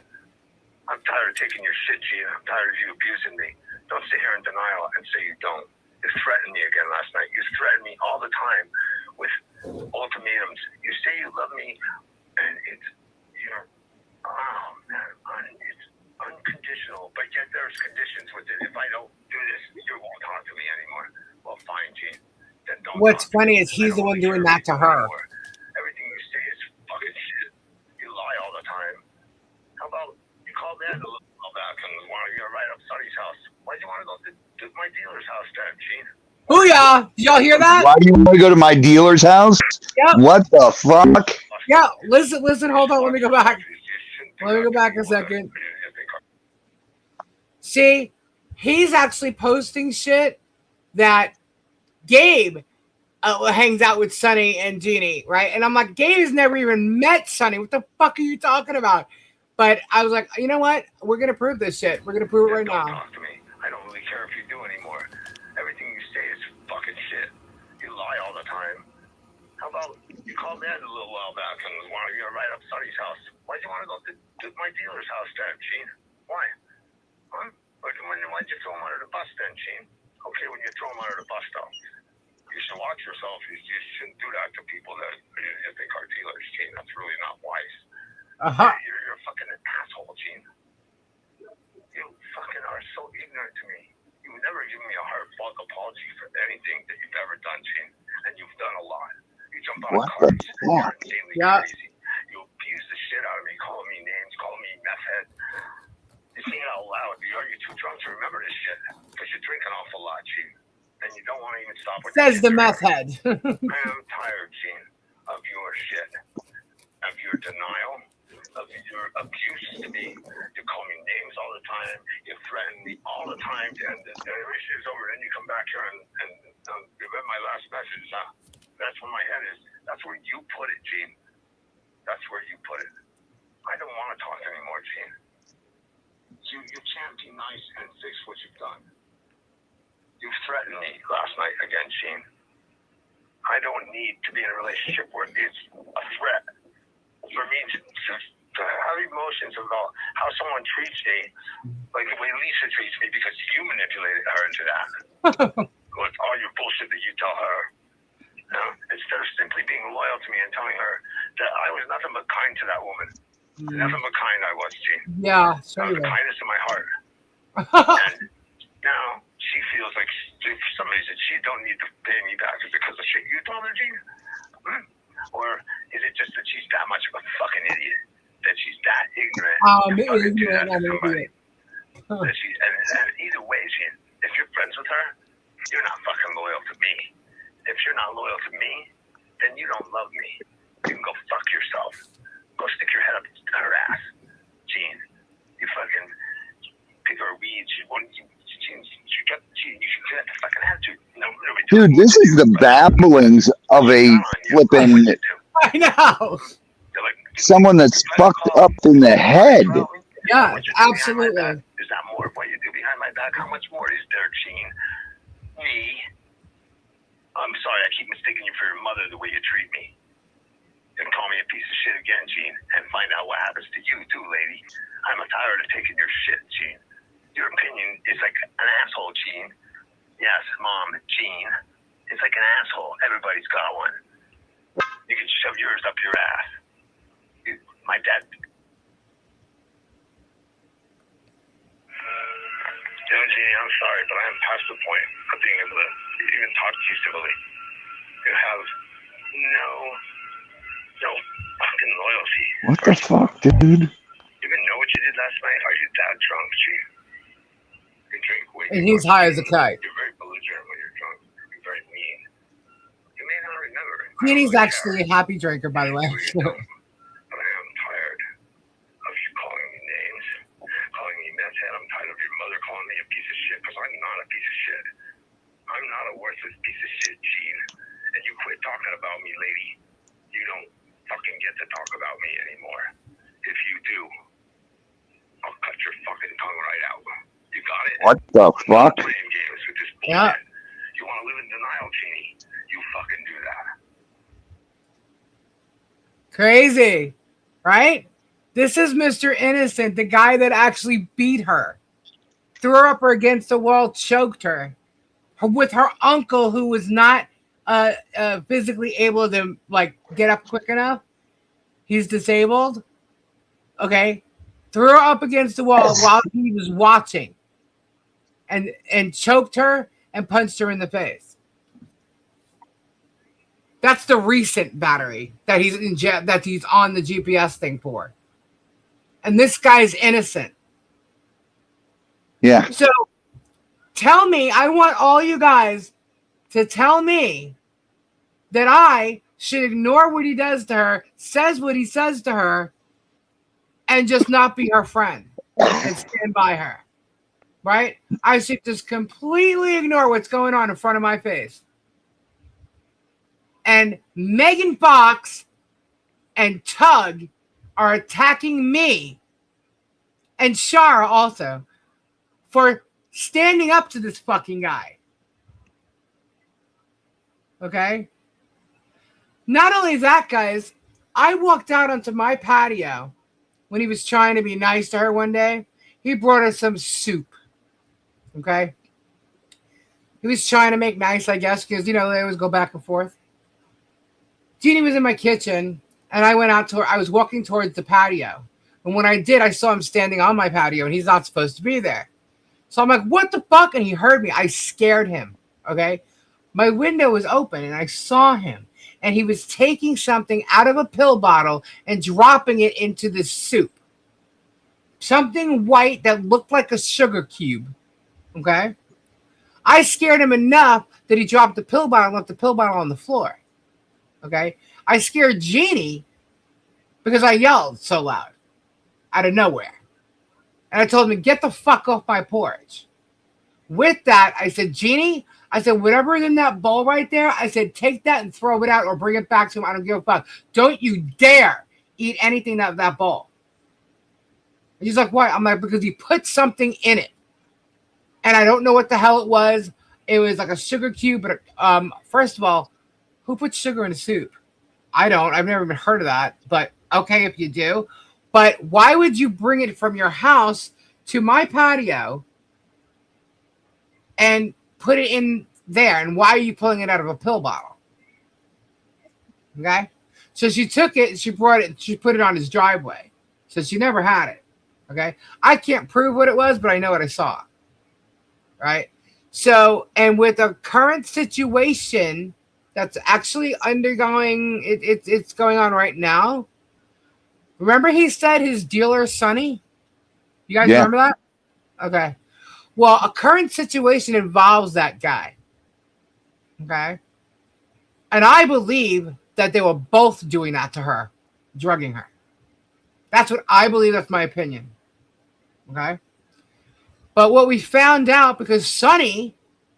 I'm tired of taking your shit, Gina. I'm tired of you abusing me. Don't sit here in denial and say you don't. You threatened me again last night. You threatened me all the time with ultimatums. You say you love me, and oh man, it's unconditional, but yet there's conditions with it. If I don't do this, you won't talk to me anymore. Well, fine, Gene. Then don't. What's funny is he's the one doing that to her. Everything you say is fucking shit. You lie all the time. How about you call Dad a little while back and want to go right up Sonny's house? Why'd you want to go to my dealer's house, Dad, Gene? Booyah! Did y'all hear that? Why do you want to go to my dealer's house? Yep. What the fuck? Yeah, listen, hold on, let me go back. Let me go back a second. See, he's actually posting shit that Gabe hangs out with Sonny and Jeannie, right? And I'm like, Gabe has never even met Sonny. What the fuck are you talking about? But I was like, you know what? We're going to prove this shit. We're going to prove it right now. Talk to me. I don't really care if you do anymore. Everything you say is fucking shit. You lie all the time. How about you call Dad a little while back and want to go right up Sonny's house? Why'd you want to go to my dealer's house, Dad, Gene? Why? Huh? Why'd you throw him under the bus then, Gene? Okay, when you throw him under the bus, though. You should watch yourself. You shouldn't do that to people that you think are dealers, Gene. That's really not wise. Uh-huh. You're a fucking asshole, Gene. You fucking are so ignorant to me. You've never given me a heartfelt apology for anything that you've ever done, Gene. And you've done a lot. You jump on What cars. the fuck? You're insanely Yeah. crazy. You abuse the shit out of me, calling me names, calling me meth head. You say it out loud. Are you too drunk to remember this shit? Because you drink an awful lot, Gene. And you don't want to even stop with Says the meth head. I am tired, Gene, of your shit, of your denial, of your abuse to me. You call me names all the time. You threaten me all the time. And the issue is over. Then you come back here and you read my last message. That's where my head is. That's where you put it, Gene. That's where you put it. I don't want to talk anymore, Gene. You can't be nice and fix what you've done. You threatened me last night again, Gene. I don't need to be in a relationship where it's a threat. For me to have emotions about how someone treats me, like the way Lisa treats me, because you manipulated her into that. With all your bullshit that you tell her. You know, instead of simply being loyal to me and telling her that I was nothing but kind to that woman. Nothing but kind I was, Gene. Yeah, That sure was you the will. kindness in my heart. And now she feels like for some reason she don't need to pay me back. Is it because of shit you told her, Gene? Or is it just that she's that much of a fucking idiot? That she's that ignorant? to fucking do that to somebody? That she, and either way, Gene, if you're friends with her, you're not fucking loyal to me. If you're not loyal to me, then you don't love me. You can go fuck yourself. Go stick your head up her ass, Gene. You fucking pick her weeds. You should get the fucking attitude. No, Dude, this is the babblings of a flipping I know. someone that's fucked up in the head. Yeah, absolutely. Is that more of what you do behind my back? How much more is there, Gene? Me? I'm sorry, I keep mistaking you for your mother the way you treat me. And call me a piece of shit again, Gene, and find out what happens to you too, lady. I'm tired of taking your shit, Gene. Your opinion is like an asshole, Gene. Yes, Mom, Gene. It's like an asshole. Everybody's got one. You can shove yours up your ass. My dad. point of being able to even talk to you civilly. You have no fucking loyalty. What the fuck, dude? You even know what you did last night? Are you that drunk, Chief? You drink way too And he's much. high as a kite. You're very belligerent when you're drunk. You're very mean. You may not remember. Queenie's actually a happy drinker, by the way. But I am tired of you calling me names, calling me meth head. I'm tired of your mother calling me a piece of shit, because I'm not a piece of shit. I'm not a worthless piece of shit, Gene. And you quit talking about me, lady. You don't fucking get to talk about me anymore. If you do, I'll cut your fucking tongue right out. You got it? What the fuck? Playing games with this bullshit. Yeah. You want to live in denial, Genie? You fucking do that. Crazy, right? This is Mr. Innocent, the guy that actually beat her, threw her up against the wall, choked her with her uncle, who was not physically able to like get up quick enough. He's disabled. Okay, threw her up against the wall while he was watching, and choked her and punched her in the face. That's the recent battery that he's in that he's on the GPS thing for. And this guy's innocent. Yeah. So tell me, I want all you guys to tell me that I should ignore what he does to her, says what he says to her, and just not be her friend and stand by her. Right? I should just completely ignore what's going on in front of my face. And Megan Fox and Tug are attacking me, and Shara also, for standing up to this fucking guy. Okay? Not only that, guys, I walked out onto my patio when he was trying to be nice to her one day. He brought us some soup. Okay? He was trying to make nice, I guess, because, they always go back and forth. Jeannie was in my kitchen, and I went out I was walking towards the patio. And when I did, I saw him standing on my patio, and he's not supposed to be there. So I'm like, what the fuck? And he heard me. I scared him, okay? My window was open, and I saw him. And he was taking something out of a pill bottle and dropping it into the soup. Something white that looked like a sugar cube, okay? I scared him enough that he dropped the pill bottle and left the pill bottle on the floor. Okay, I scared Jeannie because I yelled so loud out of nowhere. And I told him, get the fuck off my porch. With that, I said, Jeannie, I said, whatever is in that bowl right there, I said, take that and throw it out or bring it back to him. I don't give a fuck. Don't you dare eat anything out of that bowl. And he's like, why? I'm like, because he put something in it. And I don't know what the hell it was. It was like a sugar cube. But first of all, who puts sugar in a soup? I don't. I've never even heard of that. But okay, if you do. But why would you bring it from your house to my patio and put it in there? And why are you pulling it out of a pill bottle? Okay? So she took it, she brought it, she put it on his driveway. So she never had it. Okay? I can't prove what it was, but I know what I saw. Right? So, and with the current situation that's actually undergoing, it's going on right now. Remember he said his dealer, Sonny? You guys remember that? Okay. Well, a current situation involves that guy. Okay. And I believe that they were both doing that to her, drugging her. That's what I believe. That's my opinion. Okay. But what we found out, because Sonny,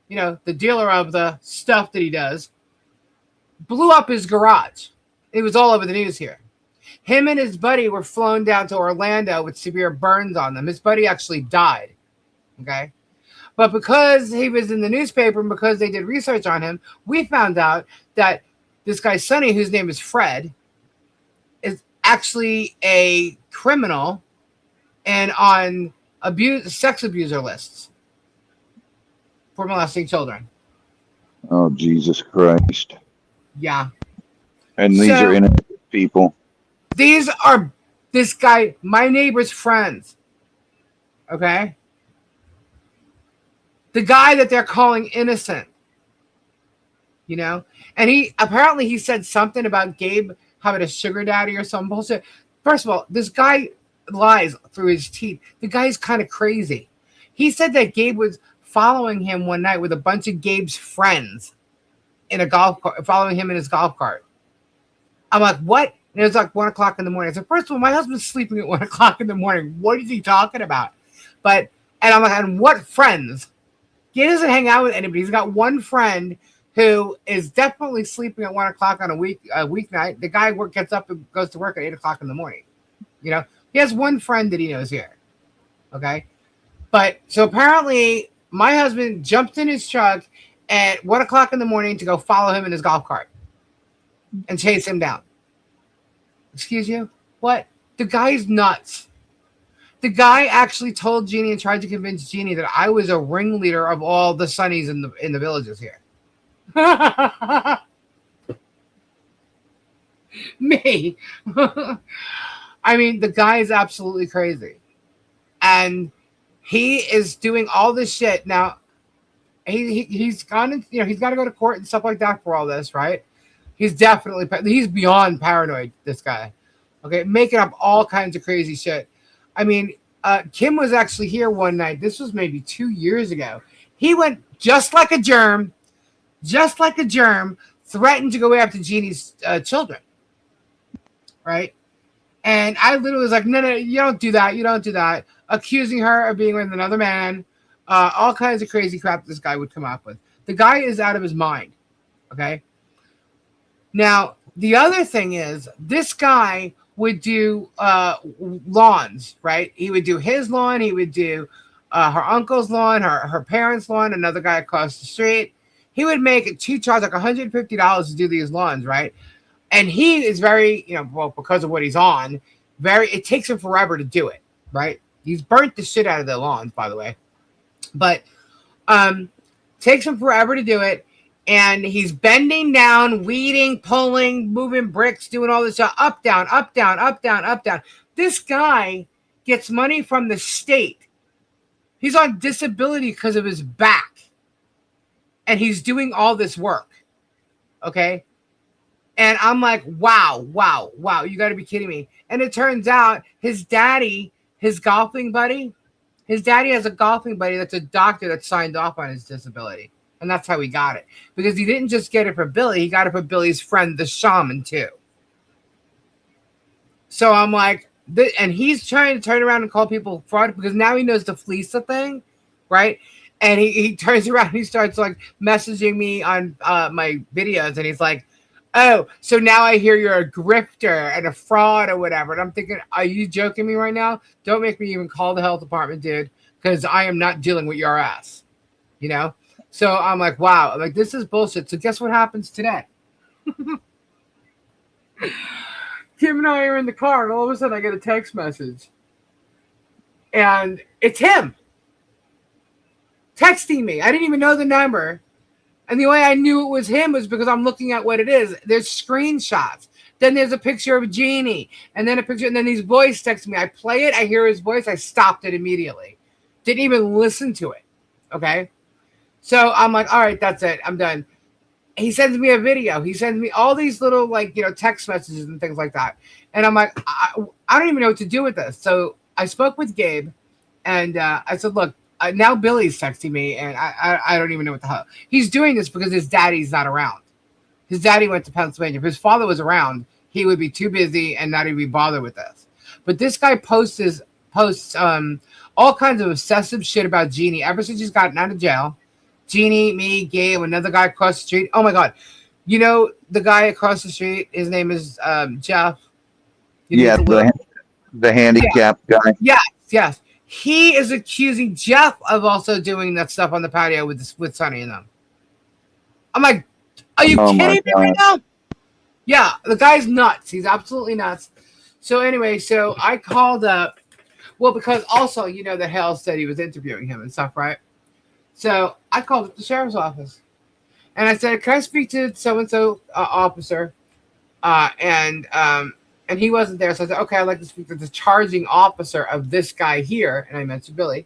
the dealer of the stuff that he does, blew up his garage. It was all over the news here. Him and his buddy were flown down to Orlando with severe burns on them. His buddy actually died. Okay. But because he was in the newspaper and because they did research on him, we found out that this guy, Sonny, whose name is Fred, is actually a criminal and on sex abuser lists for molesting children. Oh, Jesus Christ. Yeah. And these are innocent people. These are this guy, my neighbor's friends. Okay? The guy that they're calling innocent, you know? And he said something about Gabe having a sugar daddy or some bullshit. First of all, this guy lies through his teeth. The guy's kind of crazy. He said that Gabe was following him one night with a bunch of Gabe's friends in a golf cart, following him in his golf cart. I'm like, what? And it was like 1 o'clock in the morning. I said, first of all, my husband's sleeping at 1 o'clock in the morning. What is he talking about? And I'm like, and what friends? He doesn't hang out with anybody. He's got one friend who is definitely sleeping at 1 o'clock on a weeknight. The guy gets up and goes to work at 8 o'clock in the morning. You know, he has one friend that he knows here. Okay. But so apparently my husband jumped in his truck at 1 o'clock in the morning to go follow him in his golf cart and chase him down. Excuse you? What? The guy's nuts. The guy actually told Jeannie and tried to convince Jeannie that I was a ringleader of all the Sonnies in the villages here. Me. I mean, the guy is absolutely crazy. And he is doing all this shit. Now, he's gone, he's got to go to court and stuff like that for all this, right? He's beyond paranoid, this guy. Okay, making up all kinds of crazy shit. I mean, Kim was actually here one night. This was maybe 2 years ago. He went just like a germ, threatened to go after Jeannie's children, right? And I literally was like, no, you don't do that. Accusing her of being with another man, all kinds of crazy crap this guy would come up with. The guy is out of his mind, okay? Now, the other thing is, this guy would do lawns, right? He would do his lawn. He would do her uncle's lawn, her parents' lawn, another guy across the street. He would charge like $150 to do these lawns, right? And he is very, because of what he's on, it takes him forever to do it, right? He's burnt the shit out of the lawns, by the way. But takes him forever to do it. And he's bending down, weeding, pulling, moving bricks, doing all this stuff. Up, down, up, down, up, down, up, down. This guy gets money from the state. He's on disability because of his back. And he's doing all this work. Okay? And I'm like, wow. You got to be kidding me. And it turns out his daddy, his golfing buddy, has a golfing buddy that's a doctor that signed off on his disability. And that's how he got it. Because he didn't just get it for Billy. He got it for Billy's friend, the shaman, too. So I'm like, and he's trying to turn around and call people fraud because now he knows the Fleesa thing, right? And he turns around and he starts like messaging me on my videos. And he's like, oh, so now I hear you're a grifter and a fraud or whatever. And I'm thinking, are you joking me right now? Don't make me even call the health department, dude, because I am not dealing with your ass, So I'm like, wow, this is bullshit. So guess what happens today? Kim and I are in the car, and all of a sudden I get a text message. And it's him texting me. I didn't even know the number. And the way I knew it was him was because I'm looking at what it is. There's screenshots. Then there's a picture of Jeannie. And then a picture, and then his voice texts me. I play it, I hear his voice, I stopped it immediately. Didn't even listen to it. Okay? So I'm like, all right, that's it. I'm done. He sends me a video. He sends me all these little, text messages and things like that. And I'm like, I don't even know what to do with this. So I spoke with Gabe, and I said, look, now Billy's texting me, and I don't even know what the hell. He's doing this because his daddy's not around. His daddy went to Pennsylvania. If his father was around, he would be too busy and not even be bothered with this. But this guy posts all kinds of obsessive shit about Jeannie ever since he's gotten out of jail. Jeannie, me, Gabe, another guy across the street. Oh my God. The guy across the street, his name is Jeff. The handicapped guy. Yes. He is accusing Jeff of also doing that stuff on the patio with Sonny and them. I'm like, are you kidding me right now? Yeah, the guy's nuts. He's absolutely nuts. So anyway, I called up. Well, because also, that Hale said he was interviewing him and stuff, right? So I called up the sheriff's office. And I said, can I speak to so-and-so officer? And he wasn't there. So I said, okay, I'd like to speak to the charging officer of this guy here. And I mentioned Billy.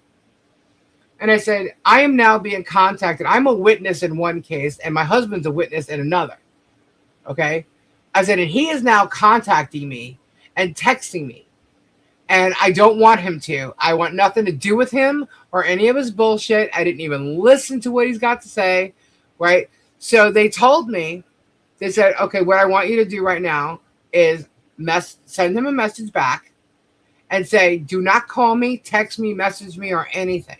And I said, I am now being contacted. I'm a witness in one case, and my husband's a witness in another. Okay? I said, and he is now contacting me and texting me. And I don't want him to. I want nothing to do with him or any of his bullshit. I didn't even listen to what he's got to say, right? So they told me, they said, okay, what I want you to do right now is send him a message back and say, do not call me, text me, message me, or anything.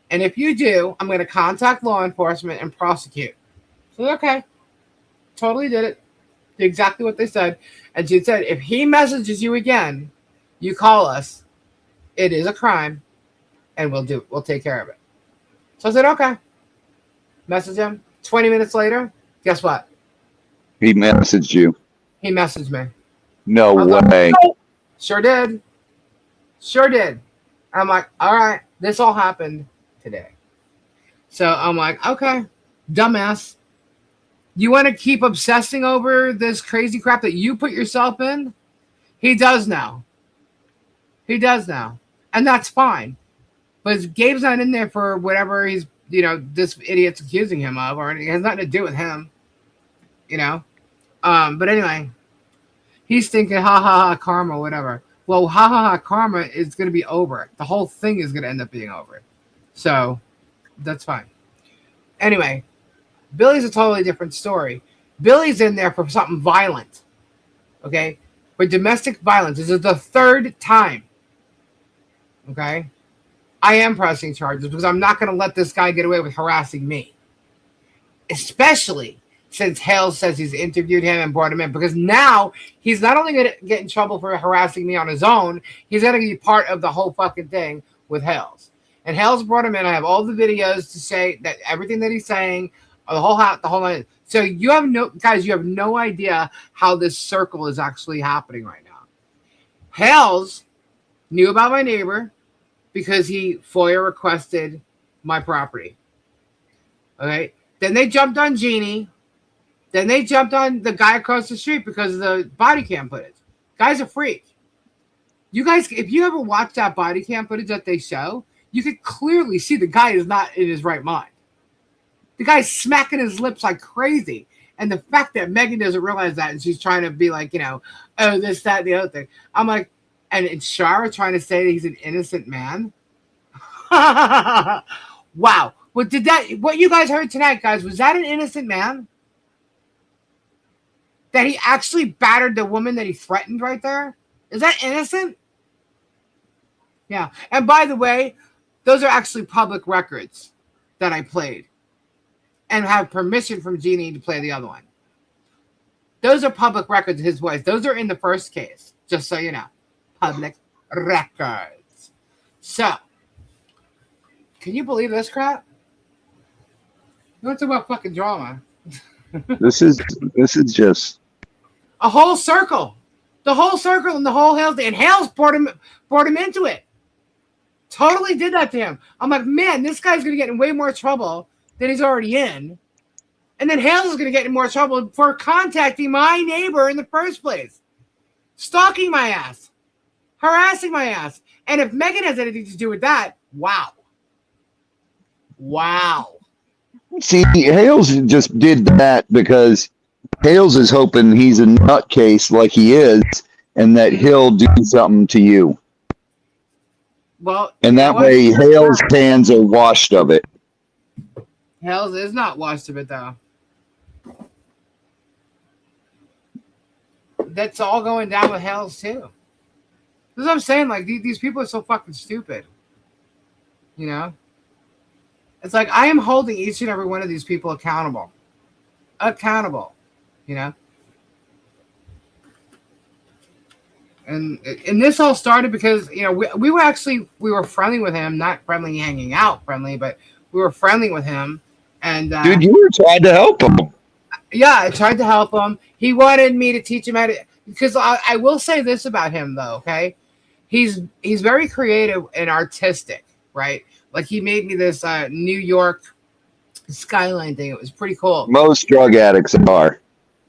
And if you do, I'm going to contact law enforcement and prosecute. So, okay. Totally did it. Did exactly what they said. And she said, if he messages you again, you call us. It is a crime, and we'll take care of it. So I said, okay. Message him. 20 minutes later, guess what? He messaged you. He messaged me. No way. Nope. Sure did. Sure did. I'm like, all right, this all happened today. So I'm like, okay, dumbass. You want to keep obsessing over this crazy crap that you put yourself in? He does now. He does now. And that's fine. But Gabe's not in there for whatever he's, this idiot's accusing him of, or it has nothing to do with him. But anyway, he's thinking, ha ha ha, karma, whatever. Well, ha ha ha, karma is going to be over. The whole thing is going to end up being over. So that's fine. Anyway, Billy's a totally different story. Billy's in there for something violent. Okay? For domestic violence. This is the third time. Okay? I am pressing charges because I'm not going to let this guy get away with harassing me. Especially since Hale says he's interviewed him and brought him in. Because now he's not only going to get in trouble for harassing me on his own, he's going to be part of the whole fucking thing with Hale's. And Hale's brought him in. I have all the videos to say that everything that he's saying, the whole night. So you have no idea how this circle is actually happening right now. Hales knew about my neighbor because he FOIA requested my property. Okay. Then they jumped on Jeannie. Then they jumped on the guy across the street because of the body cam footage. Guy's a freak. You guys, if you ever watch that body cam footage that they show, you could clearly see the guy is not in his right mind. The guy's smacking his lips like crazy. And the fact that Megan doesn't realize that and she's trying to be like, oh, this, that, the other thing. I'm like, and it's Shara trying to say that he's an innocent man. Wow. What you guys heard tonight, guys, was that an innocent man? That he actually battered the woman that he threatened right there? Is that innocent? Yeah. And by the way, those are actually public records that I played. And have permission from Jeannie to play the other one. Those are public records of his voice. Those are in the first case, just so you know. Public records. So, can you believe this crap? You want to talk about fucking drama? This is just a whole circle. The whole circle and the whole Hales. And Hales brought him into it. Totally did that to him. I'm like, man, this guy's going to get in way more trouble than he's already in. And then Hales is going to get in more trouble for contacting my neighbor in the first place. Stalking my ass. Harassing my ass. And if Megan has anything to do with that, wow. Wow. See, Hales just did that because Hales is hoping he's a nutcase like he is and that he'll do something to you. Well, and that way Hale's hands are washed of it. Hales is not washed of it, though. That's all going down with Hales, too. That's what I'm saying. Like, these people are so fucking stupid. You know? It's like, I am holding each and every one of these people accountable. Accountable. You know? And this all started because, we were friendly with him. Not friendly hanging out friendly, but we were friendly with him. And dude, you were trying to help him. Yeah, I tried to help him. He wanted me to teach him how to, because I will say this about him though, okay? He's very creative and artistic, right? Like he made me this New York skyline thing. It was pretty cool. Most drug addicts are.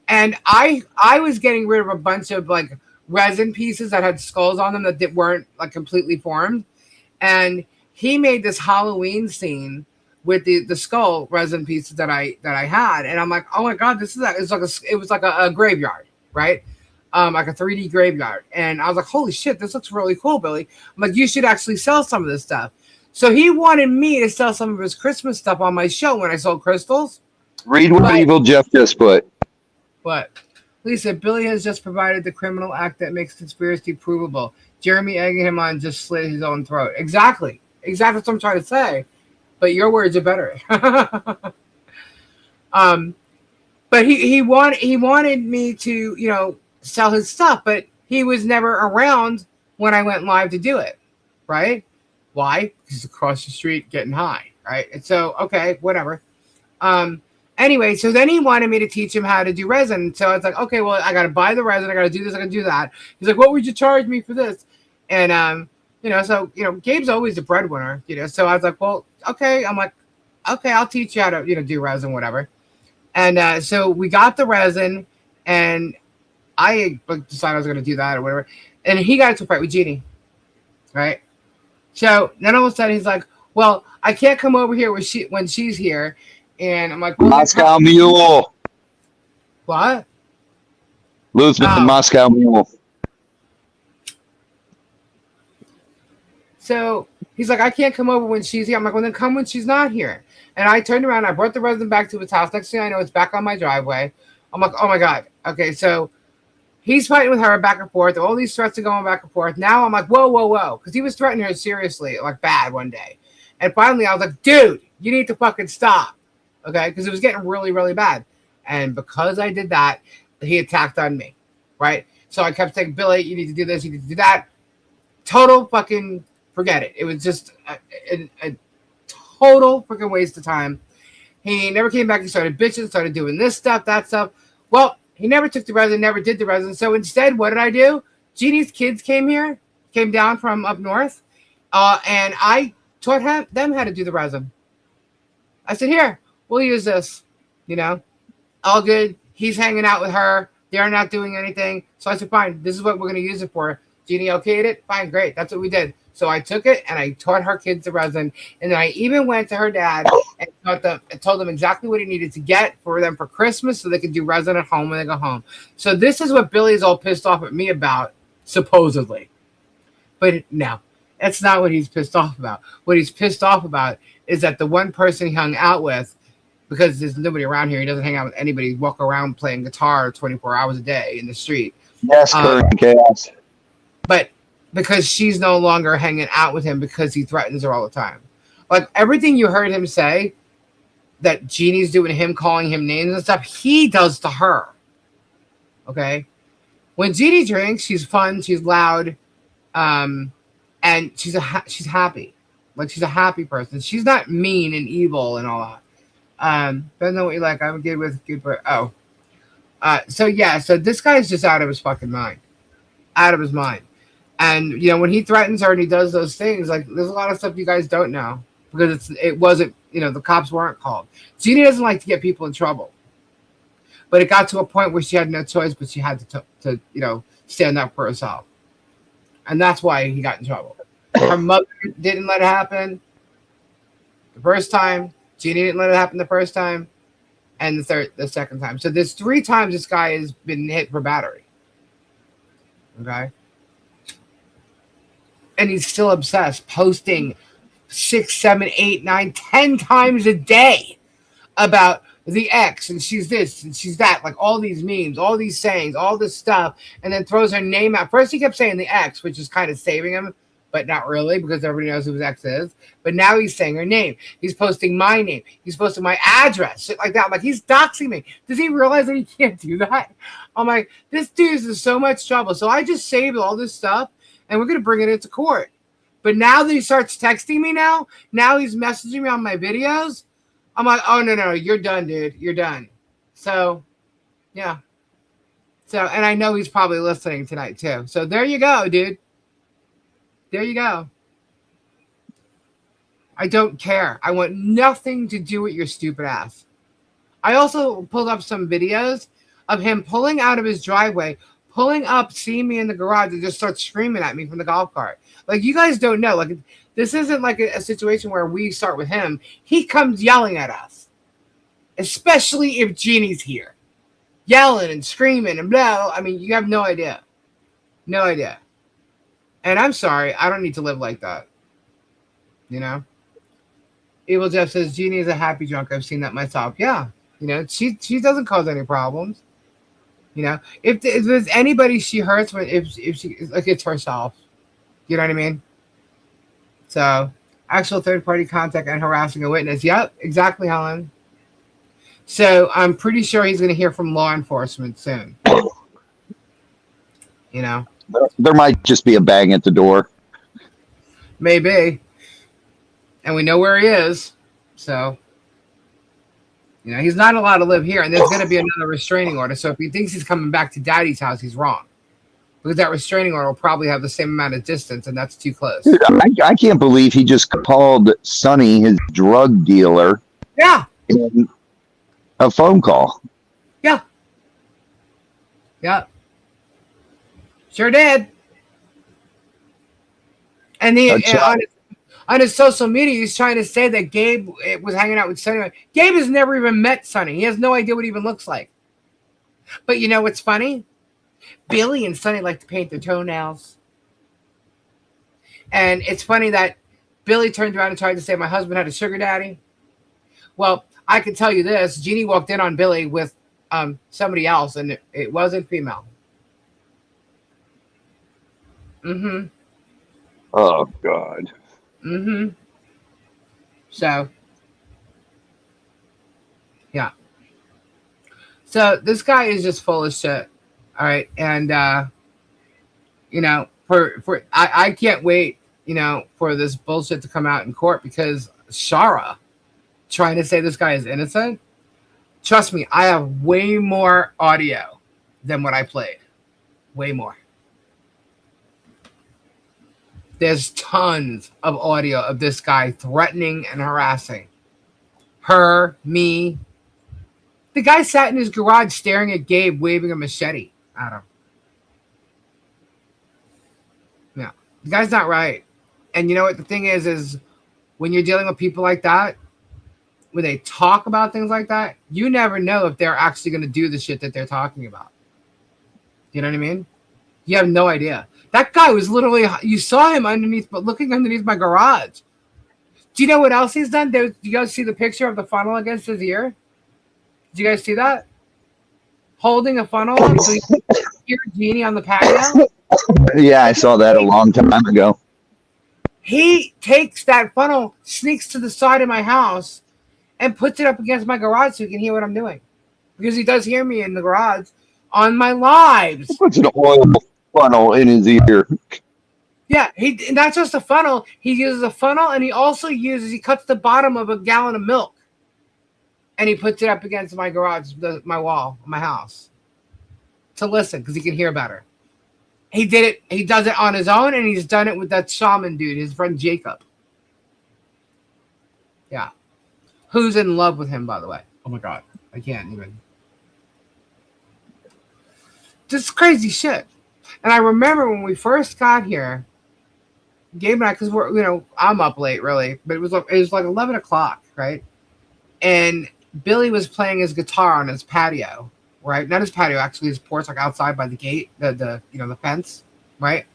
And I was getting rid of a bunch of like resin pieces that had skulls on them that weren't like completely formed. And he made this Halloween scene with the skull resin pieces that I had, and I'm like, oh my god, this is it was like a graveyard, right? Like a 3D graveyard, and I was like, holy shit, this looks really cool, Billy. I'm like, you should actually sell some of this stuff. So he wanted me to sell some of his Christmas stuff on my show when I sold crystals. Read what Evil Jeff just put. But Lisa, Billy has just provided the criminal act that makes conspiracy provable. Jeremy egging him on just slit his own throat. Exactly. Exactly what I'm trying to say. But your words are better. But he wanted me to, sell his stuff, but he was never around when I went live to do it. Right? Why? He's across the street getting high. Right? And so, okay, whatever. Anyway, so then he wanted me to teach him how to do resin. So it's like, okay, well, I got to buy the resin. I got to do this. I got to do that. He's like, what would you charge me for this? And, Gabe's always the breadwinner, So I was like, well, okay. I'm like, okay, I'll teach you how to, do resin, whatever. And so we got the resin, and I decided I was going to do that or whatever. And he got into a fight with Jeannie, right? So then all of a sudden he's like, well, I can't come over here when she's here. And I'm like, well, Moscow Mule. What? Luzman, Moscow Mule. So he's like, I can't come over when she's here. I'm like, well, then come when she's not here. And I turned around, I brought the resin back to his house. Next thing I know, it's back on my driveway. I'm like, oh my God. Okay, so he's fighting with her back and forth. All these threats are going back and forth. Now I'm like, whoa. Because he was threatening her seriously, like bad one day. And finally I was like, dude, you need to fucking stop. Okay, because it was getting really, really bad. And because I did that, he attacked on me, right? So I kept saying, Billy, you need to do this, you need to do that. Total fucking forget it. It was just a total freaking waste of time. He never came back. He started bitching, started doing this stuff, that stuff. Well, he never took the resin, never did the resin. So instead, what did I do? Jeannie's kids came down from up north, and I taught them how to do the resin. I said, here, we'll use this, all good. He's hanging out with her. They're not doing anything. So I said, fine, this is what we're going to use it for. Jeannie okayed it. Fine, great. That's what we did. So I took it and I taught her kids the resin. And then I even went to her dad and told them exactly what he needed to get for them for Christmas so they could do resin at home when they go home. So this is what Billy's all pissed off at me about, supposedly. But no, that's not what he's pissed off about. What he's pissed off about is that the one person he hung out with, because there's nobody around here, he doesn't hang out with anybody, walk around playing guitar 24 hours a day in the street. Yes, current chaos. But because she's no longer hanging out with him because he threatens her all the time. Like everything you heard him say that Jeannie's doing to him, calling him names and stuff, he does to her. Okay? When Jeannie drinks, she's fun, she's loud, and she's happy. Like she's a happy person. She's not mean and evil and all that. Depends on what you like. I'm good with good. So this guy's just out of his fucking mind. Out of his mind. And when he threatens her and he does those things, like there's a lot of stuff you guys don't know because it wasn't, the cops weren't called. Jeannie doesn't like to get people in trouble, but it got to a point where she had no choice, but she had to stand up for herself, and that's why he got in trouble. Her mother didn't let it happen the first time. Jeannie didn't let it happen the first time, and the second time. So there's 3 times this guy has been hit for battery. Okay. And he's still obsessed, posting 6, 7, 8, 9, 10 times a day about the ex, and she's this, and she's that, like all these memes, all these sayings, all this stuff, and then throws her name out. First he kept saying the ex, which is kind of saving him, but not really, because everybody knows who his ex is. But now he's saying her name. He's posting my name. He's posting my address, shit like that. I'm like, he's doxing me. Does he realize that he can't do that? I'm like, this dude's in so much trouble. So I just saved all this stuff, and we're going to bring it into court. But now that he starts texting me now he's messaging me on my videos. I'm like, oh, no, you're done, dude. You're done. So, yeah. So, and I know he's probably listening tonight, too. So there you go, dude. There you go. I don't care. I want nothing to do with your stupid ass. I also pulled up some videos of him pulling out of his driveway, pulling up, seeing me in the garage, and just starts screaming at me from the golf cart. Like, you guys don't know. Like, this isn't like a situation where we start with him. He comes yelling at us, especially if Jeannie's here, yelling and screaming and blah. I mean, you have no idea. No idea. And I'm sorry, I don't need to live like that. You know? Evil Jeff says, Jeannie is a happy drunk. I've seen that myself. Yeah. You know, she doesn't cause any problems. You know, if there's anybody she hurts, if she, like, it's herself. You know what I mean? So, actual third-party contact and harassing a witness. Yep, exactly, Helen. So, I'm pretty sure he's going to hear from law enforcement soon. You know? There might just be a bang at the door. Maybe. And we know where he is. So, you know, he's not allowed to live here. And there's going to be another restraining order. So, if he thinks he's coming back to Daddy's house, he's wrong. Because that restraining order will probably have the same amount of distance, and that's too close. Dude, I can't believe he just called Sonny, his drug dealer, Yeah. in a phone call. Yeah. Yeah. Sure did. And he on his social media, he's trying to say that Gabe was hanging out with Sonny. Gabe has never even met Sonny. He has no idea what he even looks like. But you know what's funny? Billy and Sonny like to paint their toenails. And it's funny that Billy turned around and tried to say my husband had a sugar daddy. Well, I can tell you this. Jeannie walked in on Billy with somebody else, and it wasn't female. Mm-hmm. Oh, God. Mm-hmm. So, yeah. So, this guy is just full of shit. All right. And, you know, I can't wait, you know, for this bullshit to come out in court because Shara trying to say this guy is innocent. Trust me, I have way more audio than what I played. Way more. There's tons of audio of this guy threatening and harassing her, me. The guy sat in his garage staring at Gabe, waving a machete at him. Yeah, the guy's not right. And you know what the thing is when you're dealing with people like that, when they talk about things like that, you never know if they're actually going to do the shit that they're talking about. You know what I mean? You have no idea. That guy was literally, you saw him looking underneath my garage. Do you know what else he's done? Do you guys see the picture of the funnel against his ear? Did you guys see that? Holding a funnel up so you can hear Jeannie on the patio? Yeah, I saw that a long time ago. He takes that funnel, sneaks to the side of my house, and puts it up against my garage so he can hear what I'm doing. Because he does hear me in the garage on my lives. He puts an oil funnel in his ear. Yeah, not just a funnel. He uses a funnel, and he cuts the bottom of a gallon of milk, and he puts it up against my garage, my wall, my house, to listen because he can hear better. He did it. He does it on his own, and he's done it with that shaman dude, his friend Jacob. Yeah, who's in love with him, by the way. Oh my God, I can't even. Just crazy shit. And I remember when we first got here, Gabe and I, because I'm up late really, but it was like 11 o'clock, right? And Billy was playing his guitar on his patio, right? Not his patio, actually his porch, like outside by the gate, the fence, right?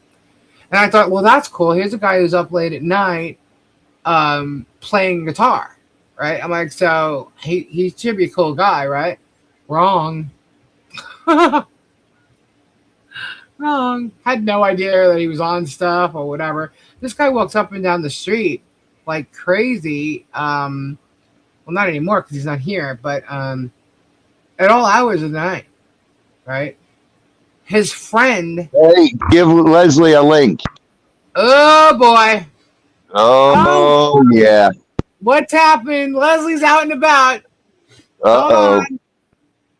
And I thought, well, that's cool. Here's a guy who's up late at night, playing guitar, right? I'm like, so he should be a cool guy, right? Wrong. Wrong. Had no idea that he was on stuff or whatever. This guy walks up and down the street like crazy. Well, not anymore because he's not here, but at all hours of the night, right? His friend. Hey, give Leslie a link. Oh boy. Oh yeah. What's happened? Leslie's out and about. Uh-oh.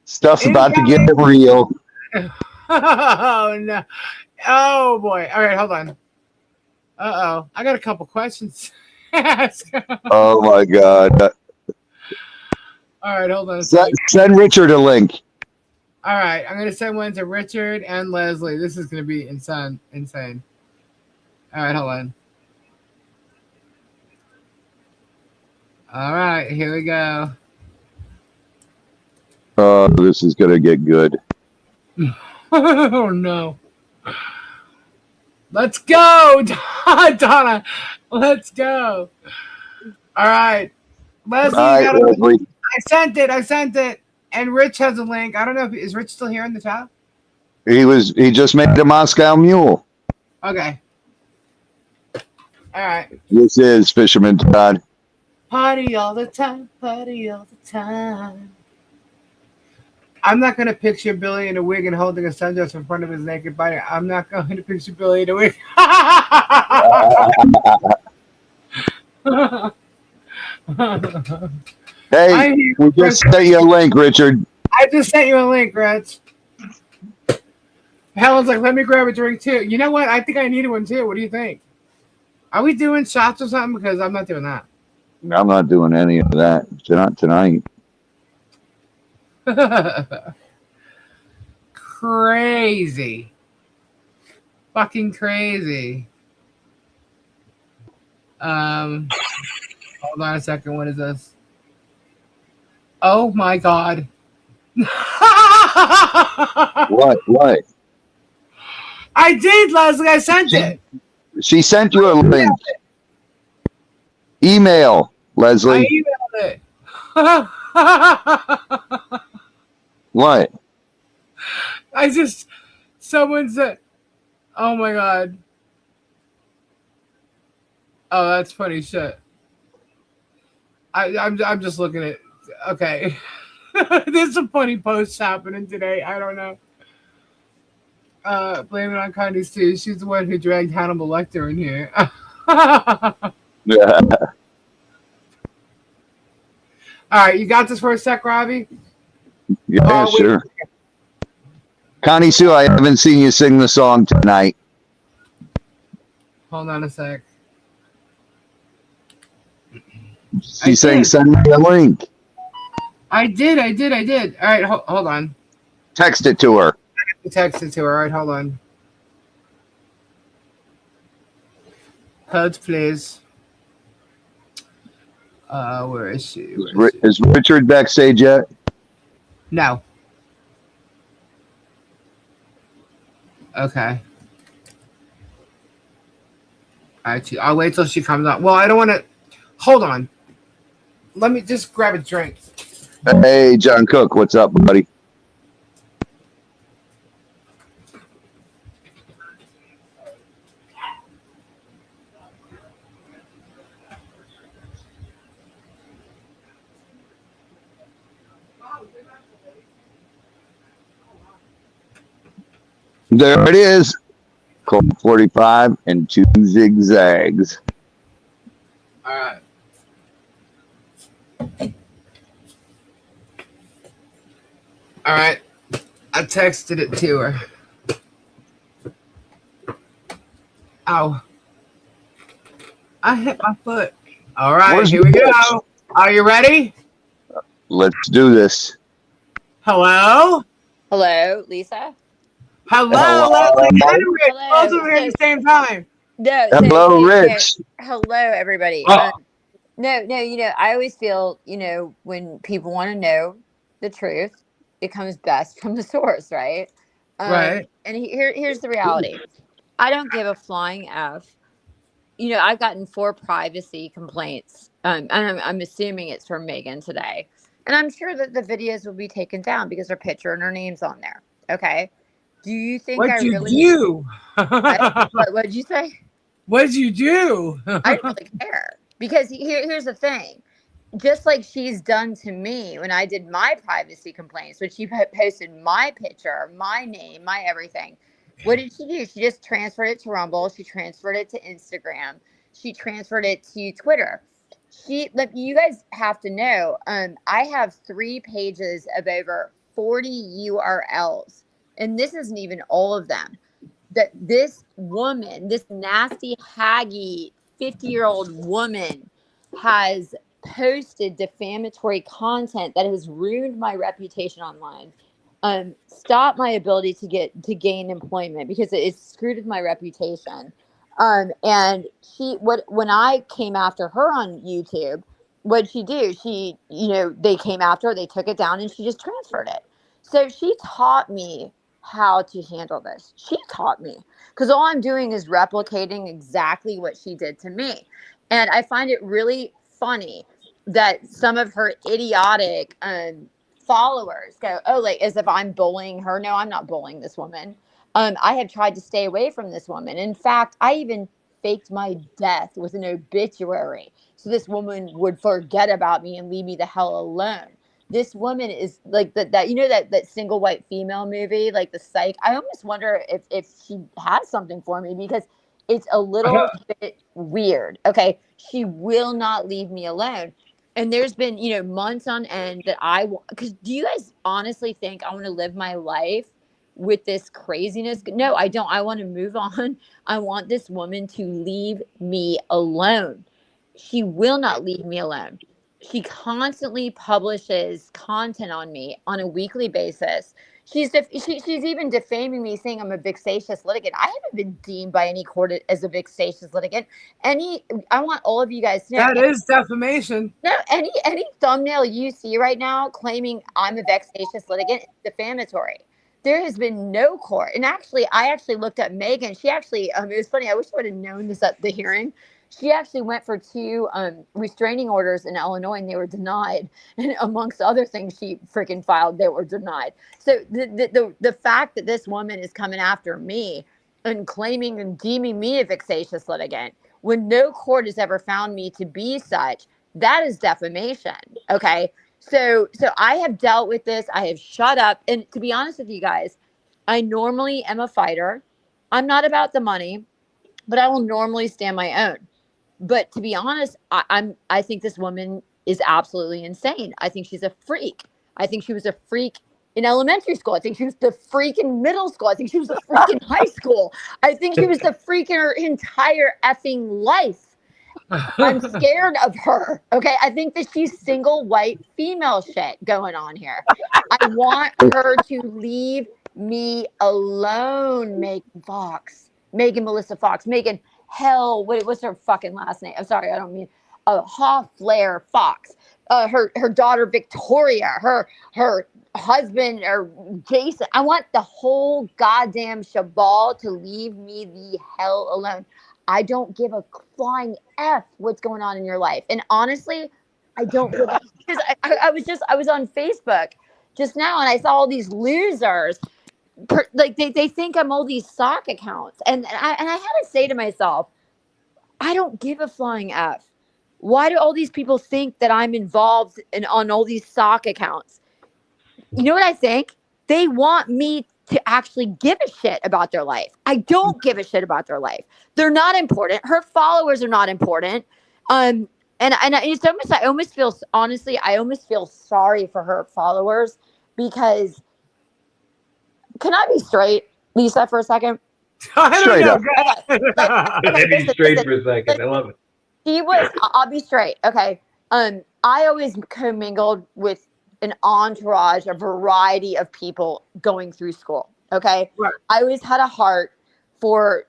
Stuff's about to get real. Oh no. Oh boy. All right, hold on. Uh-oh. I got a couple questions to ask. Oh my God. All right, hold on. Send Richard a link. All right, I'm gonna send one to Richard and Leslie. This is gonna be insane. Insane. All right, hold on. All right, here we go. This is gonna get good. Oh no. Let's go, Donna. Let's go. All right, Leslie, All you right, got a link. Leslie. I sent it. I sent it. And Rich has a link. I don't know if is Rich still here in the chat. He just made a Moscow Mule. Okay. All right. This is Fisherman Todd. Party all the time. Party all the time. I'm not going to picture Billy in a wig and holding a sundress in front of his naked body. I'm not going to picture Billy in a wig. Hey, we just sent you a link, Richard. I just sent you a link, Rich. Helen's like, let me grab a drink too. You know what? I think I need one too. What do you think? Are we doing shots or something? Because I'm not doing that. I'm not doing any of that. Not tonight. Crazy. Fucking crazy. Hold on a second. What is this? Oh my God. What? I did, Leslie. I sent it. She sent you a link. Email, I Leslie. emailed it. What? Someone said, oh my God. Oh, that's funny shit. I'm just looking at, okay. There's some funny posts happening today. I don't know. Blame it on Connie too. She's the one who dragged Hannibal Lecter in here. Yeah. All right, you got this for a sec, Robbie? Yeah, sure. Connie Sue, I haven't seen you sing the song tonight. Hold on a sec. She's saying send me a link. I did. All right, hold on. Text it to her. I text it to her. All right, hold on. Hold, please. Where is she? Is Richard backstage yet? No. Okay. All right, I'll wait till she comes up. Well, I don't want to. Hold on. Let me just grab a drink. Hey, John Cook, what's up, buddy? There it is. Colt 45 and 2 zigzags. All right. All right. I texted it to her. Ow. I hit my foot. All right, here we go. Are you ready? Let's do this. Hello? Hello, Lisa. Hello, Leslie and Rich. Both of them here at the same time. No. Hello, Rich. Hello, everybody. Oh. No, I always feel, when people want to know the truth, it comes best from the source, right? Right. And here's the reality. I don't give a flying F. I've gotten 4 privacy complaints, and I'm assuming it's from Megan today. And I'm sure that the videos will be taken down because her picture and her name's on there. Okay. Do you think What'd you really do? What'd you say? What'd you do? I don't really care. Because here's the thing. Just like she's done to me when I did my privacy complaints, when she posted my picture, my name, my everything. What did she do? She just transferred it to Rumble. She transferred it to Instagram. She transferred it to Twitter. You guys have to know, I have 3 pages of over 40 URLs. And this isn't even all of them. That this woman, this nasty, haggy, 50-year-old woman has posted defamatory content that has ruined my reputation online. stop my ability to gain employment because it screwed with my reputation. And when I came after her on YouTube, what'd she do? They came after her, they took it down, and she just transferred it. So she taught me how to handle this. She taught me because all I'm doing is replicating exactly what she did to me. And I find it really funny that some of her idiotic followers go, oh, like as if I'm bullying her. No, I'm not bullying this woman. I have tried to stay away from this woman. In fact, I even faked my death with an obituary so this woman would forget about me and leave me the hell alone. This woman is like that that single white female movie, like the Psych. I almost wonder if she has something for me because it's a little bit weird. Okay, she will not leave me alone. And there's been, months on end that because do you guys honestly think I want to live my life with this craziness? No, I don't. I want to move on. I want this woman to leave me alone. She will not leave me alone. She constantly publishes content on me on a weekly basis. She's even defaming me, saying I'm a vexatious litigant. I haven't been deemed by any court as a vexatious litigant. I want all of you guys to know That is defamation. no, any thumbnail you see right now claiming I'm a vexatious litigant is defamatory. There has been no court, and I actually looked up Megan. She actually, it was funny. I wish I would have known this at the hearing. She actually went for 2 restraining orders in Illinois, and they were denied. And amongst other things, she freaking filed, they were denied. So the fact that this woman is coming after me and claiming and deeming me a vexatious litigant when no court has ever found me to be such, that is defamation. Okay. So I have dealt with this. I have shut up. And to be honest with you guys, I normally am a fighter. I'm not about the money, but I will normally stand my own. But to be honest, I think this woman is absolutely insane. I think she's a freak. I think she was a freak in elementary school. I think she was the freak in middle school. I think she was the freak in high school. I think she was the freak in her entire effing life. I'm scared of her. Okay. I think that she's single white female shit going on here. I want her to leave me alone, Megan Melissa Fox, Megan Hell, what's her fucking last name? I'm sorry, I don't mean Hoffler Fox. Her daughter Victoria, her husband or Jason. I want the whole goddamn shabal to leave me the hell alone. I don't give a flying F what's going on in your life. And honestly, I don't give a because I was on Facebook just now and I saw all these losers. They think I'm all these sock accounts. And I had to say to myself, I don't give a flying F. Why do all these people think that I'm involved on all these sock accounts? You know what I think? They want me to actually give a shit about their life. I don't give a shit about their life. They're not important. Her followers are not important. And it's almost, I almost feel sorry for her followers because can I be straight, Lisa, for a second? Straight up. Maybe straight for a second. I love it. I'll be straight. Okay. I always commingled with an entourage, a variety of people going through school. Okay. Right. I always had a heart for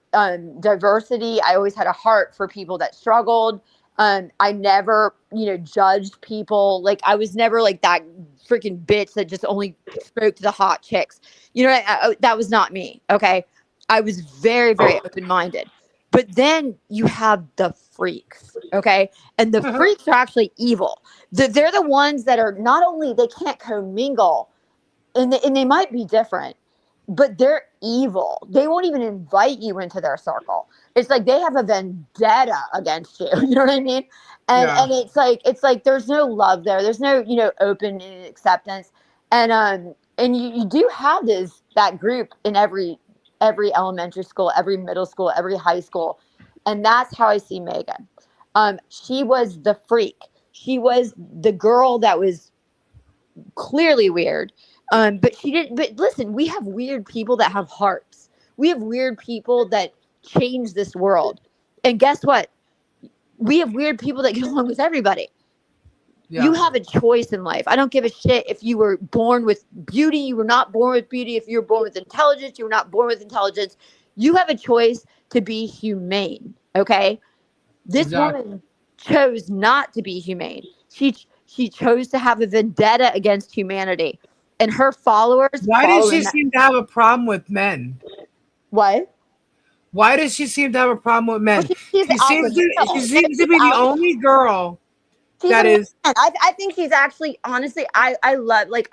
diversity. I always had a heart for people that struggled. I never, judged people. Like I was never like that freaking bitch that just only spoke to the hot chicks. That was not me. Okay. I was very, very open-minded. But then you have the freaks, okay? And the freaks are actually evil. They're the ones that are not only, they can't commingle, and they might be different, but they're evil. They won't even invite you into their circle. It's like they have a vendetta against you. You know what I mean? And it's like there's no love there. There's no, open acceptance. And you do have that group in every elementary school, every middle school, every high school. And that's how I see Megan. She was the freak. She was the girl that was clearly weird. But listen, we have weird people that have hearts. We have weird people that change this world. And guess what? We have weird people that get along with everybody. Yeah. You have a choice in life. I don't give a shit if you were born with beauty, you were not born with beauty. If you were born with intelligence, you were not born with intelligence. You have a choice to be humane. Okay. This Exactly. woman chose not to be humane. She chose to have a vendetta against humanity. And her followers Why does follow she in that. seem to have a problem with men? What? Why does she seem to have a problem with Well, men? she's She alpha seems to male. she No, seems to she's be the alpha. only girl She's a that man. is I think she's actually, honestly, I love, like,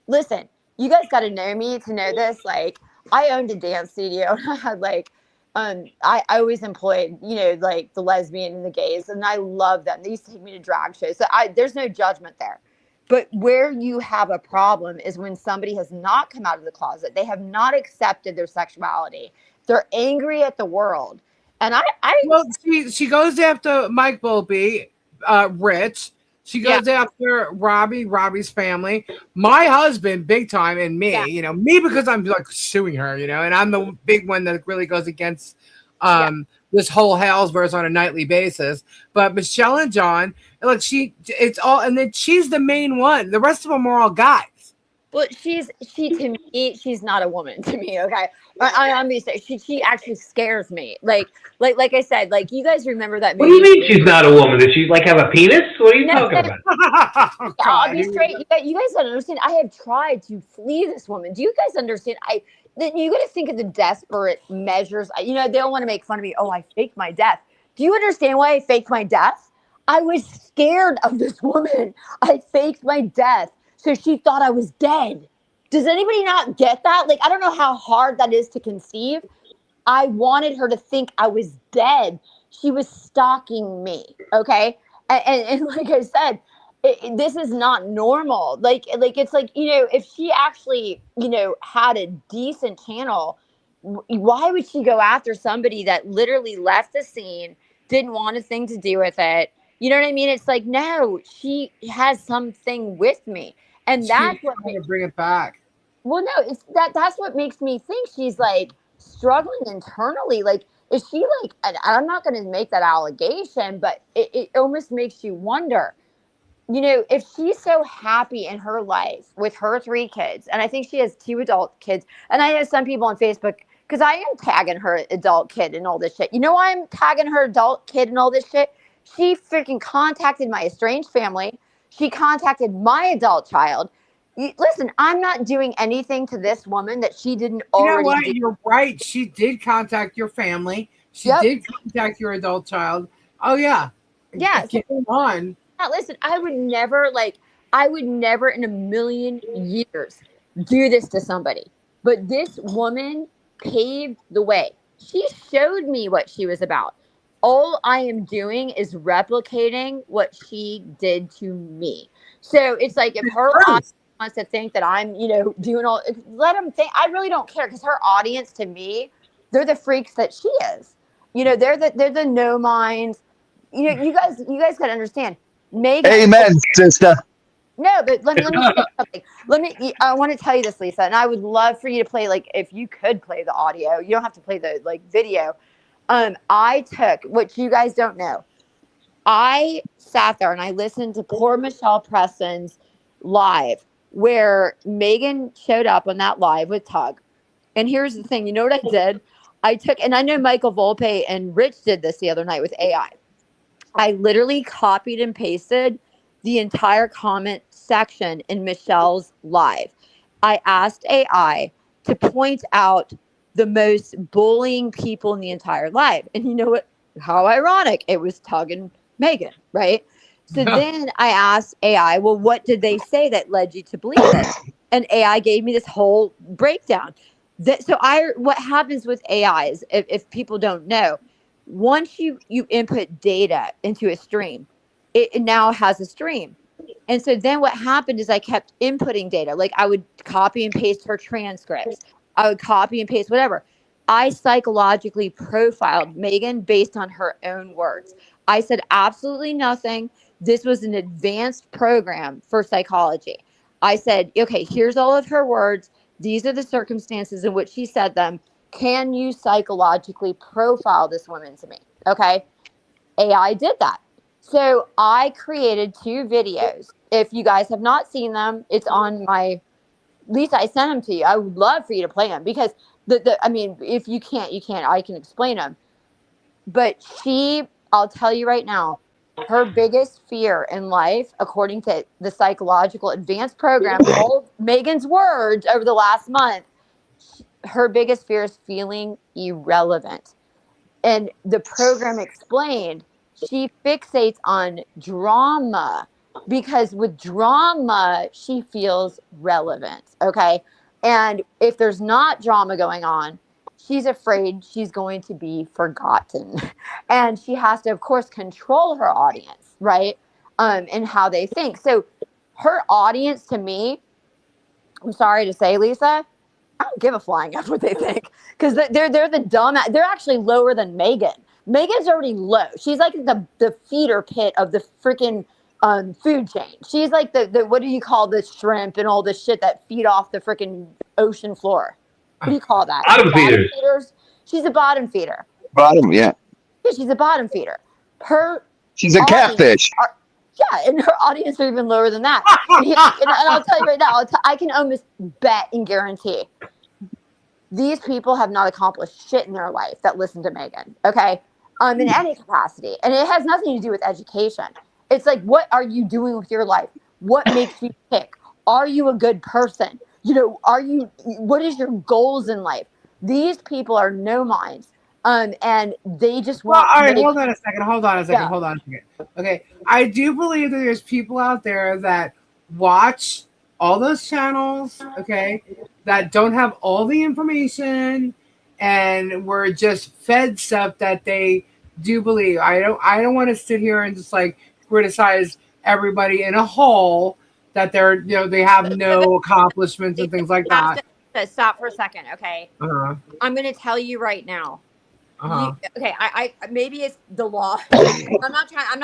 listen, you guys got to know me to know this. Like, I owned a dance studio and I had, like, I always employed, like the lesbian and the gays, and I love them. They used to take me to drag shows. So there's no judgment there. But where you have a problem is when somebody has not come out of the closet. They have not accepted their sexuality. They're angry at the world. And well, she goes after Mike Volpe, Rich. She yeah, goes after Robbie's family, my husband, big time, and yeah, me. Me because I'm like suing her. And I'm the big one that really goes against yeah. this whole Hellsverse on a nightly basis. But Michelle and John, like it's all, and then she's the main one. The rest of them are all guys. Well, she to me, she's not a woman to me. Okay, I'm gonna say she actually scares me. Like I said, like you guys remember that What do you movie? mean she's not a woman? Does she like have a penis? What are you No, talking about? Oh, I'll God. be straight. You guys don't understand. I have tried to flee this woman. Do you guys understand? You got to think of the desperate measures. They don't want to make fun of me. Oh, I faked my death. Do you understand why I faked my death? I was scared of this woman. I faked my death so she thought I was dead. Does anybody not get that? Like, I don't know how hard that is to conceive. I wanted her to think I was dead. She was stalking me. Okay. And like I said, this is not normal. Like it's like, if she actually, had a decent channel, why would she go after somebody that literally left the scene, didn't want a thing to do with it? You know what I mean? It's like, no, she has something with me. And She's that's what trying to bring it back. well, no, it's that's what makes me think she's like struggling internally. Like, is she like, and I'm not going to make that allegation, but it almost makes you wonder, if she's so happy in her life with her 3 kids, and I think she has 2 adult kids, and I know some people on Facebook, because I am tagging her adult kid and all this shit. You know why I'm tagging her adult kid and all this shit? She freaking contacted my estranged family. She contacted my adult child. Listen, I'm not doing anything to this woman that she didn't You know already what? do. You're right. She did contact your family. She Yep. did contact your adult child. Oh yeah. Yeah. Get on. Now, listen, I would never in a million years do this to somebody. But this woman paved the way. She showed me what she was about. All I am doing is replicating what she did to me. So it's like if her audience wants to think that I'm, doing all, let them think. I really don't care, because her audience to me, they're the freaks that she is. They're the no minds. You guys got to understand. Megan. Amen, sister. No, but let me say something. I want to tell you this, Lisa, and I would love for you to play, like, if you could play the audio. You don't have to play the video. I took, what you guys don't know, I sat there and I listened to poor Michelle Preston's live, where Megan showed up on that live with Tug. And here's the thing, you know what I did? I took, and I know Michael Volpe and Rich did this the other night with AI. I literally copied and pasted the entire comment section in Michelle's live. I asked AI to point out the most bullying people in the entire live. And you know what? How ironic. It was Tug and Megan, right? So then I asked AI, well, what did they say that led you to believe this? And AI gave me this whole breakdown. What happens with AI is, if people don't know, once you input data into a stream, it now has a stream. And so then what happened is I kept inputting data. Like, I would copy and paste her transcripts. I would copy and paste whatever. I psychologically profiled Megan based on her own words. I said absolutely nothing. This was an advanced program for psychology. I said, okay, here's all of her words. These are the circumstances in which she said them. Can you psychologically profile this woman to me? Okay. AI did that. So I created 2 videos. If you guys have not seen them, it's on my. Lisa, I sent them to you. I would love for you to play them because I mean, if you can't, you can't. I can explain them. But I'll tell you right now, her biggest fear in life, according to the psychological advanced program, all Megan's words over the last month, her biggest fear is feeling irrelevant. And the program explained she fixates on drama because with drama, she feels relevant. Okay. And if there's not drama going on, she's afraid she's going to be forgotten. And she has to, of course, control her audience, right? And how they think. So her audience to me, I'm sorry to say, Lisa, I don't give a flying F what they think because they're the dumb. They're actually lower than Megan. Megan's already low. She's like the feeder pit of the freaking food chain. She's like the what do you call the shrimp and all the shit that feed off the freaking ocean floor? What do you call that? Bottom feeders. She's a bottom feeder. Bottom, yeah. Yeah, she's a bottom feeder. She's a catfish. Yeah, and her audience are even lower than that. And I'll tell you right now, I can almost bet and guarantee these people have not accomplished shit in their life that listen to Megan, okay? In any capacity. And it has nothing to do with education. It's like, what are you doing with your life? What makes you tick? Are you a good person? You know, what is your goals in life? These people are no minds. And they just want. Well, all right, hold on a second. Okay, I do believe that there's people out there that watch all those channels, okay, that don't have all the information, and were just fed stuff that they do believe. I don't want to sit here and just like criticize everybody in a whole that they have no accomplishments and things like that. Stop for a second, okay? I'm going to tell you right now. Okay, I maybe it's the law. I'm not trying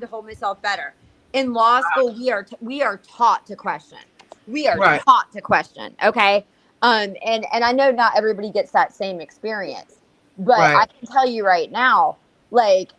to hold myself better. In law school, we are taught to question. We are taught to question. Okay, and I know not everybody gets that same experience, but I can tell you right now, like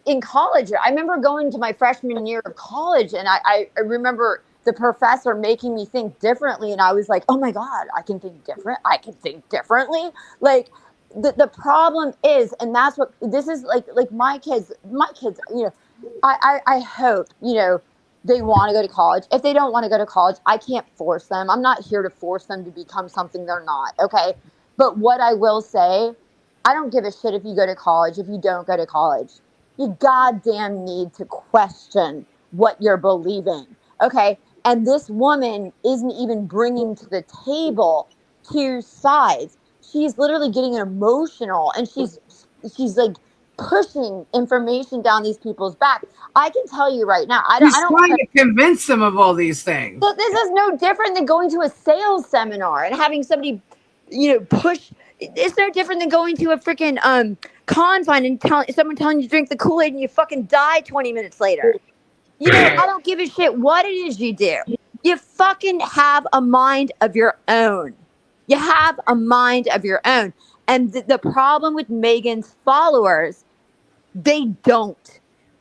in college, I remember going to my freshman year of college, and I remember the professor making me think differently, and I was like, oh my God, I can think different. I can think differently, like. The problem is, and that's what this is like my kids, you know, I hope, you know, they want to go to college. If they don't want to go to college, I can't force them. I'm not here to force them to become something they're not. Okay. But what I will say, I don't give a shit if you go to college, if you don't go to college. You goddamn need to question what you're believing. Okay. And this woman isn't even bringing to the table 2 sides. She's literally getting emotional, and she's like pushing information down these people's back. I can tell you right now, I don't trying to convince them of all these things. So this is no different than going to a sales seminar and having somebody, you know, push. It's no different than going to a freaking confine and someone telling you to drink the Kool-Aid and you fucking die 20 minutes later. You know, I don't give a shit what it is you do. You fucking have a mind of your own. You have a mind of your own. And the problem with Megan's followers, they don't.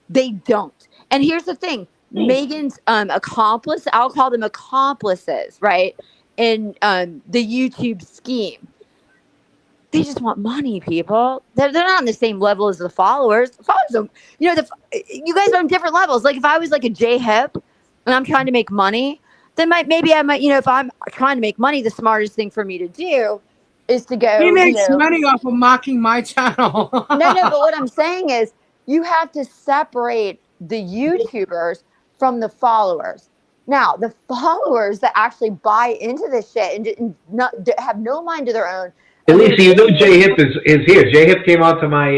They don't. And here's the thing. Megan's accomplice, I'll call them accomplices, right? In the YouTube scheme. They just want money, people. They're not on the same level as the followers. The followers don't, you know, you guys are on different levels. Like if I was like a J-Hip and I'm trying to make money, then maybe I might, you know, if I'm trying to make money, the smartest thing for me to do is to go. He makes money off of mocking my channel. No, but what I'm saying is you have to separate the YouTubers from the followers. Now, the followers that actually buy into this shit and have no mind of their own. At least you know J-Hip is here. J-Hip came onto my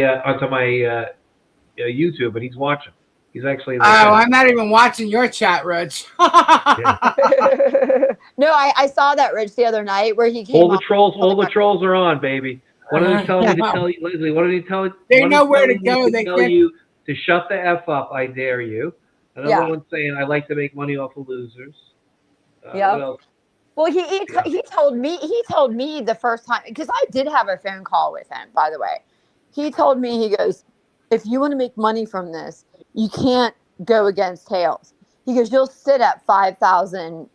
YouTube, and he's watching. He's actually. I'm not even watching your chat, Rich. No, I saw that, Rich, the other night where he came. All the trolls are on, baby. What did he tell you to tell you, Leslie? What did he tell you? They know where to go. They tell you to shut the F up. I dare you. Another one saying, "I like to make money off of losers." Yeah. Well, he told me the first time, because I did have a phone call with him, by the way. He told me, he goes, if you want to make money from this, you can't go against Tails. He goes, you'll sit at 5,000,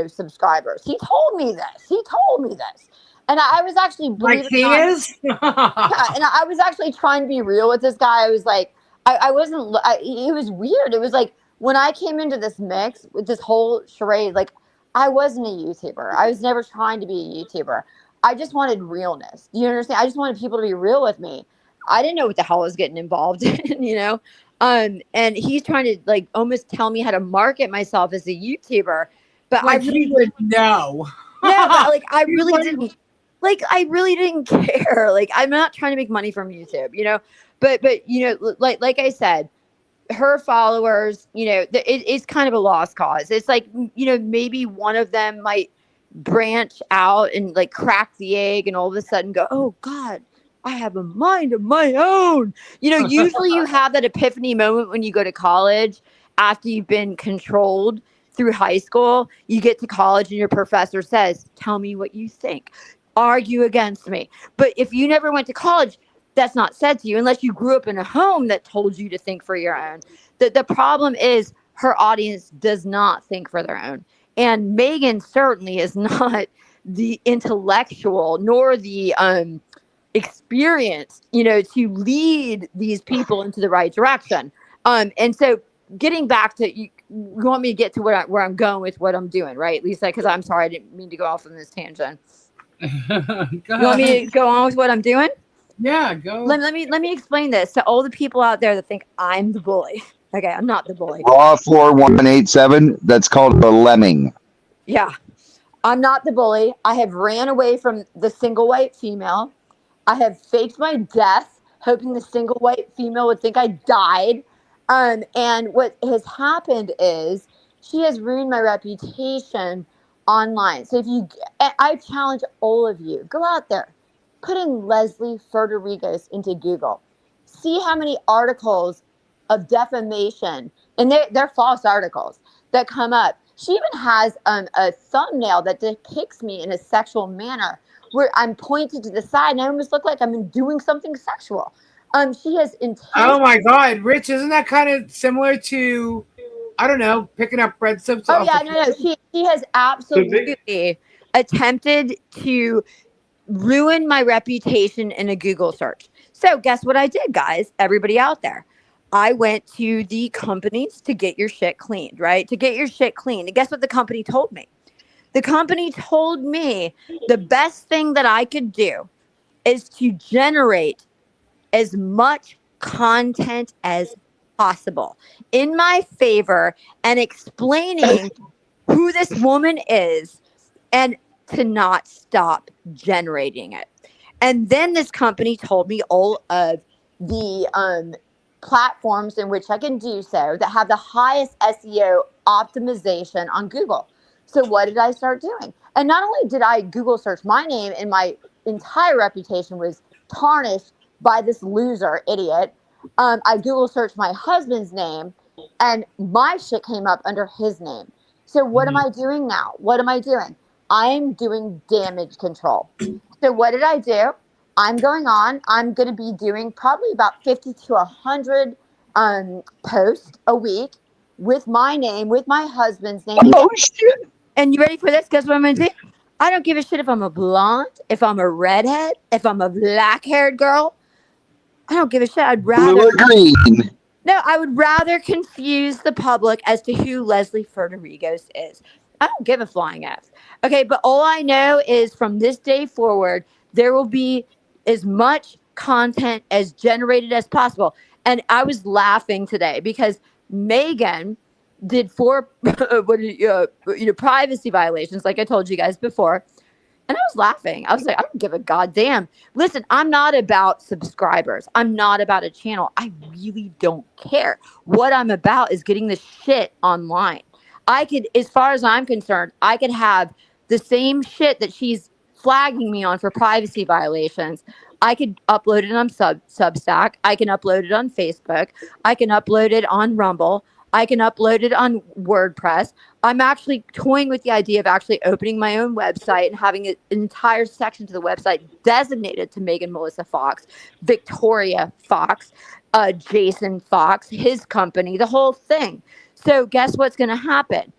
subscribers. He told me this. And I was actually, Like believe it or he not, is? yeah, and I was actually trying to be real with this guy. I was like, I wasn't, it was weird. It was like, when I came into this mix with this whole charade, like, I wasn't a YouTuber. I was never trying to be a YouTuber. I just wanted realness. Do you understand? I just wanted people to be real with me. I didn't know what the hell I was getting involved in, and he's trying to like almost tell me how to market myself as a YouTuber, but Like I really he would know. no, but like I really didn't. Like I really didn't care. Like I'm not trying to make money from YouTube, But like I said, her followers, it's kind of a lost cause. It's like maybe one of them might branch out and like crack the egg, and all of a sudden go, oh God, I have a mind of my own. Usually you have that epiphany moment when you go to college after you've been controlled through high school. You get to college and your professor says, tell me what you think. Argue against me. But if you never went to college, that's not said to you unless you grew up in a home that told you to think for your own. The problem is her audience does not think for their own. And Megan certainly is not the intellectual nor the experience, to lead these people into the right direction. And so getting back to you want me to get to where I'm going with what I'm doing, right, Lisa? Because I'm sorry, I didn't mean to go off on this tangent. You want me to go on with what I'm doing? Yeah, go. Let me explain this to all the people out there that think I'm the bully. Okay, I'm not the bully. Raw 4187. That's called a lemming. Yeah, I'm not the bully. I have ran away from the single white female. I have faked my death, hoping the single white female would think I died. And what has happened is she has ruined my reputation online. So I challenge all of you, go out there, put in Leslie Ferdorigos into Google. See how many articles of defamation, and they're false articles, that come up. She even has a thumbnail that depicts me in a sexual manner where I'm pointed to the side and I almost look like I'm doing something sexual. She has Oh my God, Rich, isn't that kind of similar to, I don't know, picking up bread slips? Oh yeah, no. She has absolutely attempted to ruin my reputation in a Google search. So guess what I did, guys? Everybody out there. I went to the companies to get your shit cleaned, right? To get your shit cleaned. And guess what the company told me? The company told me the best thing that I could do is to generate as much content as possible in my favor and explaining who this woman is and to not stop generating it. And then this company told me all of the platforms in which I can do so that have the highest SEO optimization on Google. So what did I start doing? And not only did I Google search my name, and my entire reputation was tarnished by this loser idiot. I Google searched my husband's name and my shit came up under his name. So what am I doing now? What am I doing? I'm doing damage control. So what did I do? I'm going to be doing probably about 50 to 100 posts a week with my name, with my husband's name. Oh, shit. And you ready for this? Guess what I'm going to do? I don't give a shit if I'm a blonde, if I'm a redhead, if I'm a black-haired girl. I don't give a shit. I'd rather... Blue or green? No, I would rather confuse the public as to who Leslie Ferdorigos is. I don't give a flying F. Okay, but all I know is from this day forward, there will be as much content as generated as possible. And I was laughing today because Megan did 4 privacy violations, like I told you guys before. And I was laughing. I was like, I don't give a goddamn. Listen, I'm not about subscribers. I'm not about a channel. I really don't care. What I'm about is getting the shit online. I could, as far as I'm concerned, I could have the same shit that she's flagging me on for privacy violations. I could upload it on Substack. I can upload it on Facebook. I can upload it on Rumble. I can upload it on WordPress. I'm actually toying with the idea of actually opening my own website and having an entire section to the website designated to Megan Melissa Fox, Victoria Fox, Jason Fox, his company, the whole thing. So guess what's going to happen?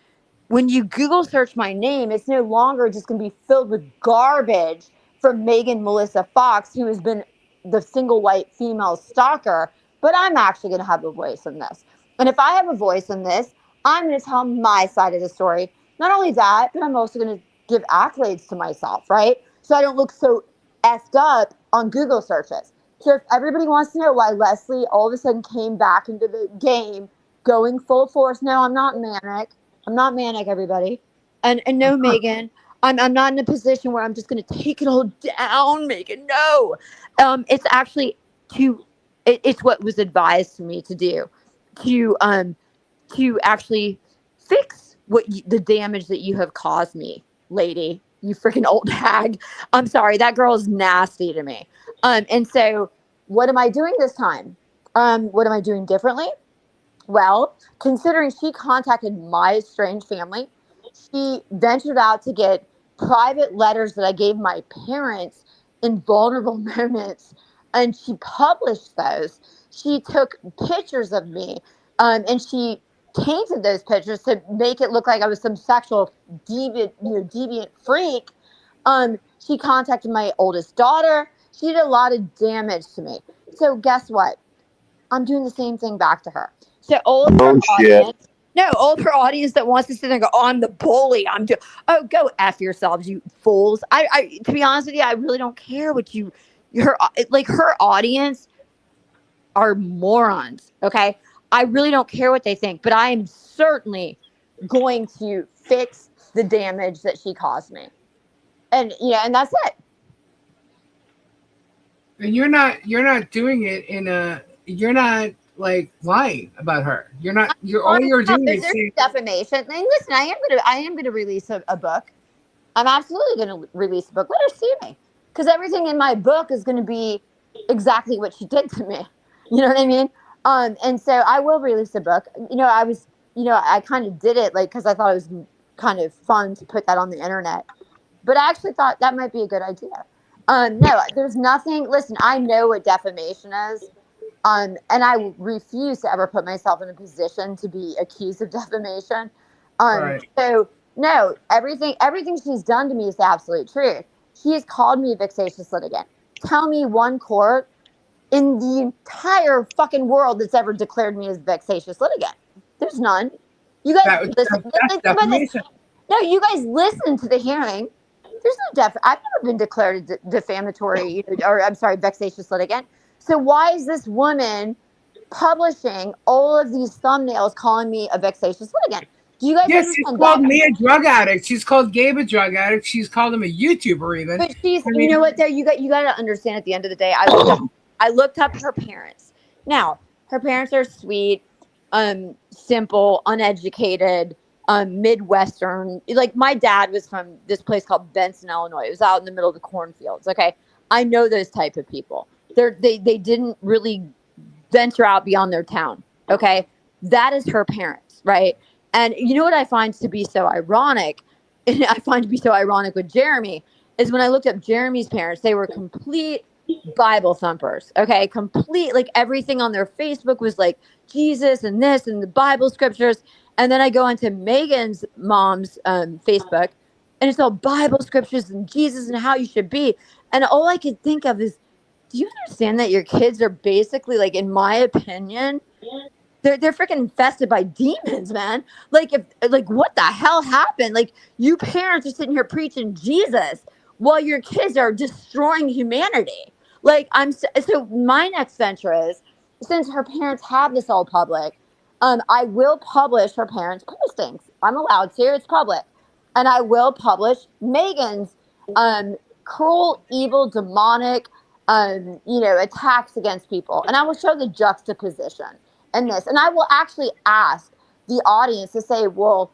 When you Google search my name, it's no longer just going to be filled with garbage from Megan Melissa Fox, who has been the single white female stalker, but I'm actually going to have a voice in this. And if I have a voice in this, I'm going to tell my side of the story. Not only that, but I'm also going to give accolades to myself, right? So I don't look so effed up on Google searches. So if everybody wants to know why Leslie all of a sudden came back into the game going full force, no, I'm not manic. I'm not manic, everybody. And no, Megan, I'm not in a position where I'm just going to take it all down, Megan. No. It's actually it's what was advised to me to do, to actually fix the damage that you have caused me, lady. You freaking old hag. I'm sorry, that girl is nasty to me. And so what am I doing this time? What am I doing differently? Well, considering she contacted my estranged family, she ventured out to get private letters that I gave my parents in vulnerable moments, and she published those. She took pictures of me, and she tainted those pictures to make it look like I was some sexual deviant freak. She contacted my oldest daughter. She did a lot of damage to me. So guess what? I'm doing the same thing back to her. So all of her audience, all of her audience that wants to sit there and go, oh, I'm the bully. Go F yourselves, you fools. I to be honest with you, I really don't care what her audience are morons. Okay. I really don't care what they think, but I am certainly going to fix the damage that she caused me. And and that's it. And you're not doing it you're not like lying about her. All you're doing is saying defamation. And listen, I am gonna release a book. I'm absolutely gonna release a book. Let her see me, because everything in my book is gonna be exactly what she did to me. You know what I mean? And so I will release a book. I kind of did it because I thought it was kind of fun to put that on the internet, but I actually thought that might be a good idea. No, there's nothing. Listen, I know what defamation is. And I refuse to ever put myself in a position to be accused of defamation. Right. So no, everything she's done to me is the absolute truth. She has called me a vexatious litigant. Tell me one court in the entire fucking world that's ever declared me as a vexatious litigant. There's none. You guys listen. No, you guys listen to the hearing. There's no I've never been declared a defamatory vexatious litigant. So why is this woman publishing all of these thumbnails calling me a vexatious litigant? Do you guys Yes, she's called me a drug addict. She's called Gabe a drug addict. She's called him a YouTuber even. But you know what though? You got to understand at the end of the day, I looked up her parents. Now, her parents are sweet, simple, uneducated, Midwestern. Like my dad was from this place called Benson, Illinois. It was out in the middle of the cornfields. Okay. I know those type of people. They didn't really venture out beyond their town. Okay. That is her parents. Right. And you know what I find to be so ironic, and I find to be so ironic with Jeremy, is when I looked up Jeremy's parents, they were complete Bible thumpers. Okay. Complete, like everything on their Facebook was like Jesus and this and the Bible scriptures. And then I go into Megan's mom's Facebook, and it's all Bible scriptures and Jesus and how you should be. And all I could think of is, do you understand that your kids are basically, like, in my opinion, they're freaking infested by demons, man. Like, what the hell happened? Like, you parents are sitting here preaching Jesus while your kids are destroying humanity. Like, so my next venture is, since her parents have this all public, I will publish her parents' postings. I'm allowed to. It's public. And I will publish Megan's cruel, evil, demonic, attacks against people. And I will show the juxtaposition in this. And I will actually ask the audience to say, well,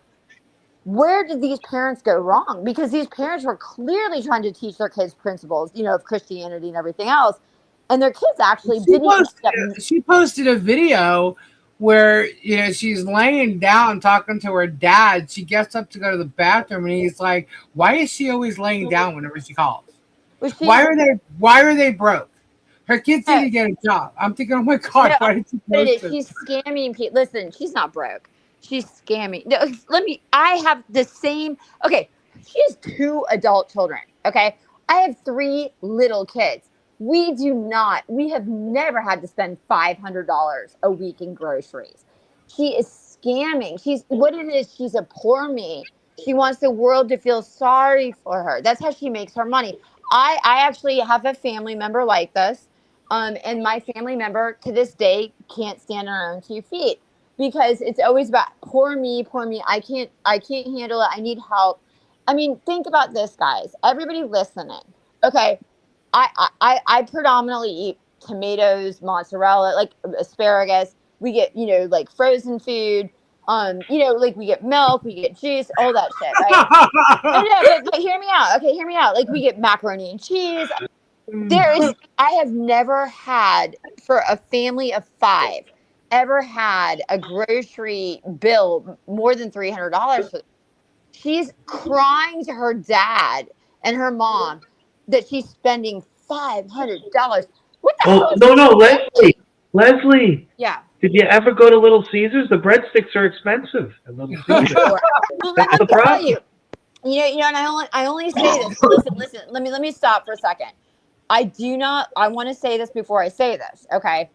where did these parents go wrong? Because these parents were clearly trying to teach their kids principles, of Christianity and everything else. And their kids actually She posted a video where she's laying down talking to her dad. She gets up to go to the bathroom, and he's like, "Why is she always laying down whenever she calls? Why are they broke? Her kids need to get a job." I'm thinking, "Oh my god, No, why did you but post this?" she's scamming people. Listen, she's not broke. She's scamming. No, I have the same. Okay, she has 2 adult children. Okay, I have 3 little kids. We have never had to spend $500 a week in groceries. She is scamming. What it is, she's a poor me. She wants the world to feel sorry for her. That's how she makes her money. I actually have a family member like this. And my family member to this day can't stand on her own 2 feet because it's always about poor me, poor me. I can't handle it. I need help. I mean, think about this, guys. Everybody listening. Okay, I predominantly eat tomatoes, mozzarella, like asparagus. We get like frozen food. Like we get milk, we get juice, all that shit, right? But hear me out. Okay, hear me out. Like we get macaroni and cheese. I have never had, for a family of 5, ever had a grocery bill more than $300 for. She's crying to her dad and her mom that she's spending $500. What the hell? No, Leslie. Yeah. Did you ever go to Little Caesars? The breadsticks are expensive at Little Caesars. Well, That's the problem. And I only say this. Listen. Let me stop for a second. I want to say this before I say this, okay?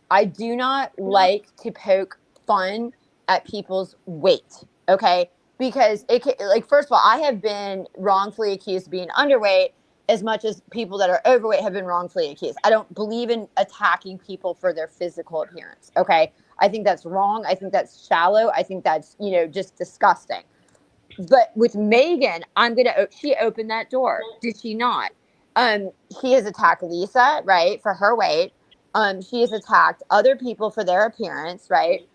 I do not like to poke fun at people's weight, okay? Because first of all, I have been wrongfully accused of being underweight as much as people that are overweight have been wrongfully accused. I don't believe in attacking people for their physical appearance, okay? I think that's wrong. I think that's shallow. I think that's, just disgusting. But with Megan, she opened that door. Did she not? She has attacked Lisa, right, for her weight. She has attacked other people for their appearance, right?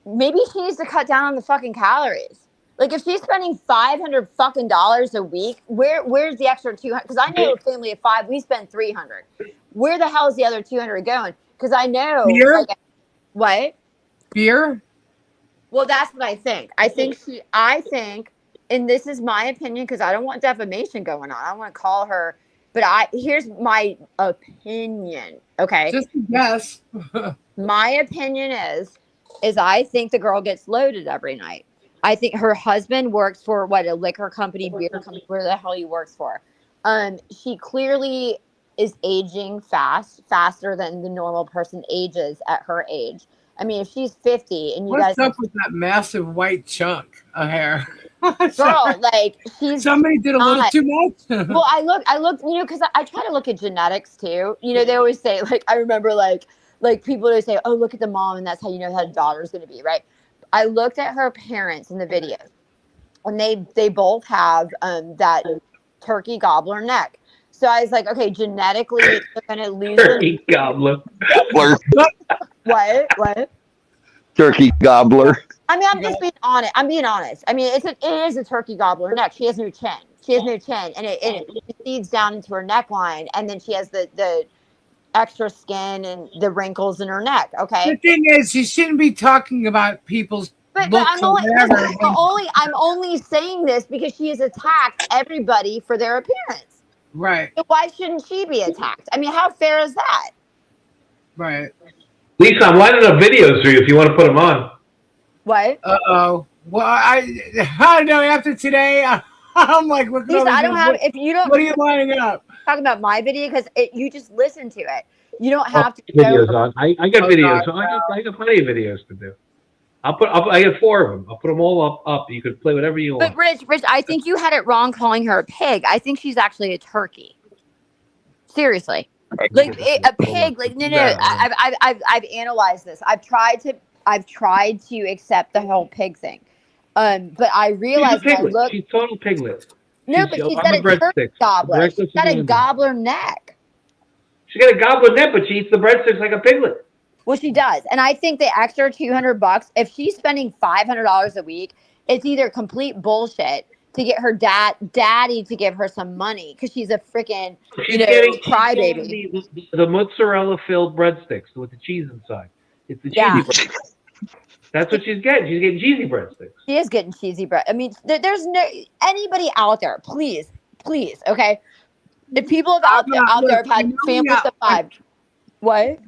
Maybe she needs to cut down on the fucking calories. Like if she's spending $500 fucking a week, where's the extra 200? Because I know a family of 5, we spend 300. Where the hell is the other 200 going? Because I know. Beer? What? Beer? Well, that's what I think. I think, and this is my opinion because I don't want defamation going on. I don't want to call her, but here's my opinion. Okay. Just a guess. My opinion is I think the girl gets loaded every night. I think her husband works for a liquor company, beer company, where the hell he works for. She clearly is aging faster than the normal person ages at her age. I mean, if she's 50 and What's up with that massive white chunk of hair? Girl, like somebody did a little too much. Well, I look, because I try to look at genetics too. They always say, like, I remember like people always say, oh, look at the mom, and that's how you know how the daughter's going to be, right? I looked at her parents in the video, and they both have that turkey gobbler neck. So I was like, okay, genetically, they're going to lose. Turkey gobbler. What? Turkey gobbler. I mean, I'm just being honest. I mean, it is a turkey gobbler neck. She has no chin. And it feeds down into her neckline, and then she has the extra skin and the wrinkles in her neck. Okay. The thing is, you shouldn't be talking about people's but looks I'm or whatever. I'm only saying this because she has attacked everybody for their appearance. Right. So why shouldn't she be attacked? I mean, how fair is that? Right. Lisa, I'm lining up videos for you if you want to put them on. What? Uh-oh. Well, I don't know. After today, I'm like, Lisa, I don't have. If you don't, what are you lining up? Talking about my video because you just listen to it. You don't have to. Videos on. I got videos. So I got plenty of videos to do. I got 4 of them. I'll put them all up. You could play whatever you want. But Rich, I think you had it wrong calling her a pig. I think she's actually a turkey. Seriously, like a pig. Like no. I've analyzed this. I've tried to accept the whole pig thing. But I realized she's total piglet. No, but she's got a turkey gobbler. She's got a gobbler neck. She got a gobbler neck, but she eats the breadsticks like a piglet. Well, she does. And I think the extra $200, if she's spending $500 a week, it's either complete bullshit to get her daddy to give her some money because she's a freaking, crybaby. The mozzarella-filled breadsticks with the cheese inside. It's the cheesy Yeah. breadsticks. That's what she's getting. She's getting cheesy breadsticks. She is getting cheesy bread. I mean, there's no anybody out there. Please, okay. If people have out there have had families of 5, what?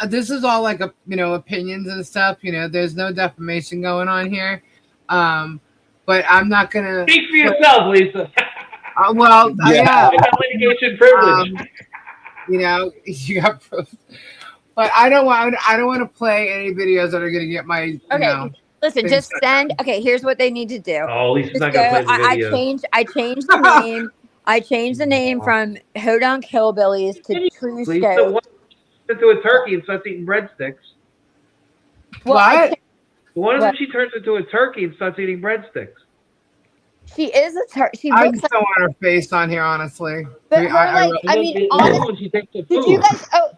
This is all like opinions and stuff. There's no defamation going on here. But I'm not gonna Speak for yourself, Lisa. Well, yeah. You got litigation privilege. You got proof. But I don't want to play any videos that are gonna get my Listen, just send. Okay, here's what they need to do. Oh, Lisa's not gonna play the video. I changed the name. I changed the name from Hodunk Hillbillies to True Lisa, Scope. what into a turkey and starts eating breadsticks? What? One of them, she turns into a turkey and starts eating breadsticks. She is a turkey. She I looks just don't want her face on here, honestly. But honestly,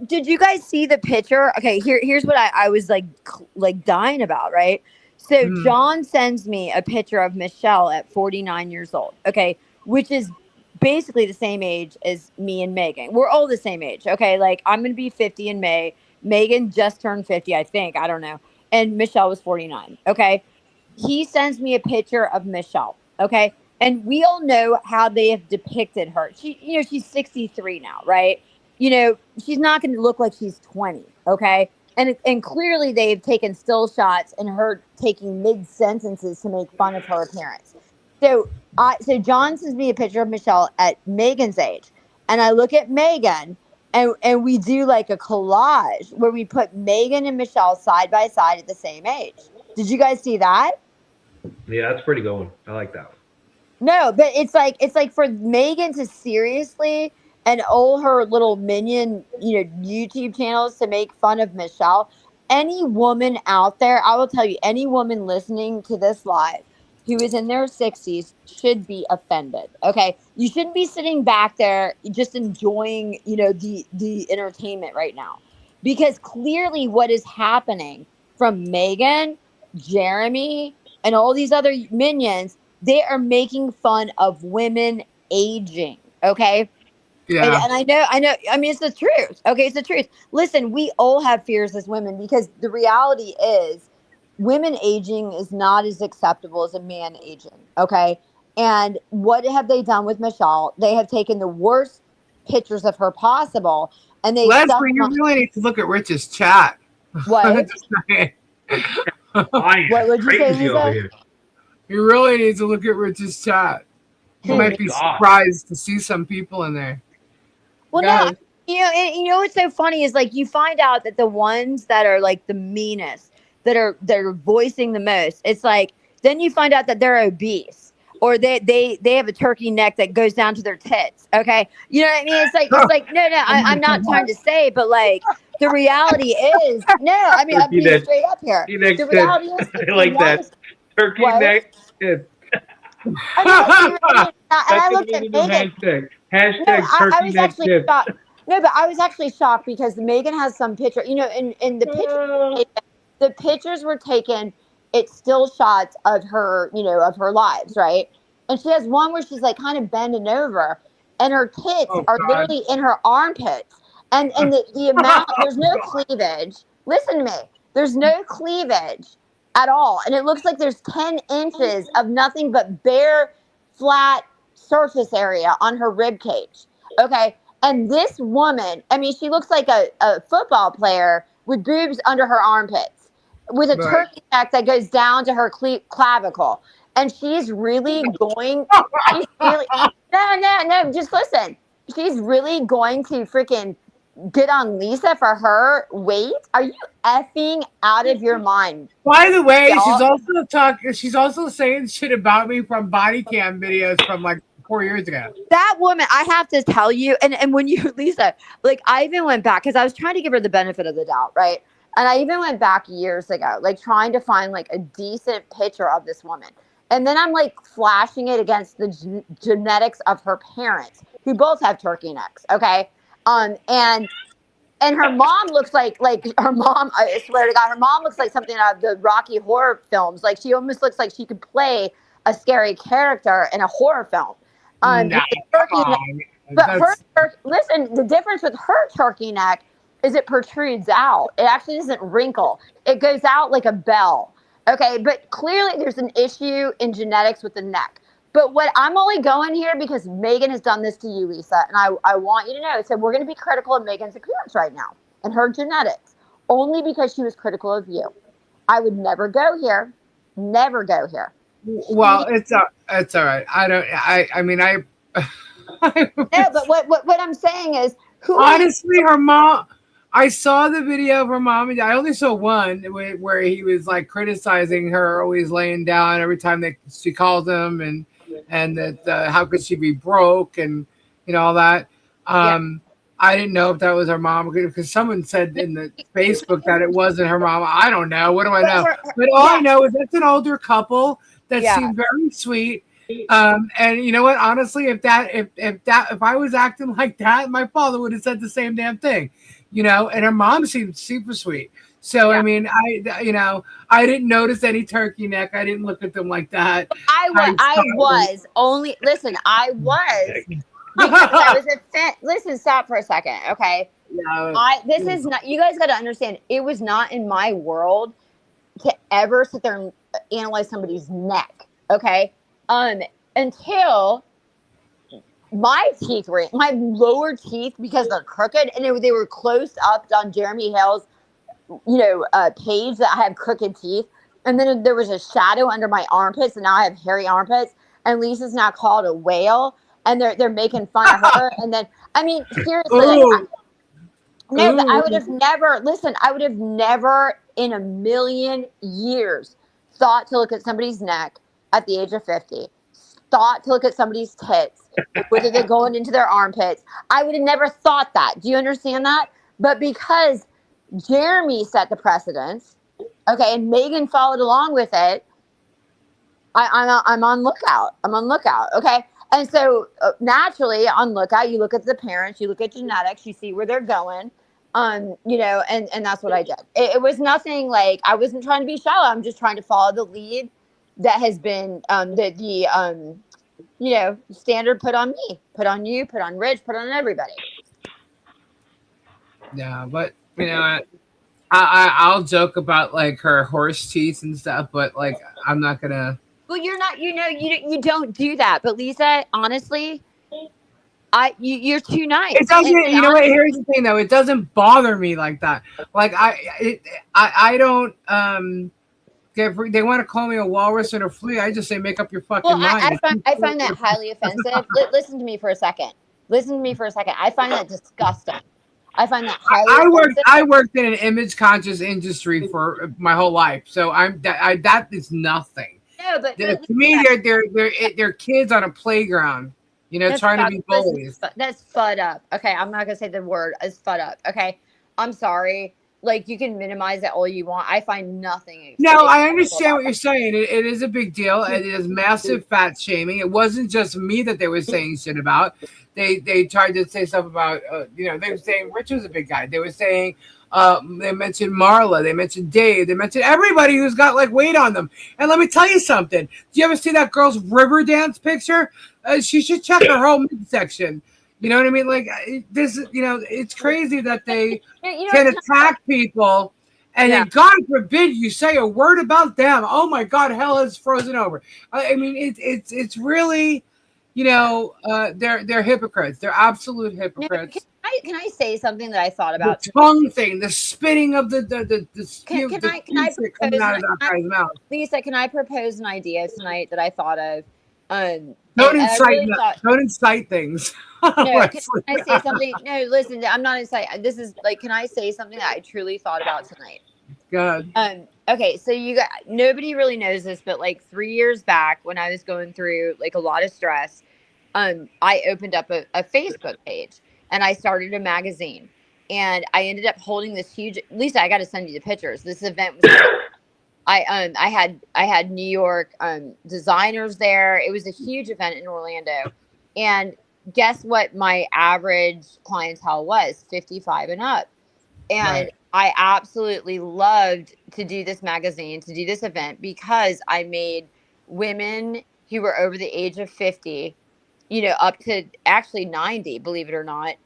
did you guys see the picture? Okay, here's what I was like dying about, right? So John sends me a picture of Michelle at 49 years old, okay, which is basically the same age as me and Megan. We're all the same age, okay? Like, I'm going to be 50 in May. Megan just turned 50, I think. I don't know. And Michelle was 49, okay? He sends me a picture of Michelle, okay? And we all know how they have depicted her. She's 63 now, right? She's not going to look like she's 20, okay? And clearly they've taken still shots and her taking mid-sentences to make fun of her appearance. So John sends me a picture of Michelle at Megan's age. And I look at Megan and we do like a collage where we put Megan and Michelle side by side at the same age. Did you guys see that? Yeah, that's pretty good one. I like that one. No, but it's like for Megan to seriously and all her little minion, YouTube channels to make fun of Michelle. Any woman out there, I will tell you, any woman listening to this live who is in their 60s should be offended. Okay, you shouldn't be sitting back there just enjoying, the entertainment right now, because clearly what is happening from Megan, Jeremy, and all these other minions, they are making fun of women aging. Okay. Yeah. And I know. I mean, it's the truth. Okay, it's the truth. Listen, we all have fears as women because the reality is women aging is not as acceptable as a man aging. Okay. And what have they done with Michelle? They have taken the worst pictures of her possible. And they Leslie, you really need to look at Rich's chat. What? What would you say, Lisa? You really need to look at Rich's chat. You might be surprised to see some people in there. Well, no, you know what's so funny is like you find out that the ones that are like the meanest, that are voicing the most, it's like then you find out that they're obese or they have a turkey neck that goes down to their tits. Okay, you know what I mean? It's like no, I'm not trying to say, but like the reality is no. I mean, I'm being straight up here. The reality is, I like that turkey neck tits. I looked at Megan. Hashtag turkey neck tits. No, but I was actually shocked because Megan has some picture. In the picture, the pictures were taken. It's still shots of her, of her lives, right? And she has one where she's like kind of bending over, and her tits are literally in her armpits. And the amount, there's no cleavage. Listen to me. There's no cleavage at all. And it looks like there's 10 inches of nothing but bare, flat surface area on her rib cage. Okay. And this woman, I mean, she looks like a football player with boobs under her armpits, with a turkey neck that goes down to her clavicle. And she's really going, no, just listen. She's really going to freaking get on Lisa for her weight? Are you effing out of your mind? By the way, she's also saying shit about me from body cam videos from like 4 years ago. That woman, I have to tell you, and when you, Lisa, like I even went back because I was trying to give her the benefit of the doubt, right? And I even went back years ago, like trying to find like a decent picture of this woman. And then I'm like flashing it against the genetics of her parents, who both have turkey necks, okay? And her mom looks like her mom, I swear to God, her mom looks like something out of the Rocky Horror films. Like she almost looks like she could play a scary character in a horror film. But listen, the difference with her turkey neck is it protrudes out. It actually doesn't wrinkle. It goes out like a bell. Okay, but clearly there's an issue in genetics with the neck. But what I'm only going here because Megan has done this to you, Lisa, and I want you to know. So we're going to be critical of Megan's appearance right now and her genetics, only because she was critical of you. I would never go here. Never go here. Well, it's all right. I mean, No, but what I'm saying is, honestly, her mom. I saw the video of her mom, and I only saw one where he was like criticizing her, always laying down every time that she calls him, and that how could she be broke, and all that. I didn't know if that was her mom because someone said in the Facebook that it wasn't her mom. I don't know. What do I know? But all I know is it's an older couple that seemed very sweet. And you know what? Honestly, if I was acting like that, my father would have said the same damn thing. And her mom seemed super sweet. So I mean, I didn't notice any turkey neck. I didn't look at them like that. I was only listen. I was because I was a fan. Listen, stop for a second, okay? This is not. You guys got to understand. It was not in my world to ever sit there and analyze somebody's neck, okay? Until my teeth were my lower teeth because they're crooked and they were close up on Jeremy Hale's page that I have crooked teeth, and then there was a shadow under my armpits, and now I have hairy armpits, and Lisa's now called a whale, and they're making fun of her. And then I mean seriously, but I would have never I would have never in a million years thought to look at somebody's neck at the age of 50, thought to look at somebody's tits, whether they're going into their armpits. I would have never thought that. Do you understand that? But because Jeremy set the precedence, okay, and Megan followed along with it, I'm on lookout. I'm on lookout, okay? And so naturally on lookout, you look at the parents, you look at genetics, you see where they're going, and that's what I did. It was nothing like I wasn't trying to be shallow. I'm just trying to follow the lead that has been the standard put on me, put on you, put on Rich, put on everybody. Yeah, but I'll joke about like her horse teeth and stuff, but like I'm not gonna. Well, you're not. You don't do that. But Lisa, honestly, you're too nice. It doesn't. You know what? Here's the thing, though. It doesn't bother me like that. Like I don't. They want to call me a walrus and a flea. I just say make up your fucking mind. I find that highly offensive. Listen to me for a second. I find that disgusting. I find that highly offensive. I worked in an image conscious industry for my whole life, so that is nothing. No, but to me, they're kids on a playground, trying to be bullies. That's fud up. Okay, I'm not gonna say the word. It's fud up. Okay, I'm sorry. Like, you can minimize it all you want. I find nothing. No, I understand what you're saying. It is a big deal. It is massive fat shaming. It wasn't just me that they were saying shit about. They tried to say stuff about, they were saying Rich was a big guy. They were saying, they mentioned Marla. They mentioned Dave. They mentioned everybody who's got like weight on them. And let me tell you something. Do you ever see that girl's river dance picture? She should check her whole midsection. You know what I mean? Like this, it's crazy that they can attack people, and then God forbid you say a word about them. Oh my God, hell is frozen over. I mean, it's really, they're hypocrites. They're absolute hypocrites. Can I say something that I thought about? The tongue thing, the spitting of the can I propose coming out of that guy's mouth. Lisa, can I propose an idea tonight that I thought of? Don't incite things. No, can I say something? No, listen, I'm not inciting. This is like, can I say something that I truly thought about tonight? Good. Okay, so nobody really knows this, but like 3 years back when I was going through like a lot of stress, I opened up a Facebook page and I started a magazine, and I ended up holding this huge. Lisa, I got to send you the pictures. This event was. I had New York designers there. It was a huge event in Orlando, and guess what? My average clientele was 55 and up, and I absolutely loved to do this magazine, to do this event, because I made women who were over the age of 50, up to actually 90, believe it or not,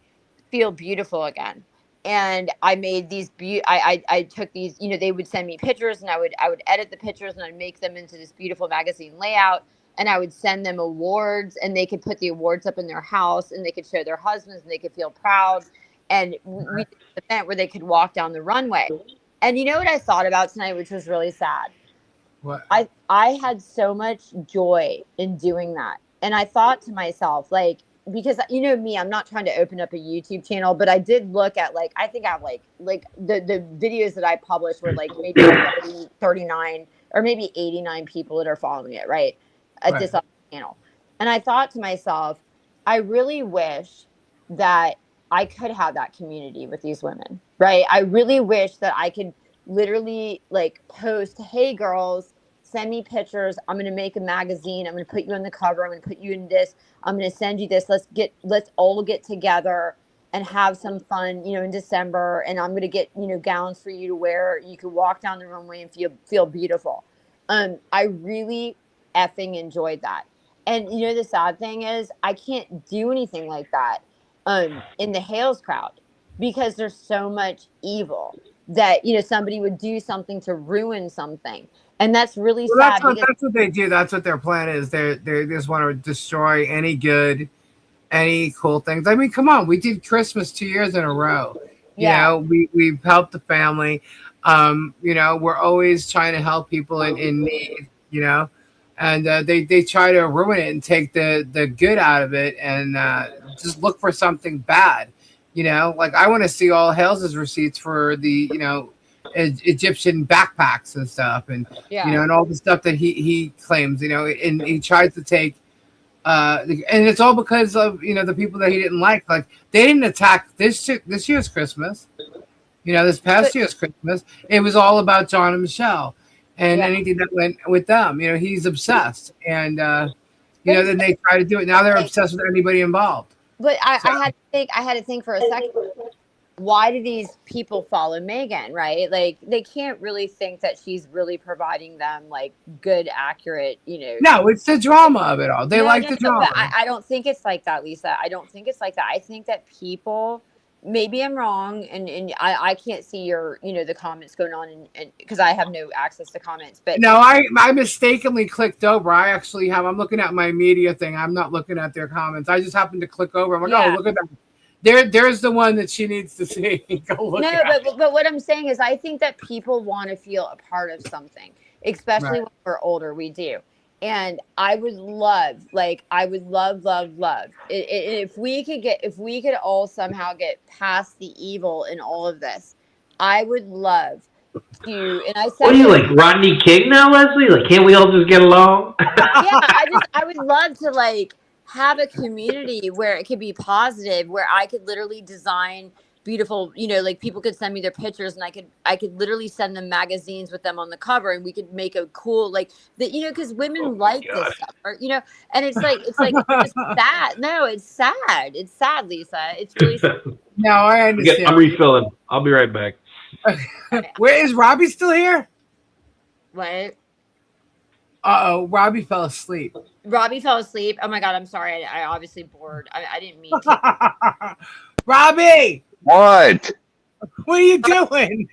feel beautiful again. and I made these I took these, you know, they would send me pictures, and I would edit the pictures, and I'd make them into this beautiful magazine layout, and I would send them awards, and they could put the awards up in their house, and they could show their husbands, and they could feel proud. And we did an event where they could walk down the runway. And you know what I thought about tonight, which was really sad? What? I had so much joy in doing that. And I thought to myself, like, because you know me, I'm not trying to open up a YouTube channel, but I did look at, like, I think I have like the videos that I published were like maybe 30, 39 or maybe 89 people that are following it, right? At this other channel. And I thought to myself, I really wish that I could have that community with these women, right? I really wish that I could literally like post, hey girls, send me pictures. I'm going to make a magazine. I'm going to put you on the cover. I'm going to put you in this. I'm going to send you this. Let's all get together and have some fun, you know, in December. And I'm going to get, you know, gowns for you to wear. You can walk down the runway and feel beautiful. I really effing enjoyed that. And you know, the sad thing is I can't do anything like that in the Hales crowd, because there's so much evil that, you know, somebody would do something to ruin something. And that's really Well, sad. that's what they do. That's what their plan is. They just want to destroy any good, any cool things. I mean, come on, we did Christmas 2 years in a row. You know, we've helped the family. You know, we're always trying to help people in need. You know, and they try to ruin it and take the good out of it, and just look for something bad. You know, like I want to see all Hales' receipts for the, you know, Egyptian backpacks and stuff, and you know, and all the stuff that he claims, you know, and he tries to take, and it's all because of, you know, the people that he didn't like. Like they didn't attack this year's Christmas, you know, this past year's Christmas. It was all about John and Michelle, and anything that went with them. You know, he's obsessed, and you know, then they try to do it. Now they're obsessed with anybody involved. But I had to think for a second. Why do these people follow Megan, right? Like they can't really think that she's really providing them like good, accurate, you know. No, it's the drama of it all. They like the drama. I don't think it's like that, Lisa. I don't think it's like that. I think that people, maybe I'm wrong, and I can't see your, you know, the comments going on, and because I have no access to comments. But no, I mistakenly clicked over. I'm looking at my media thing. I'm not looking at their comments. I just happened to click over. I'm like, oh, look at that. There's the one that she needs to see. Go look at. But what I'm saying is, I think that people want to feel a part of something, especially when we're older. We do, and I would love, if we could all somehow get past the evil in all of this. I would love to. And I said, what are you, like Rodney King now, Leslie? Like, can't we all just get along? I would love to like have a community where it could be positive, where I could literally design beautiful, you know, like people could send me their pictures, and I could literally send them magazines with them on the cover, and we could make a cool, like that, you know, because women like this stuff, or, you know, and it's like it's sad. No, it's sad. It's sad, Lisa. It's really sad. No, I understand. I'm refilling. I'll be right back. Where is Robbie still here? What? Robbie fell asleep. Robbie fell asleep. Oh my God, I'm sorry. I obviously bored. I didn't mean to. Robbie! What? What are you doing?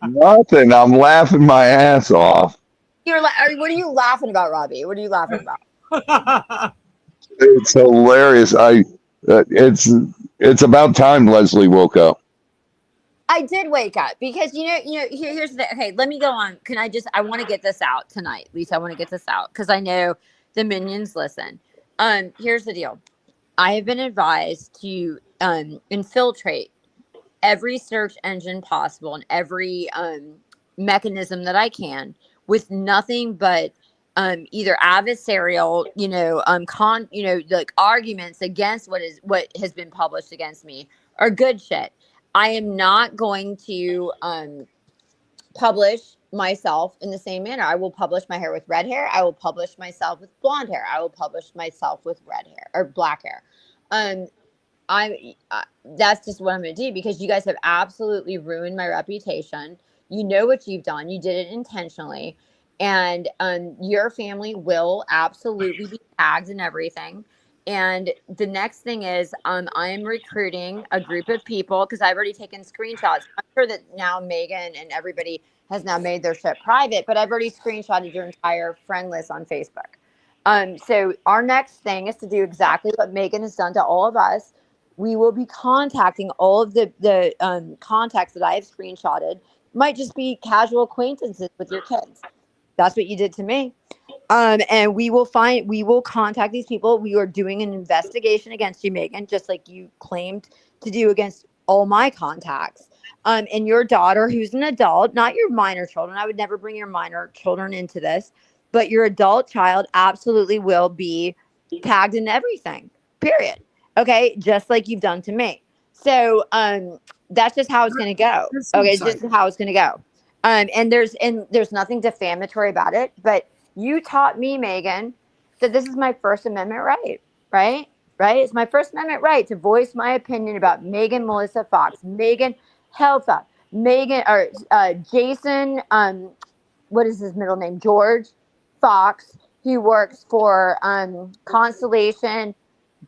Nothing. I'm laughing my ass off. What are you laughing about, Robbie? What are you laughing about? It's hilarious. It's about time Leslie woke up. I did wake up because you know here's the, okay, let me go on. I want to get this out tonight, Lisa. I want to get this out because I know the minions listen. Here's the deal. I have been advised to infiltrate every search engine possible and every mechanism that I can with nothing but either adversarial, like arguments against what has been published against me, or good shit. I am not going to publish myself in the same manner. I will publish my hair with red hair. I will publish myself with blonde hair. I will publish myself with red hair or black hair. That's just what I'm going to do because you guys have absolutely ruined my reputation. You know what you've done. You did it intentionally. And your family will absolutely be tagged and everything. And the next thing is, I am recruiting a group of people because I've already taken screenshots. I'm sure that now Megan and everybody has now made their shit private, but I've already screenshotted your entire friend list on Facebook. So our next thing is to do exactly what Megan has done to all of us. We will be contacting all of the contacts that I have screenshotted. Might just be casual acquaintances with your kids. That's what you did to me. And we will contact these people. We are doing an investigation against you, Megan, just like you claimed to do against all my contacts. And your daughter, who's an adult, not your minor children. I would never bring your minor children into this, but your adult child absolutely will be tagged in everything. Period. Okay, just like you've done to me. So that's just how it's going to go. Okay, just how it's going to go. And there's nothing defamatory about it, but you taught me, Megan, that this is my First Amendment right, right? Right? It's my First Amendment right to voice my opinion about Megan Melissa Fox, Megan Helfa, Megan or Jason. What is his middle name? George Fox. He works for Constellation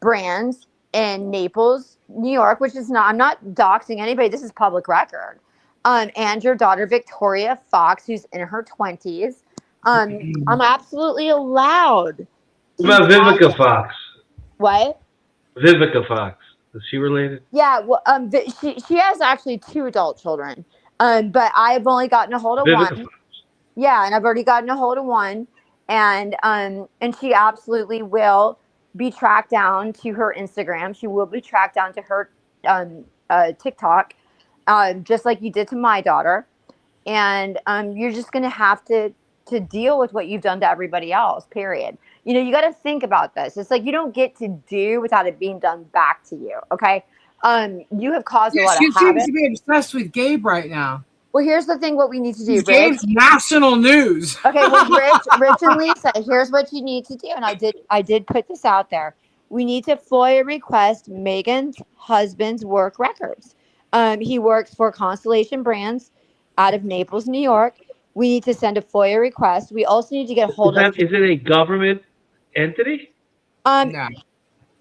Brands in Naples, New York, which is not. I'm not doxing anybody. This is public record. And your daughter Victoria Fox, who's in her 20s. I'm absolutely allowed. What about Vivica Fox? What? Vivica Fox. Is she related? Yeah, well, she has actually 2 adult children. But I've only gotten a hold of Vivica one. Fox. Yeah, and I've already gotten a hold of one, and she absolutely will be tracked down to her Instagram. She will be tracked down to her TikTok, just like you did to my daughter. And you're just going to have to deal with what you've done to everybody else, period. You know, you got to think about this. It's like you don't get to do without it being done back to you, okay? You have caused a lot of She havoc. seems to be obsessed with Gabe right now. Well, here's the thing, what we need to do, Rich. Gabe's national news. Okay, well, Rich and Lisa, here's what you need to do. And I did put this out there. We need to FOIA request Megan's husband's work records. He works for Constellation Brands out of Naples, New York. We need to send a FOIA request. We also need to get a hold of. Is it a government entity? No.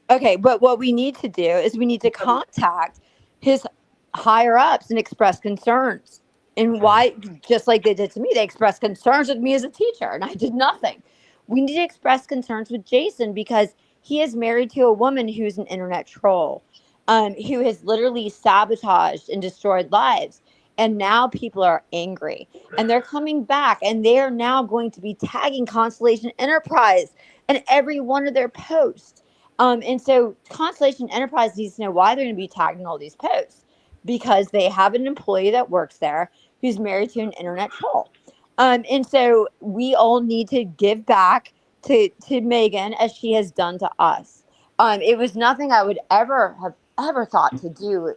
Okay, but what we need to do is we need to contact his higher ups and express concerns. And why, just like they did to me, they expressed concerns with me as a teacher, and I did nothing. We need to express concerns with Jason because he is married to a woman who's an internet troll, who has literally sabotaged and destroyed lives. And now people are angry and they're coming back and they are now going to be tagging Constellation Enterprise in every one of their posts. And so Constellation Enterprise needs to know why they're going to be tagging all these posts, because they have an employee that works there who's married to an internet troll. And so we all need to give back to Megan as she has done to us. It was nothing I would ever have thought to do,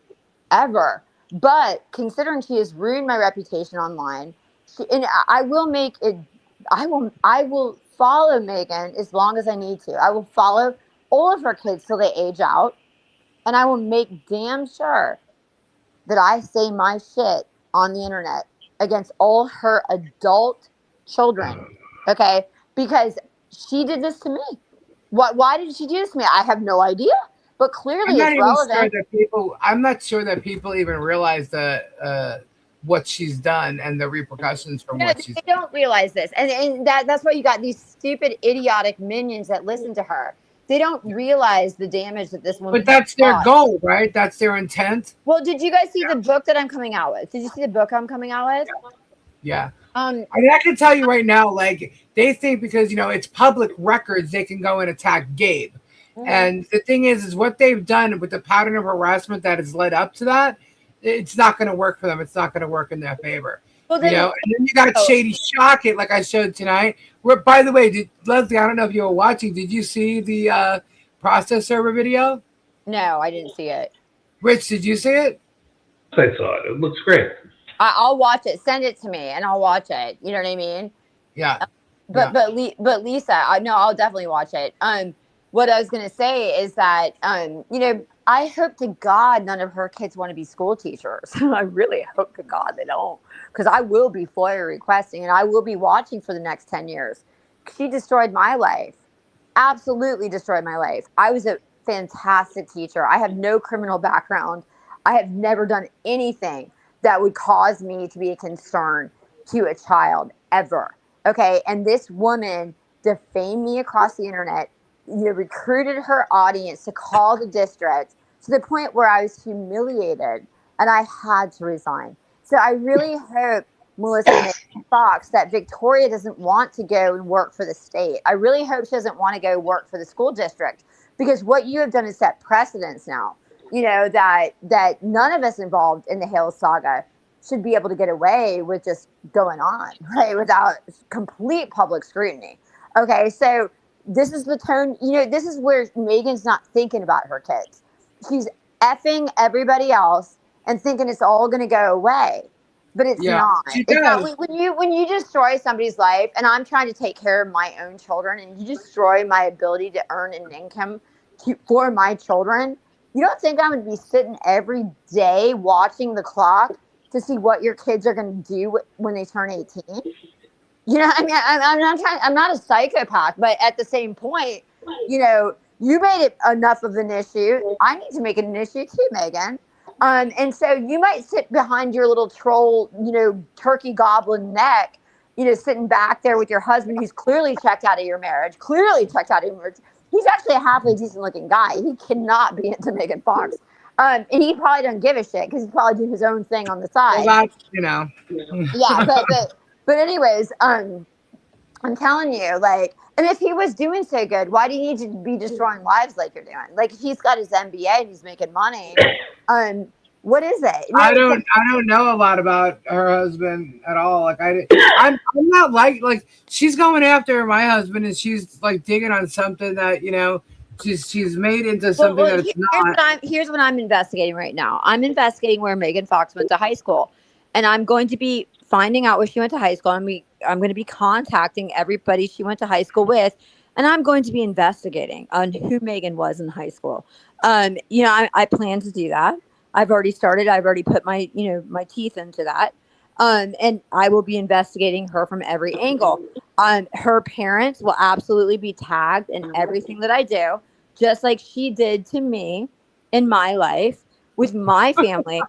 ever. But considering she has ruined my reputation online, and I will make it. I will follow Megan as long as I need to. I will follow all of her kids till they age out, and I will make damn sure that I say my shit on the internet against all her adult children. Okay, because she did this to me. Why did she do this to me? I have no idea. But clearly, it's relevant. I'm not sure that people even realize what she's done and the repercussions from what she's done. They don't realize this, and that's why you got these stupid, idiotic minions that listen to her. They don't realize the damage that this woman. But that's their goal, right? That's their intent. Well, did you guys see the book that I'm coming out with? Did you see the book I'm coming out with? Yeah. I mean, I can tell you right now, like they think because it's public records, they can go and attack Gabe. And the thing is what they've done with the pattern of harassment that has led up to that, it's not going to work for them. It's not going to work in their favor. Well, and then you got Shady Shockett, like I showed tonight. Where, by the way, Leslie, I don't know if you were watching. Did you see the process server video? No, I didn't see it. Rich, did you see it? I saw it. It looks great. I'll watch it. Send it to me, and I'll watch it. You know what I mean? Yeah. But Lisa, I'll definitely watch it. What I was going to say is that, I hope to God none of her kids want to be school teachers. I really hope to God they don't, because I will be FOIA requesting and I will be watching for the next 10 years. She destroyed my life. absolutely destroyed my life. I was a fantastic teacher. I have no criminal background. I have never done anything that would cause me to be a concern to a child ever. Okay. And this woman defamed me across the internet, recruited her audience to call the district to the point where I was humiliated and I had to resign. So I really hope, Melissa and Fox, that Victoria doesn't want to go and work for the state. I really hope she doesn't want to go work for the school district, because what you have done is set precedents now, that none of us involved in the Hale saga should be able to get away with just going on, right, without complete public scrutiny. Okay, so this is the tone, this is where Megan's not thinking about her kids. She's effing everybody else and thinking it's all going to go away. But it's not. It's not. When you destroy somebody's life, and I'm trying to take care of my own children, and you destroy my ability to earn an income for my children, you don't think I'm going to be sitting every day watching the clock to see what your kids are going to do when they turn 18? I mean, I'm not a psychopath, but at the same point, you made it enough of an issue. I need to make it an issue too, Megan. And so you might sit behind your little troll, turkey goblin neck, sitting back there with your husband who's clearly checked out of your marriage, He's actually a halfway decent looking guy. He cannot be into Megan Fox. And he probably doesn't give a shit because he's probably doing his own thing on the side. Well, Yeah, but anyways, I'm telling you, and if he was doing so good, why do you need to be destroying lives like you're doing? Like, if he's got his MBA and he's making money, what is it? I don't know a lot about her husband at all. I'm not like she's going after my husband, and she's like digging on something that she's made into something that it's not. Here's what I'm investigating right now. I'm investigating where Megan Fox went to high school, and I'm going to be finding out where she went to high school. I'm going to be contacting everybody she went to high school with, and I'm going to be investigating on who Megan was in high school. I plan to do that. I've already started. I've already put my teeth into that. And I will be investigating her from every angle. Her parents will absolutely be tagged in everything that I do, just like she did to me in my life with my family.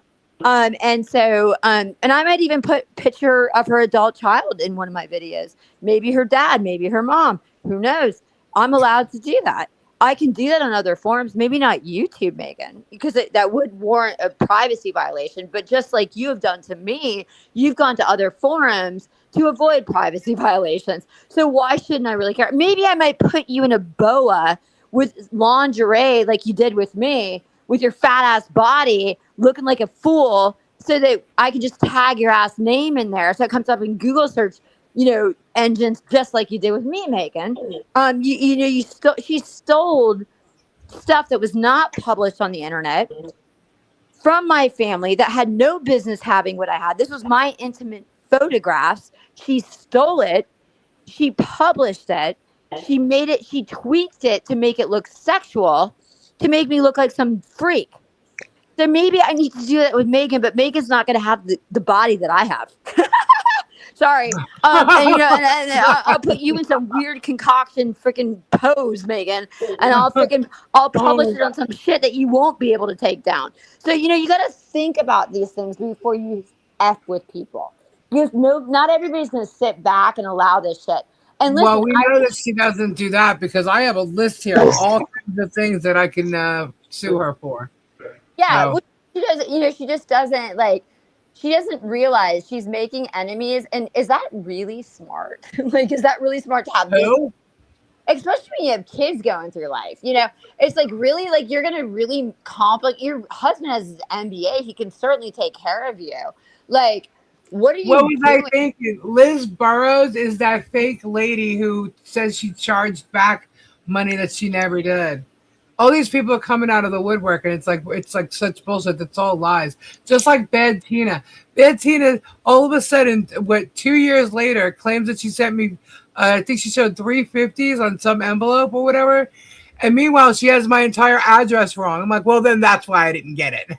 And I might even put a picture of her adult child in one of my videos. Maybe her dad, maybe her mom, who knows? I'm allowed to do that. I can do that on other forums, maybe not YouTube, Megan, because that would warrant a privacy violation. But just like you have done to me, you've gone to other forums to avoid privacy violations. So why shouldn't I really care? Maybe I might put you in a boa with lingerie like you did with me, with your fat ass body looking like a fool, so that I can just tag your ass name in there. So it comes up in Google search, engines, just like you did with me, Megan. She stole stuff that was not published on the internet from my family that had no business having what I had. This was my intimate photographs. She stole it. She published it. She tweaked it to make it look sexual, to make me look like some freak. So maybe I need to do that with Megan, but Megan's not going to have the body that I have. Sorry. And I'll put you in some weird concoction freaking pose, Megan, and I'll publish it on some shit that you won't be able to take down. So, you got to think about these things before you F with people. Not everybody's going to sit back and allow this shit. And listen, well, we know that she doesn't do that, because I have a list here of all kinds of things that I can sue her for. Yeah, she doesn't. She just doesn't She doesn't realize she's making enemies, and is that really smart? Is that really smart to have this? Especially when you have kids going through life. It's really you're gonna really complicate. Your husband has his MBA; he can certainly take care of you. What are you? What was I thinking? Liz Burrows is that fake lady who says she charged back money that she never did. All these people are coming out of the woodwork, and it's like such bullshit. That's all lies. Just like Bad Tina. Bad Tina, all of a sudden, 2 years later, claims that she sent me, I think she showed $350s on some envelope or whatever. And meanwhile, she has my entire address wrong. I'm like, well, then that's why I didn't get it.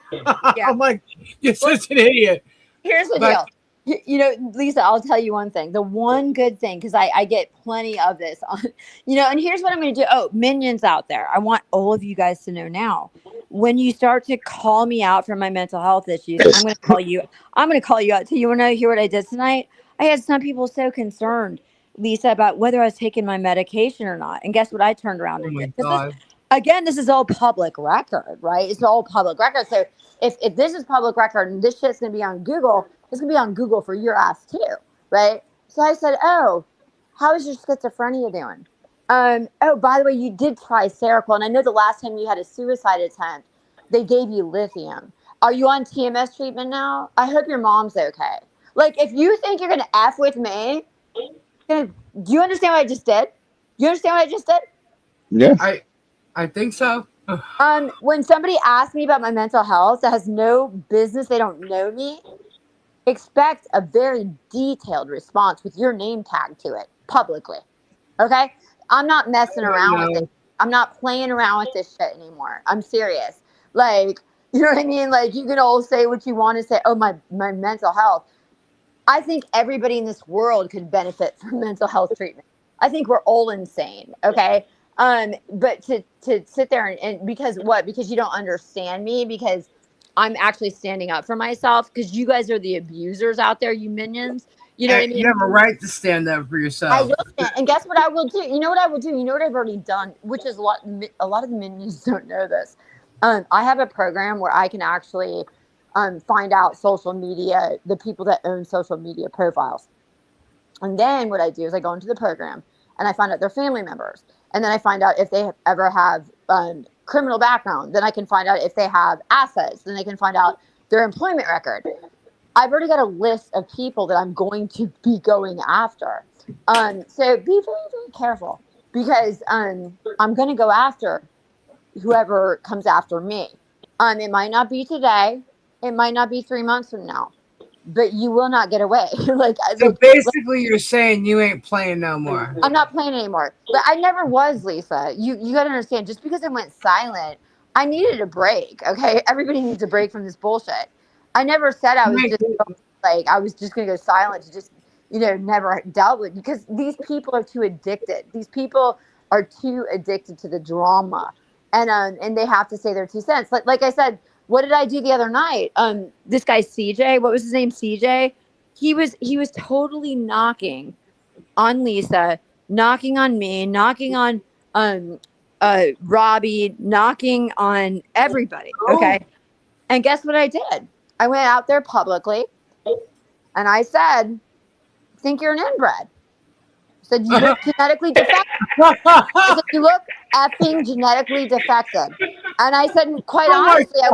Yeah. I'm like, you're such an idiot. Here's the deal. You know, Lisa, I'll tell you one thing. The one good thing, because I get plenty of this on, and here's what I'm going to do. Oh, minions out there. I want all of you guys to know now. When you start to call me out for my mental health issues, I'm going to call you. I'm going to call you out too. You want to hear what I did tonight? I had some people so concerned, Lisa, about whether I was taking my medication or not. And guess what I turned around Oh and my did? Because god. this is all public record, right? It's all public record. So if this is public record and this shit's going to be on Google, it's going to be on Google for your ass too, right? So I said, oh, how is your schizophrenia doing? Oh, by the way, you did try Seroquel, and I know the last time you had a suicide attempt, they gave you lithium. Are you on TMS treatment now? I hope your mom's okay. Like, if you think you're going to F with me, do you understand what I just did? You understand what I just did? Yeah. I think so. When somebody asks me about my mental health that has no business, they don't know me, expect a very detailed response with your name tagged to it publicly. Okay? I'm not messing around with it. I'm not playing around with this shit anymore. I'm serious. Like, you know what I mean? Like, you can all say what you want to say. Oh, my mental health. I think everybody in this world could benefit from mental health treatment. I think we're all insane. Okay. But to sit there and because what? Because you don't understand me, because I'm actually standing up for myself, because you guys are the abusers out there, you minions. You know what I mean? You have a right to stand up for I yourself. will stand. And guess what I will do? You know what I will do? You know what I've already done, which is a lot of the minions don't know this. I have a program where I can actually find out social media, the people that own social media profiles. And then what I do is I go into the program and I find out their family members. And then I find out if they ever have criminal background. Then I can find out if they have assets. Then I can find out their employment record. I've already got a list of people that I'm going to be going after. So be very, very careful, because I'm going to go after whoever comes after me. It might not be today. It might not be 3 months from now, but you will not get away. So basically, you're saying you ain't playing no more. I'm not playing anymore. But I never was, Lisa. You got to understand, just because I went silent, I needed a break. Okay. Everybody needs a break from this bullshit. I never said I was just I was just going to go silent to just, never dealt with, because these people are too addicted. These people are too addicted to the drama, and they have to say their 2 cents. Like I said, what did I do the other night? This guy, CJ, what was his name? CJ. He was totally knocking on Lisa, knocking on me, knocking on Robbie, knocking on everybody. Okay. And guess what I did? I went out there publicly and I said, think you're an inbred. I said, you look genetically defective. I said, you look effing genetically defective. And I said, quite honestly, I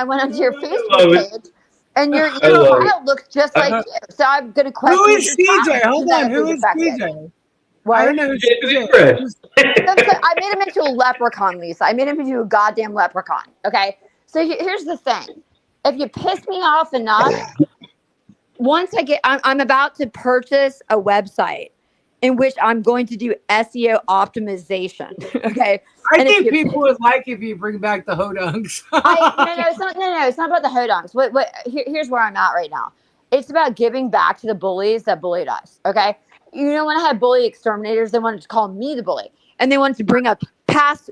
went onto your Facebook page, and your child looks just like you. So I'm going to question. Who is CJ? Hold on. Who is CJ? What? I don't know who CJ is. I made him into a leprechaun, Lisa. I made him into a goddamn leprechaun. Okay. So here's the thing. If you piss me off enough, once I'm about to purchase a website in which I'm going to do SEO optimization. Okay. I think people would like if you bring back the hodunks. No, it's not about the hodunks. Here's where I'm at right now. It's about giving back to the bullies that bullied us. Okay. When I had bully exterminators, they wanted to call me the bully, and they wanted to bring up past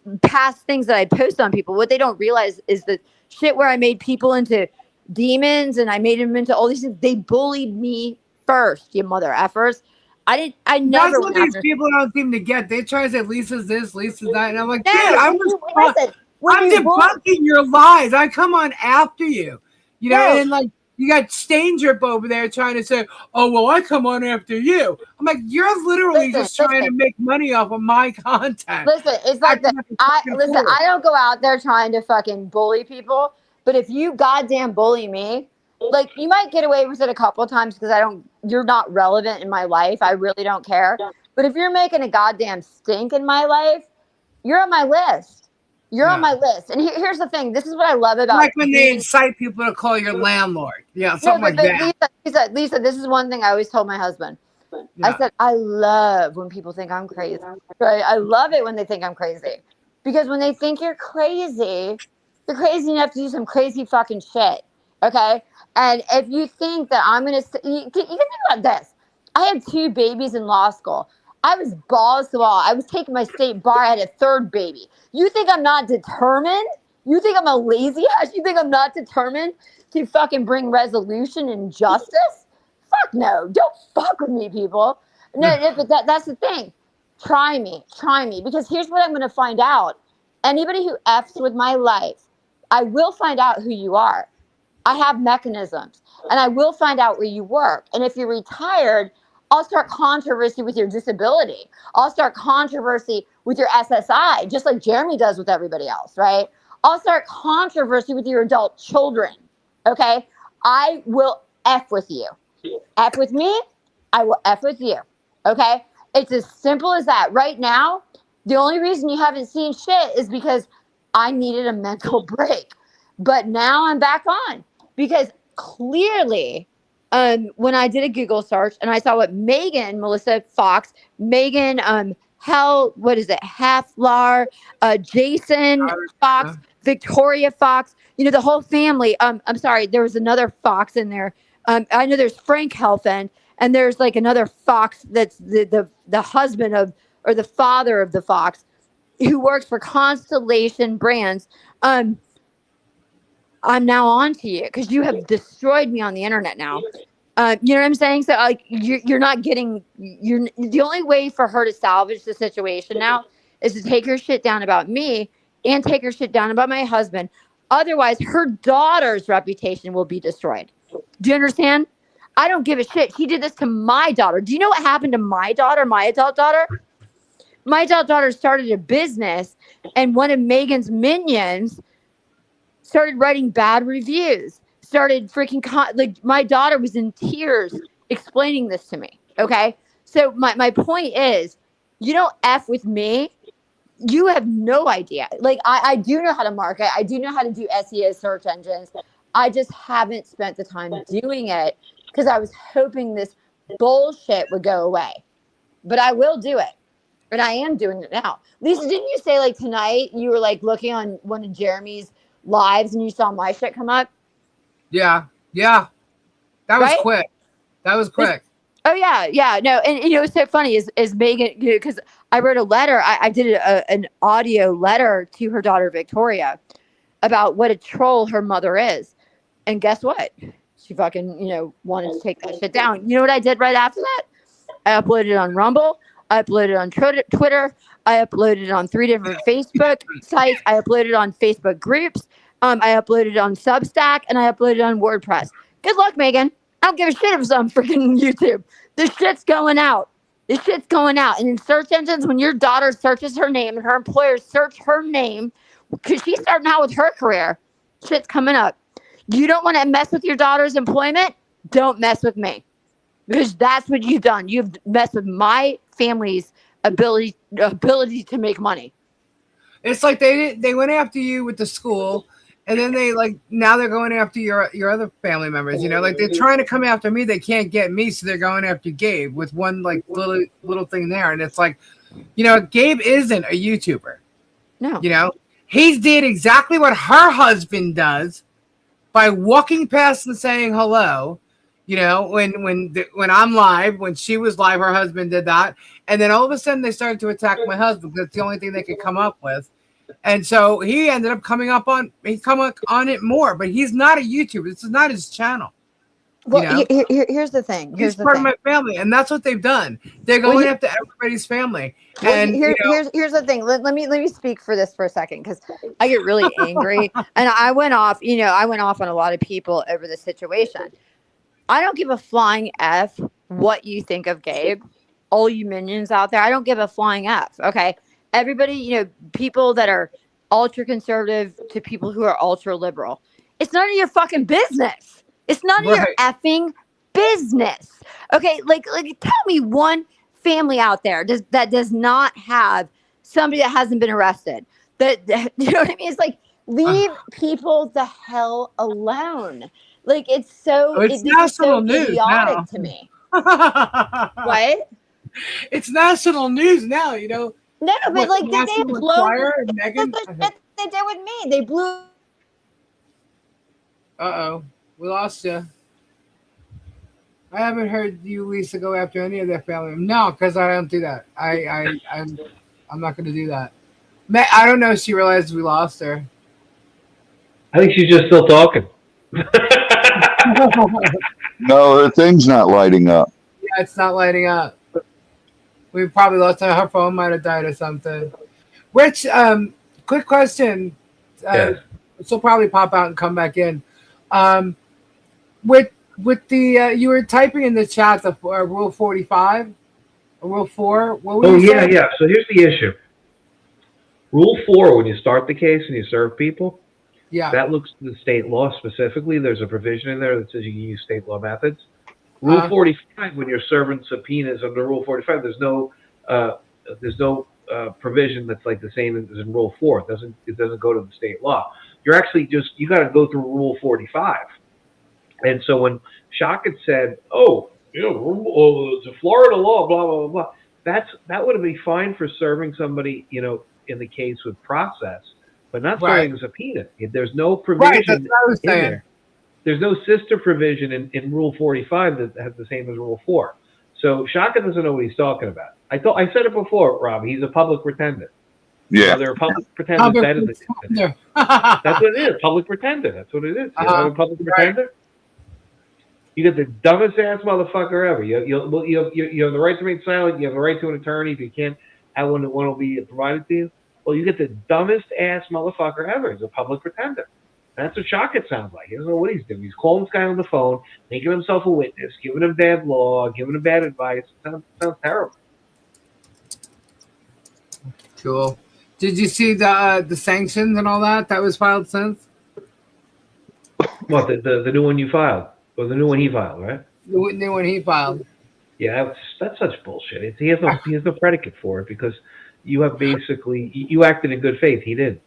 things that I post on people. What they don't realize is the shit where I made people into demons and I made them into all these things. They bullied me first, you mother effers. I never. That's what these people don't seem to get. They try to say Lisa's this, Lisa's that, and I'm like, dude, I'm debunking your lies. I come on after you, and like you got Stanger over there trying to say, oh well, I come on after you. I'm like, you're literally just trying to make money off of my content. Listen, it's like I don't go out there trying to fucking bully people, but if you goddamn bully me, like, you might get away with it a couple of times because you're not relevant in my life. I really don't care. But if you're making a goddamn stink in my life, you're on my list. You're on my list. And here's the thing. This is what I love about like when they incite people to call your landlord. Yeah, something like that. Lisa, this is one thing I always told my husband. Yeah. I said, I love when people think I'm crazy. Right? I love it when they think I'm crazy. Because when they think you're crazy enough to do some crazy fucking shit. Okay. And if you think that I'm going to, you can think about this. I had 2 babies in law school. I was balls to the wall. I was taking my state bar. I had a 3rd baby. You think I'm not determined? You think I'm a lazy ass? You think I'm not determined to fucking bring resolution and justice? Fuck no. Don't fuck with me, people. No, but that's the thing. Try me. Because here's what I'm going to find out. Anybody who F's with my life, I will find out who you are. I have mechanisms, and I will find out where you work. And if you're retired, I'll start controversy with your disability. I'll start controversy with your SSI, just like Jeremy does with everybody else, right? I'll start controversy with your adult children, okay? I will F with you. F with me, I will F with you, okay? It's as simple as that. Right now, the only reason you haven't seen shit is because I needed a mental break. But now I'm back on because clearly when I did a Google search and I saw what Melissa Fox, Hefflar, Jason Fox, Victoria Fox, the whole family. I'm sorry, there was another Fox in there. I know there's Frank Helfand, and there's like another Fox that's the husband of, or the father of the Fox, who works for Constellation Brands. I'm now on to you because you have destroyed me on the internet now. You know what I'm saying? So like you're not getting, the only way for her to salvage the situation now is to take her shit down about me and take her shit down about my husband. Otherwise, her daughter's reputation will be destroyed. Do you understand? I don't give a shit. She did this to my daughter. Do you know what happened to my daughter, my adult daughter? My adult daughter started a business, and one of Megan's minions started writing bad reviews, started freaking, like my daughter was in tears explaining this to me. Okay. So my point is, you don't F with me. You have no idea. Like I do know how to market. I do know how to do SEO search engines. I just haven't spent the time doing it because I was hoping this bullshit would go away, but I will do it. And I am doing it now. Lisa, didn't you say like tonight you were like looking on one of Jeremy's lives and you saw my shit come up? Yeah. That was quick. Oh yeah. No, and what's so funny is Megan, because I wrote a letter. I did an audio letter to her daughter Victoria about what a troll her mother is, and guess what? She fucking wanted to take that shit down. You know what I did right after that? I uploaded it on Rumble. I uploaded it on Twitter. I uploaded it on 3 different Facebook sites. I uploaded it on Facebook groups. I uploaded it on Substack, and I uploaded it on WordPress. Good luck, Megan. I don't give a shit if it's on freaking YouTube. This shit's going out. And in search engines, when your daughter searches her name and her employers search her name, because she's starting out with her career, shit's coming up. You don't want to mess with your daughter's employment? Don't mess with me. Because that's what you've done. You've messed with my family's ability to make money. It's like they went after you with the school, and then now they're going after your other family members. Like they're trying to come after me, they can't get me, so they're going after Gabe with one like little thing there, and it's like, Gabe isn't a YouTuber. No. He did exactly what her husband does by walking past and saying hello. When I'm live, when she was live, her husband did that. And then all of a sudden they started to attack my husband. That's the only thing they could come up with. And so he ended up coming on it more, but he's not a YouTuber. This is not his channel. Well, here's the thing. He's part of my family, and that's what they've done. They're going after everybody's family. And here's the thing. Let me speak for this for a second, because I get really angry. And I went off on a lot of people over the situation. I don't give a flying F what you think of Gabe. All you minions out there, I don't give a flying F. Okay. Everybody, people that are ultra conservative to people who are ultra liberal. It's none of your fucking business. It's none of your effing business. Okay. Like tell me one family out there that does not have somebody that hasn't been arrested. That you know what I mean? It's like, leave people the hell alone. Like it's national news idiotic now. To me. What? It's national news now, No, but like they blow. They did with me. They blew. Uh-oh. We lost you. I haven't heard you, Lisa, go after any of their family. No, because I don't do that. I'm not going to do that. I don't know if she realized we lost her. I think she's just still talking. No, the thing's not lighting up. Yeah, it's not lighting up. We probably lost her. Her phone might have died or something. Which, quick question. Yes. She'll probably pop out and come back in. With the you were typing in the chat the Rule 45, Rule 4. What were you saying? Yeah. So here's the issue. Rule 4, when you start the case and you serve people, Yeah. that looks to the state law specifically. There's a provision in there that says you can use state law methods. Rule 45, when you're serving subpoenas under Rule 45, there's no provision that's like the same as in Rule 4. It doesn't go to the state law. You're actually you got to go through Rule 45. And so when Shaka said, "Oh, it's a Florida law, blah blah blah," that would have been fine for serving somebody, in the case with process, but not serving a subpoena. There's no provision that's what I was in saying. there. There's no sister provision in Rule 45 that has the same as Rule 4. So Shaka doesn't know what he's talking about. I said it before, Rob. He's a public pretender. Yeah. They're a public pretender. That's what it is. Public pretender. That's what it is. You know what a public pretender? You get the dumbest ass motherfucker ever. You have the right to remain silent. You have the right to an attorney. If you can't have one will be provided to you. Well, you get the dumbest ass motherfucker ever. He's a public pretender. That's what Shaka sounds like. He doesn't know what he's doing. He's calling this guy on the phone, making himself a witness, giving him bad law, giving him bad advice. It sounds terrible. Cool. Did you see the sanctions and all that was filed since? What, the new one you filed? Or the new one he filed, right? The new one he filed. Yeah, that's such bullshit. He has no predicate for it because you have basically you acted in good faith. He did.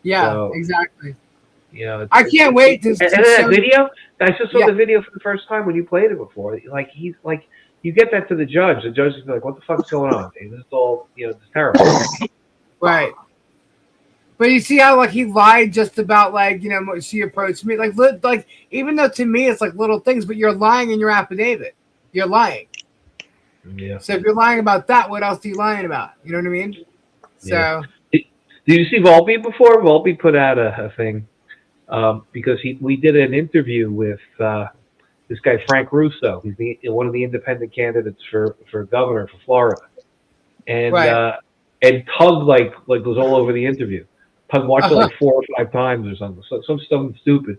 Yeah, So, exactly. I can't wait to. And that video, I just saw the video for the first time when you played it before. Like he's like, you get that to the judge. The judge is like, "What the fuck's going on? This is all it's terrible." Right. But you see how he lied just about she approached me like even though to me it's like little things, but you're lying in your affidavit. You're lying. Yeah. So if you're lying about that, what else are you lying about? You know what I mean? So. Did you see Volpe before? Volpe put out a thing because we did an interview with this guy Frank Russo. He's one of the independent candidates for governor for Florida, and Tug was all over the interview. Tug watched it like 4 or 5 times or something. So something stupid.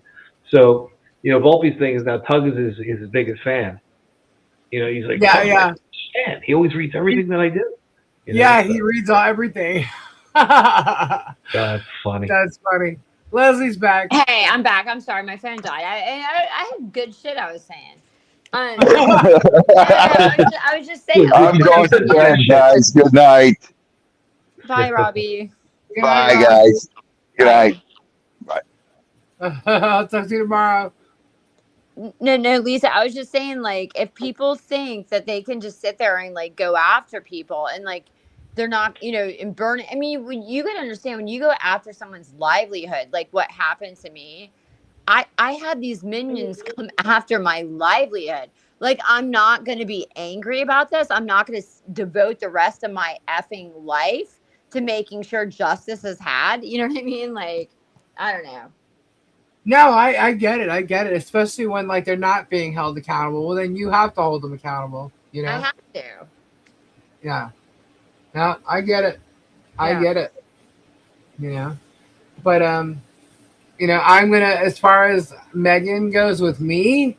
So Volpe's thing is now Tug is his biggest fan. He's like, man. He always reads everything that I do. He reads everything. That's funny. That's funny. Leslie's back. Hey, I'm back. I'm sorry, my phone died. I had good shit I was saying. I was just saying. I'm going to bed, guys. Good night. Bye, Robbie. Bye, guys. Good night. Bye. I'll talk to you tomorrow. No, Lisa, I was just saying, if people think that they can just sit there and go after people and they're not, and burn. I mean, you got to understand when you go after someone's livelihood, like what happened to me, I had these minions come after my livelihood. I'm not going to be angry about this. I'm not going to devote the rest of my effing life to making sure justice is had. You know what I mean? I don't know. No, I get it. I get it. Especially when they're not being held accountable. Well, then you have to hold them accountable. I have to. Yeah. No, I get it. I get it. But I'm gonna, as far as Megan goes with me,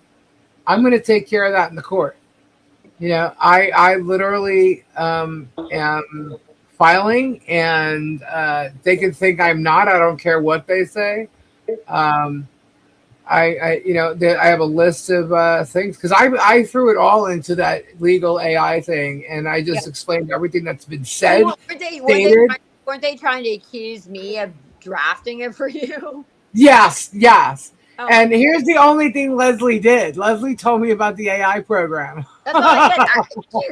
I'm gonna take care of that in the court. I literally am filing, and they can think I'm not. I don't care what they say. I have a list of things because I threw it all into that legal AI thing, and I just explained everything that's been said. Weren't they trying to accuse me of drafting it for you? Yes. Oh. And here's the only thing Leslie did. Leslie told me about the AI program. That's all I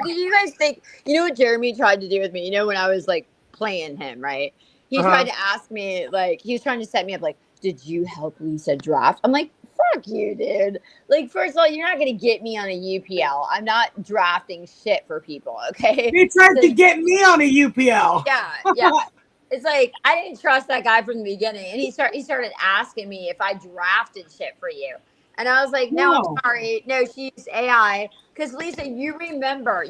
did. You guys think, what Jeremy tried to do with me, when I was playing him, right? He tried to ask me, he was trying to set me up, did you help Lisa draft? I'm like, fuck you, dude. Like, first of all, you're not gonna get me on a UPL. I'm not drafting shit for people, okay? He tried So, to get me on a UPL. yeah. It's like I didn't trust that guy from the beginning, and he started asking me if I drafted shit for you, and I was like, no, I'm No. sorry, no, she's AI. Because Lisa, you remember,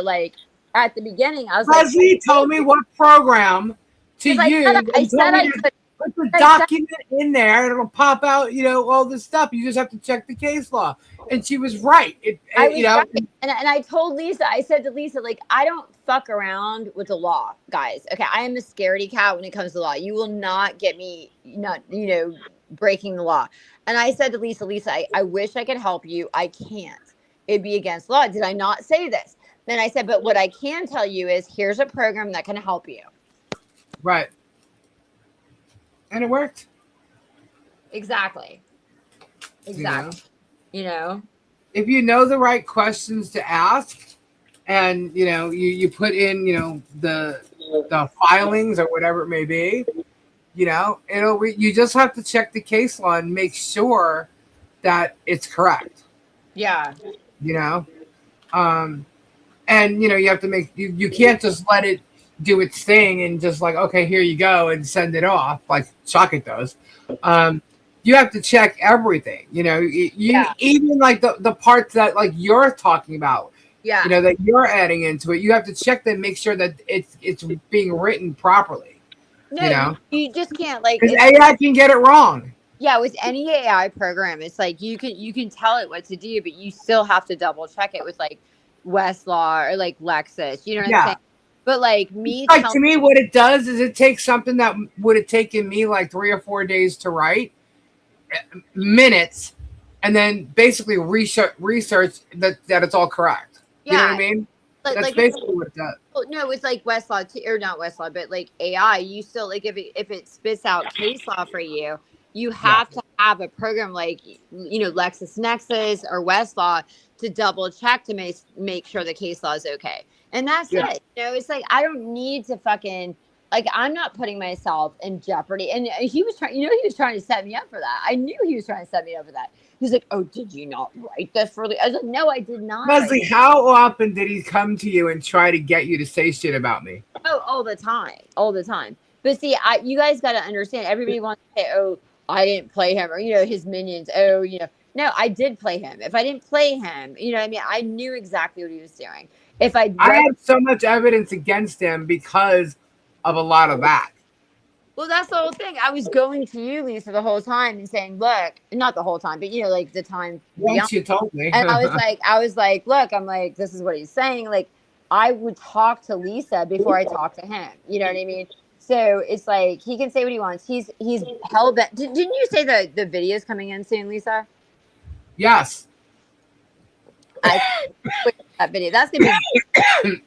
like at the beginning, I was like, Leslie told me what program to because use I and said told I me to could. put the I said, document in there and it'll pop out, all this stuff. You just have to check the case law. And she was right. I was right. And I told Lisa, I said to Lisa, like, I don't fuck around with the law, guys. Okay. I am a scaredy cat when it comes to law. You will not get me not, breaking the law. And I said to Lisa, I wish I could help you. I can't. It'd be against law. Did I not say this? Then I said, but what I can tell you is here's a program that can help you. Right. And it worked. Exactly. If you know the right questions to ask and you put in the filings or whatever it may be, you just have to check the case law and make sure that it's correct. Yeah. And you have to make you can't just let it do its thing and just like, okay, here you go, and send it off like Socket does. You have to check everything, even like the parts that like you're talking about, that you're adding into it. You have to check them, make sure that it's being written properly. No, you just can't, like, because AI can get it wrong. Yeah, with any AI program, it's like you can tell it what to do, but you still have to double check it with like Westlaw or like Lexis. You know what I'm saying? But like to me, what it does is it takes something that would have taken me like 3 or 4 days to write, minutes, and then basically research that it's all correct. You know what I mean? That's basically what it does. Well, no, it's like Westlaw or not Westlaw, but like AI. You still like if it spits out case law for you, you have to have a program like LexisNexis or Westlaw to double check to make sure the case law is okay. And that's it. It's like I don't need to fucking like I'm not putting myself in jeopardy. And he was trying, he was trying to set me up for that. I knew he was trying to set me up for that. He's like, "Oh, did you not write this for the?" I was like, "No, I did not." Leslie, how often did he come to you and try to get you to say shit about me? Oh, all the time. But see, you guys got to understand. Everybody wants to say, "Oh, I didn't play him," or his minions. Oh, no, I did play him. If I didn't play him, what I mean, I knew exactly what he was doing. If I had so much evidence against him because of a lot of that. Well, that's the whole thing. I was going to you, Lisa, the whole time and saying, "Look," not the whole time, but like the time. Once you told me, and I was like, "Look," I'm like, "This is what he's saying." Like, I would talk to Lisa before I talk to him. You know what I mean? So it's like he can say what he wants. He's hell bent. Didn't you say the video's coming in soon, Lisa? Yes. That video. That's gonna be.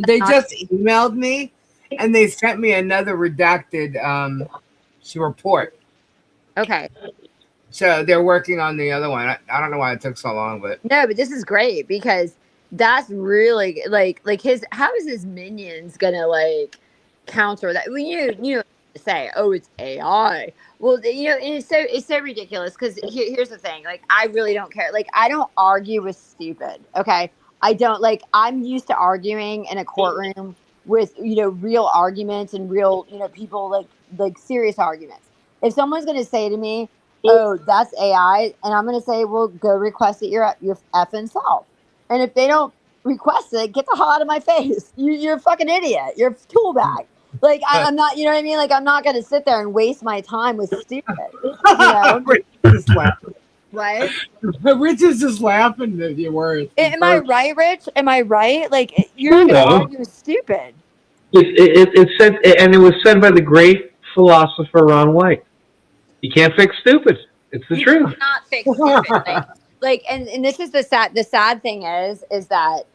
They just emailed me, and they sent me another redacted report. Okay. So they're working on the other one. I don't know why it took so long, but no, but this is great because that's really like how is his minions gonna like counter that? Well, you say, "Oh, it's AI." Well, and it's so ridiculous because here's the thing. Like, I really don't care. Like, I don't argue with stupid. Okay, I don't like. I'm used to arguing in a courtroom with real arguments and real people like serious arguments. If someone's gonna say to me, "Oh, that's AI," and I'm gonna say, "Well, go request it your effing self." And if they don't request it, get the hell out of my face. You're a fucking idiot. You're a tool bag. Like, I'm not, you know what I mean? Like, I'm not going to sit there and waste my time with stupid. Rich is just laughing. What? Rich is just laughing at your words. Am I right, Rich? Am I right? Like, you're not going to argue with stupid. It said, and it was said by the great philosopher Ron White. You can't fix stupid. It's the truth. You cannot fix stupid. And this is the sad thing is that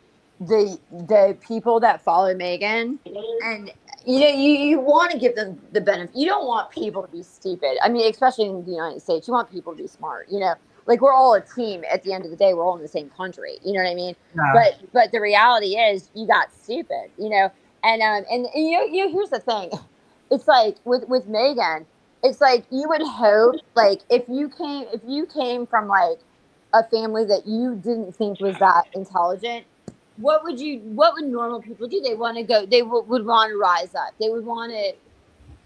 the people that follow Megan and you want to give them the benefit. You don't want people to be stupid. I mean, especially in the United States, you want people to be smart. Like we're all a team. At the end of the day, we're all in the same country. You know what I mean? Yeah. But the reality is, you got stupid. And here's the thing. It's like with Megan, it's like you would hope, like if you came from like a family that you didn't think was that intelligent, what would normal people do? They want to go, they would want to rise up, they would want to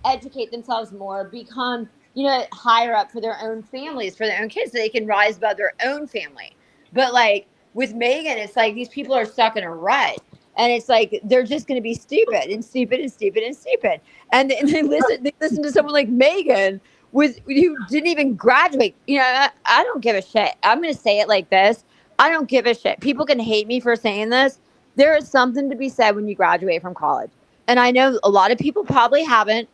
educate themselves more, become, higher up for their own families, for their own kids, so they can rise above their own family. But like with Megan, it's like these people are stuck in a rut. And it's like they're just going to be stupid and stupid and stupid and stupid. And they listen to someone like Megan who didn't even graduate. I don't give a shit. I'm going to say it like this. I don't give a shit. People can hate me for saying this. There is something to be said when you graduate from college. And I know a lot of people probably haven't.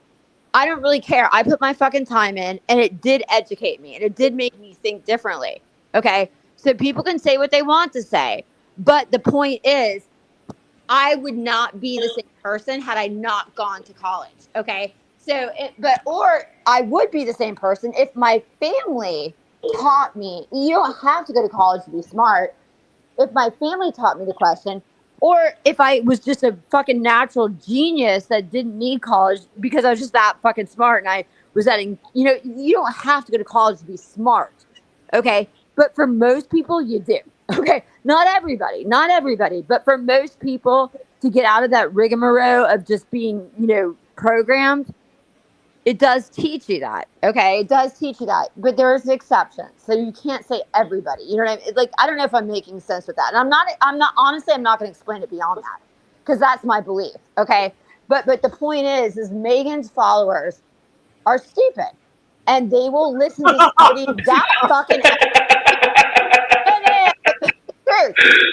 I don't really care. I put my fucking time in, and it did educate me, and it did make me think differently. Okay? So people can say what they want to say, but the point is, I would not be the same person had I not gone to college. Okay? So, or I would be the same person if my family taught me, you don't have to go to college to be smart. If my family taught me the question, or if I was just a fucking natural genius that didn't need college because I was just that fucking smart and I was you don't have to go to college to be smart. Okay. But for most people, you do. Okay. Not everybody, but for most people to get out of that rigmarole of just being, programmed, it does teach you that. Okay. It does teach you that, but there's exceptions. So you can't say everybody, you know what I mean? Like, I don't know if I'm making sense with that. And I'm not honestly, I'm not going to explain it beyond that because that's my belief. Okay. But the point is Megan's followers are stupid and they will listen to somebody that fucking truth.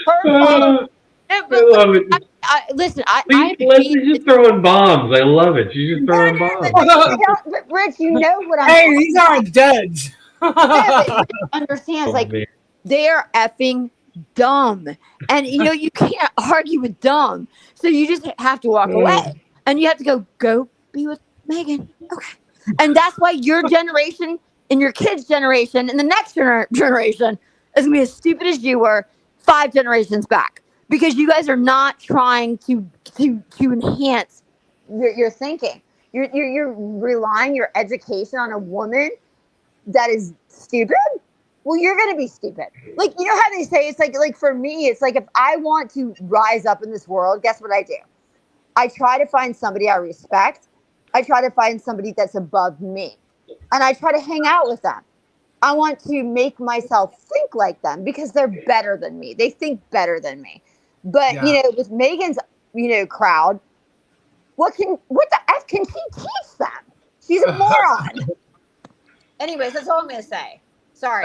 Her followers, I love it. listen, Leslie's just throwing bombs. I love it. She's just throwing bombs. But Rich, you know what I'm Hey, these aren't duds. yeah, understands, like, man. they're effing dumb. And, you can't argue with dumb. So you just have to walk away. And you have to go be with Megan. Okay. And that's why your generation and your kids' generation and the next generation is going to be as stupid as you were 5 generations back. Because you guys are not trying to enhance your thinking. You're relying your education on a woman that is stupid. Well, you're going to be stupid. Like, you know how they say, it's like for me, it's like if I want to rise up in this world, guess what I do? I try to find somebody I respect. I try to find somebody that's above me. And I try to hang out with them. I want to make myself think like them because they're better than me. They think better than me. But, with Megan's, crowd, what the F can she teach them? She's a moron. Anyways, that's all I'm going to say. Sorry.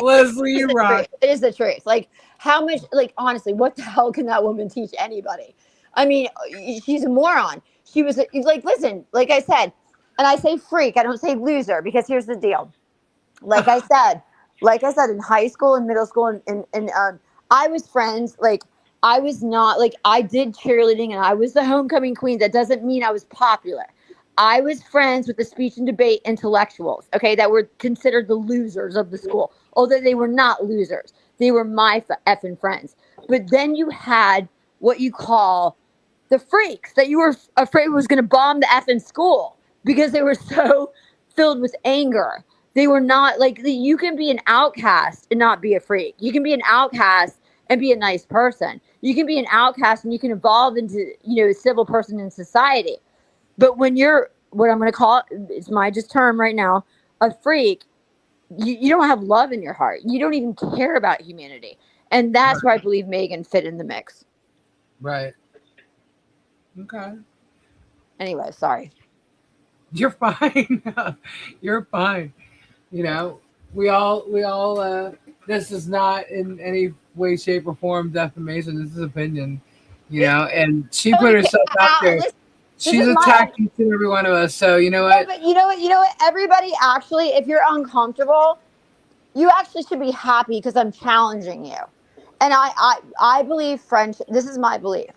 Leslie, you rock. It is the truth. Like, how much, like, honestly, what the hell can that woman teach anybody? I mean, she's a moron. She was like, listen, like I said, and I say freak, I don't say loser, because here's the deal. Like I said, in high school and middle school, and I was friends. Like, I was not, like, I did cheerleading and I was the homecoming queen. That doesn't mean I was popular. I was friends with the speech and debate intellectuals, okay, that were considered the losers of the school, although they were not losers. They were my effing friends. But then you had what you call the freaks that you were afraid was going to bomb the effing school because they were so filled with anger. They were not, like, you can be an outcast and not be a freak. You can be an outcast and be a nice person. You can be an outcast and you can evolve into, a civil person in society. But when you're, what I'm going to call, it's my just term right now, a freak, you don't have love in your heart. You don't even care about humanity. And that's where I believe Megan fit in the mix. Right. Okay. Anyway, sorry. You're fine. You're fine. We all, this is not in any way, shape, or form defamation. This is opinion, and she put herself out there. She's attacked each and every one of us. So you know what? But you know what? Everybody, actually, if you're uncomfortable, you actually should be happy because I'm challenging you. And I believe friendship. This is my belief.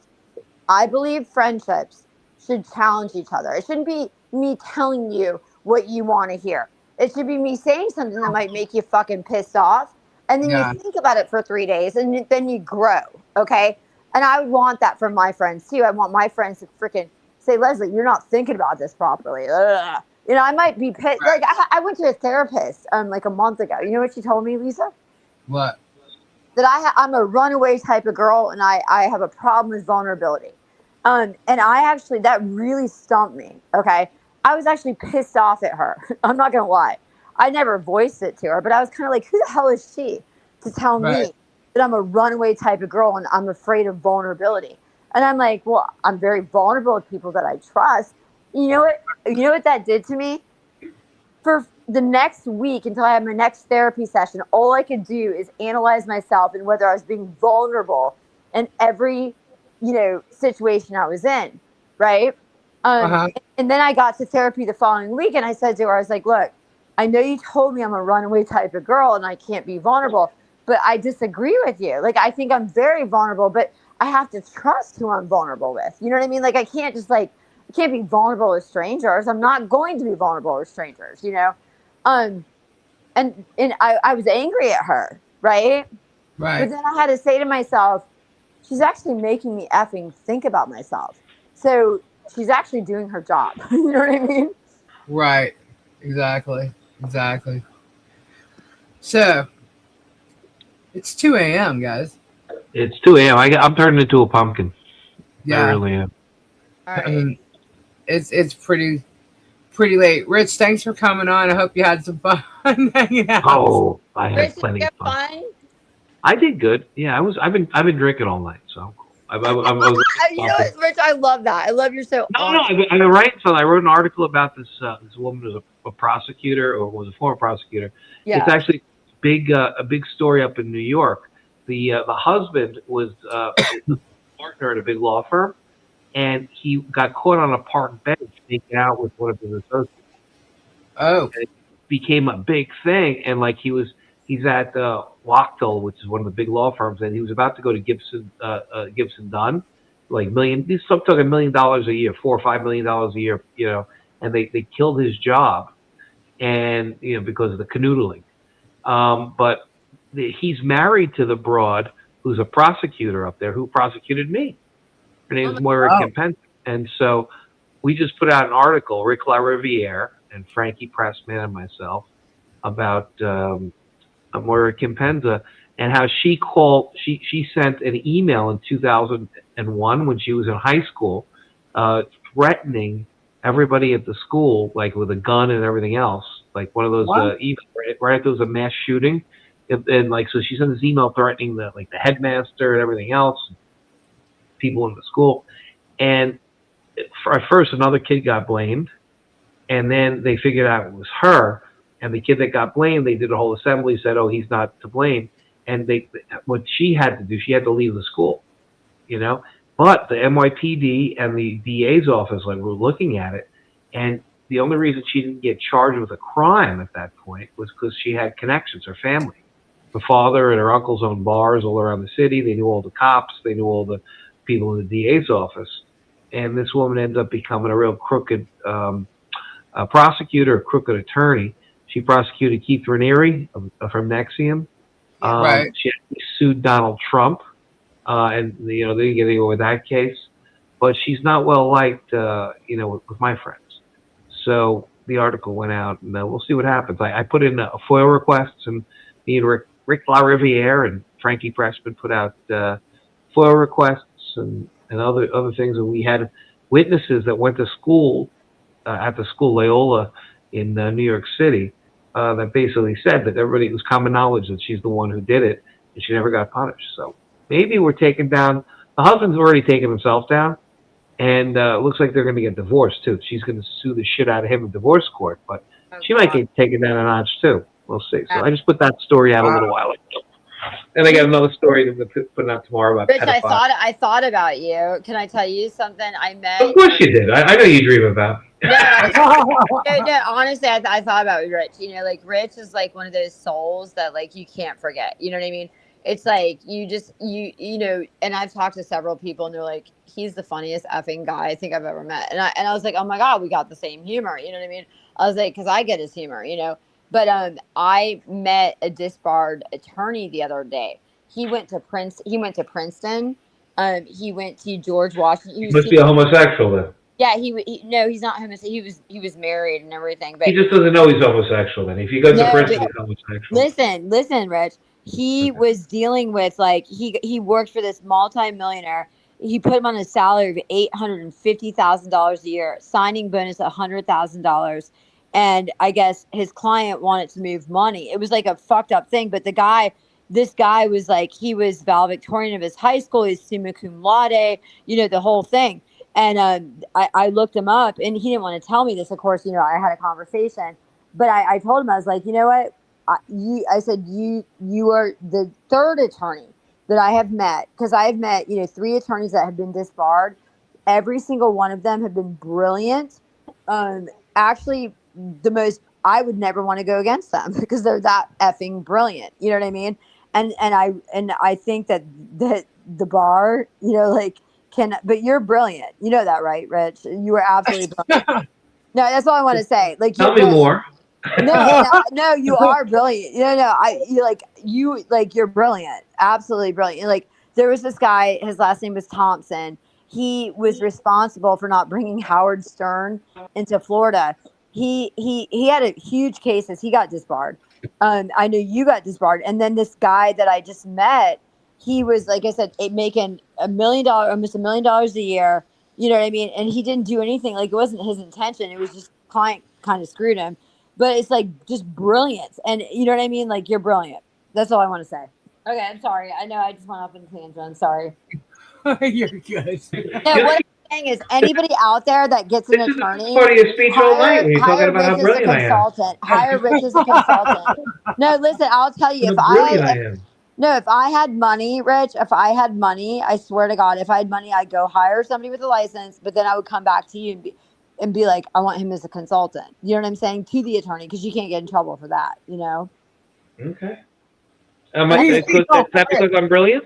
I believe friendships should challenge each other. It shouldn't be me telling you what you want to hear. It should be me saying something that might make you fucking pissed off. And then you think about it for 3 days and then you grow. Okay. And I would want that from my friends too. I want my friends to freaking say, Leslie, you're not thinking about this properly. Ugh. You know, I might be pissed. Like I went to a therapist like a month ago. You know what she told me, Lisa? What? That I'm a runaway type of girl, and I have a problem with vulnerability. And I actually, that really stumped me. Okay, I was actually pissed off at her. I'm not gonna lie. I never voiced it to her, but I was kind of like, who the hell is she to tell Right. me that I'm a runaway type of girl and I'm afraid of vulnerability? And I'm like, well, I'm very vulnerable with people that I trust. You know what? You know what that did to me? For the next week until I had my next therapy session, all I could do is analyze myself and whether I was being vulnerable in every, situation I was in, right? Uh-huh. And then I got to therapy the following week, and I said to her, I was like, "Look, I know you told me I'm a runaway type of girl and I can't be vulnerable, but I disagree with you. Like, I think I'm very vulnerable, but I have to trust who I'm vulnerable with. You know what I mean? Like, I can't just I can't be vulnerable with strangers. I'm not going to be vulnerable with strangers, you know? Um, and I was angry at her, right? But Right. then I had to say to myself, she's actually making me effing think about myself. So she's actually doing her job. You know what I mean? Right. Exactly. Exactly. So it's 2 a.m., guys. It's 2 a.m. I'm turning into a pumpkin. I Yeah. really am. All I right. mean, it's pretty late. Rich, thanks for coming on. I hope you had some fun hanging out. Oh, I had Rich, did plenty you of have fun. fun? I did good. Yeah, I've been drinking all night, so I was. You know what, Rich? I love that. I love you're so No, honest. I've been writing something. I wrote an article about this woman who's a prosecutor or was a former prosecutor. Yeah. It's actually a big story up in New York. The husband was a partner at a big law firm, and he got caught on a park bench making out with one of his associates. Oh. And it became a big thing, and like he's at Wachtel, which is one of the big law firms, and he was about to go to Gibson Dunn, like he's talking $1 million a year, $4 or $5 million a year, and they killed his job, and because of the canoodling. But he's married to the broad who's a prosecutor up there who prosecuted me. Her name's Moira Wow. Kempenza. And so we just put out an article, Rick LaRiviere and Frankie Pressman and myself, about Moira Kempenza and how she sent an email in 2001 when she was in high school, threatening everybody at the school, like with a gun and everything else, like one of those emails, right after there was a mass shooting. And like, so she sent this email threatening the headmaster and everything else, people in the school. And at first another kid got blamed, and then they figured out it was her. And the kid that got blamed, they did a whole assembly, said, "Oh, he's not to blame." And what she had to do, she had to leave the school, But the NYPD and the DA's office were looking at it, and the only reason she didn't get charged with a crime at that point was because she had connections, her family. Her father and her uncles owned bars all around the city. They knew all the cops. They knew all the people in the DA's office. And this woman ended up becoming a real crooked prosecutor, a crooked attorney. She prosecuted Keith Raniere from Nexium. Right. She actually sued Donald Trump, and they didn't get anywhere with that case. But she's not well liked, with my friends. So the article went out, and we'll see what happens. I put in FOIL requests, and me and Rick LaRiviere and Frankie Pressman put out FOIL requests and other things. And we had witnesses that went to school at the school Loyola in New York City that basically said that it was common knowledge that she's the one who did it, and she never got punished. So maybe we're taking down. The husband's already taken himself down, and it looks like they're going to get divorced too. She's going to sue the shit out of him in divorce court, but she might get taken down a notch too. We'll see. So I just put that story out a little while ago. And I got another story that we're putting out tomorrow about Rich, pedophiles. I thought about you. Can I tell you something? I met. Of course you did. I know you dream about. No, honestly, I thought about Rich. Rich is like one of those souls that you can't forget. You know what I mean? It's like and I've talked to several people, and they're like, he's the funniest effing guy I think I've ever met. And I was like, oh my God, we got the same humor. You know what I mean? I was like, because I get his humor, But I met a disbarred attorney the other day. He went to Princeton. He went to George Washington. You must be a homosexual then. Yeah, no, he's not homosexual. He was married and everything, but He just doesn't know he's homosexual. Then if he goes to no, prison, but he's homosexual. listen, Rich. He Okay. was dealing with like he worked for this multi-millionaire. He put him on a salary of $850,000 a year, signing bonus $100,000, and I guess his client wanted to move money. It was like a fucked up thing. But this guy was like he was valedictorian of his high school. He's summa cum laude. You know the whole thing. And I looked him up, and he didn't want to tell me this. Of course, I had a conversation, but I told him I was like, you know what? I said you are the third attorney that I have met, because I have met 3 attorneys that have been disbarred. Every single one of them have been brilliant. Actually, the most I would never want to go against them because they're that effing brilliant. You know what I mean? And I think that the bar, like but you're brilliant. You know that, right, Rich? You are absolutely brilliant. No, that's all I want to say. Like you're Tell me brilliant. more. No, you are brilliant. You're brilliant, absolutely brilliant. Like there was this guy, his last name was Thompson. He was responsible for not bringing Howard Stern into Florida. He had a huge cases. He got disbarred. I know you got disbarred, and then this guy that I just met, he was like I said, making $1 million, almost $1 million a year. You know what I mean? And he didn't do anything. Like it wasn't his intention. It was just client kind of screwed him, but it's like just brilliance. And you know what I mean? Like you're brilliant. That's all I want to say. Okay, I'm sorry. I know I just went off in a tangent. I'm sorry. You're good. No, what I'm saying is anybody out there that gets an This is the attorney, part of your speech all night when you're talking hire about how Rich as a brilliant I am. consultant. Hire Rich as a consultant. No, listen, I'll tell you, How brilliant I am. no, if I had money, Rich, if I had money, I swear to God, if I had money, I'd go hire somebody with a license, but then I would come back to you and be like, I want him as a consultant. You know what I'm saying? To the attorney, because you can't get in trouble for that, Okay. Is that because I'm brilliant?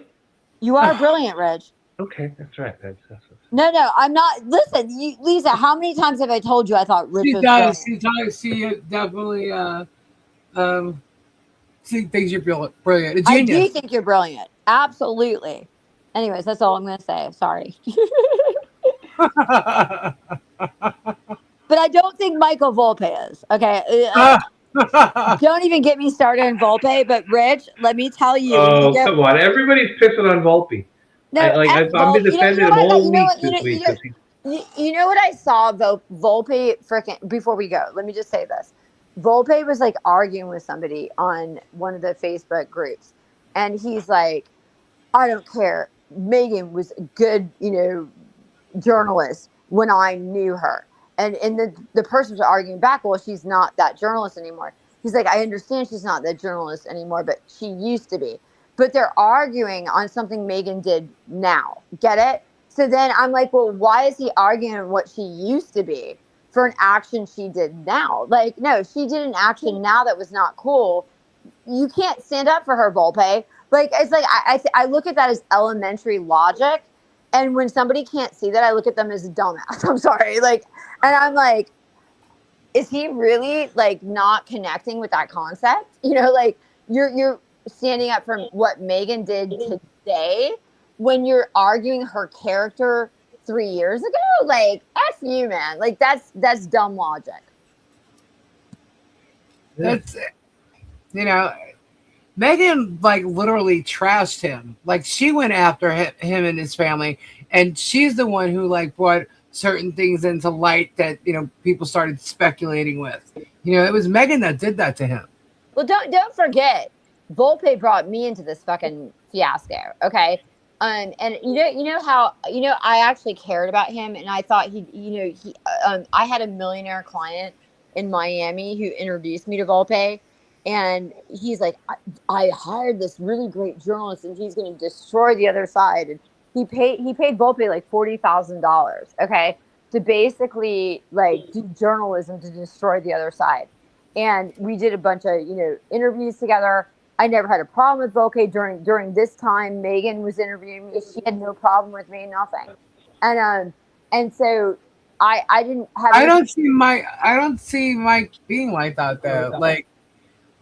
You are brilliant, Rich. Okay, that's right. That's No, I'm not. Listen, Lisa, how many times have I told you I thought Rich was brilliant? She definitely she thinks you're brilliant. A I genius. do think you're brilliant. Absolutely. Anyways, that's all I'm going to say. Sorry. But I don't think Michael Volpe is. Okay. Don't even get me started on Volpe. But Rich, let me tell you. Oh, come on. Everybody's pissing on Volpe. No, I've been defending him all week this week. You know what I saw, Volpe, freaking, before we go, let me just say this. Volpe was like arguing with somebody on one of the Facebook groups. And he's like, I don't care. Megan was a good, journalist when I knew her. And the person was arguing back, well, she's not that journalist anymore. He's like, I understand she's not that journalist anymore, but she used to be. But they're arguing on something Megan did now. Get it? So then I'm like, well, why is he arguing what she used to be for an action she did now? Like, no, she did an action now that was not cool. You can't stand up for her, Volpe. Like, it's like, I look at that as elementary logic. And when somebody can't see that, I look at them as a dumbass. I'm sorry. Like, and I'm like, is he really like not connecting with that concept? Like you're standing up for what Megan did today when you're arguing her character 3 years ago. Like, F you, man. Like that's dumb logic. That's Megan like literally trashed him. Like she went after him and his family, and she's the one who like brought certain things into light that people started speculating with. It was Megan that did that to him. Well, don't forget, Volpe brought me into this fucking fiasco. Okay. And you know how I actually cared about him, and I thought I had a millionaire client in Miami who introduced me to Volpe, and he's like, I hired this really great journalist, and he's going to destroy the other side. And he paid Volpe like $40,000, okay, to basically like do journalism to destroy the other side. And we did a bunch of interviews together. I never had a problem with Volpe during this time. Megan was interviewing me. She had no problem with me, nothing. And so I didn't have. I don't see Mike being like that though. Like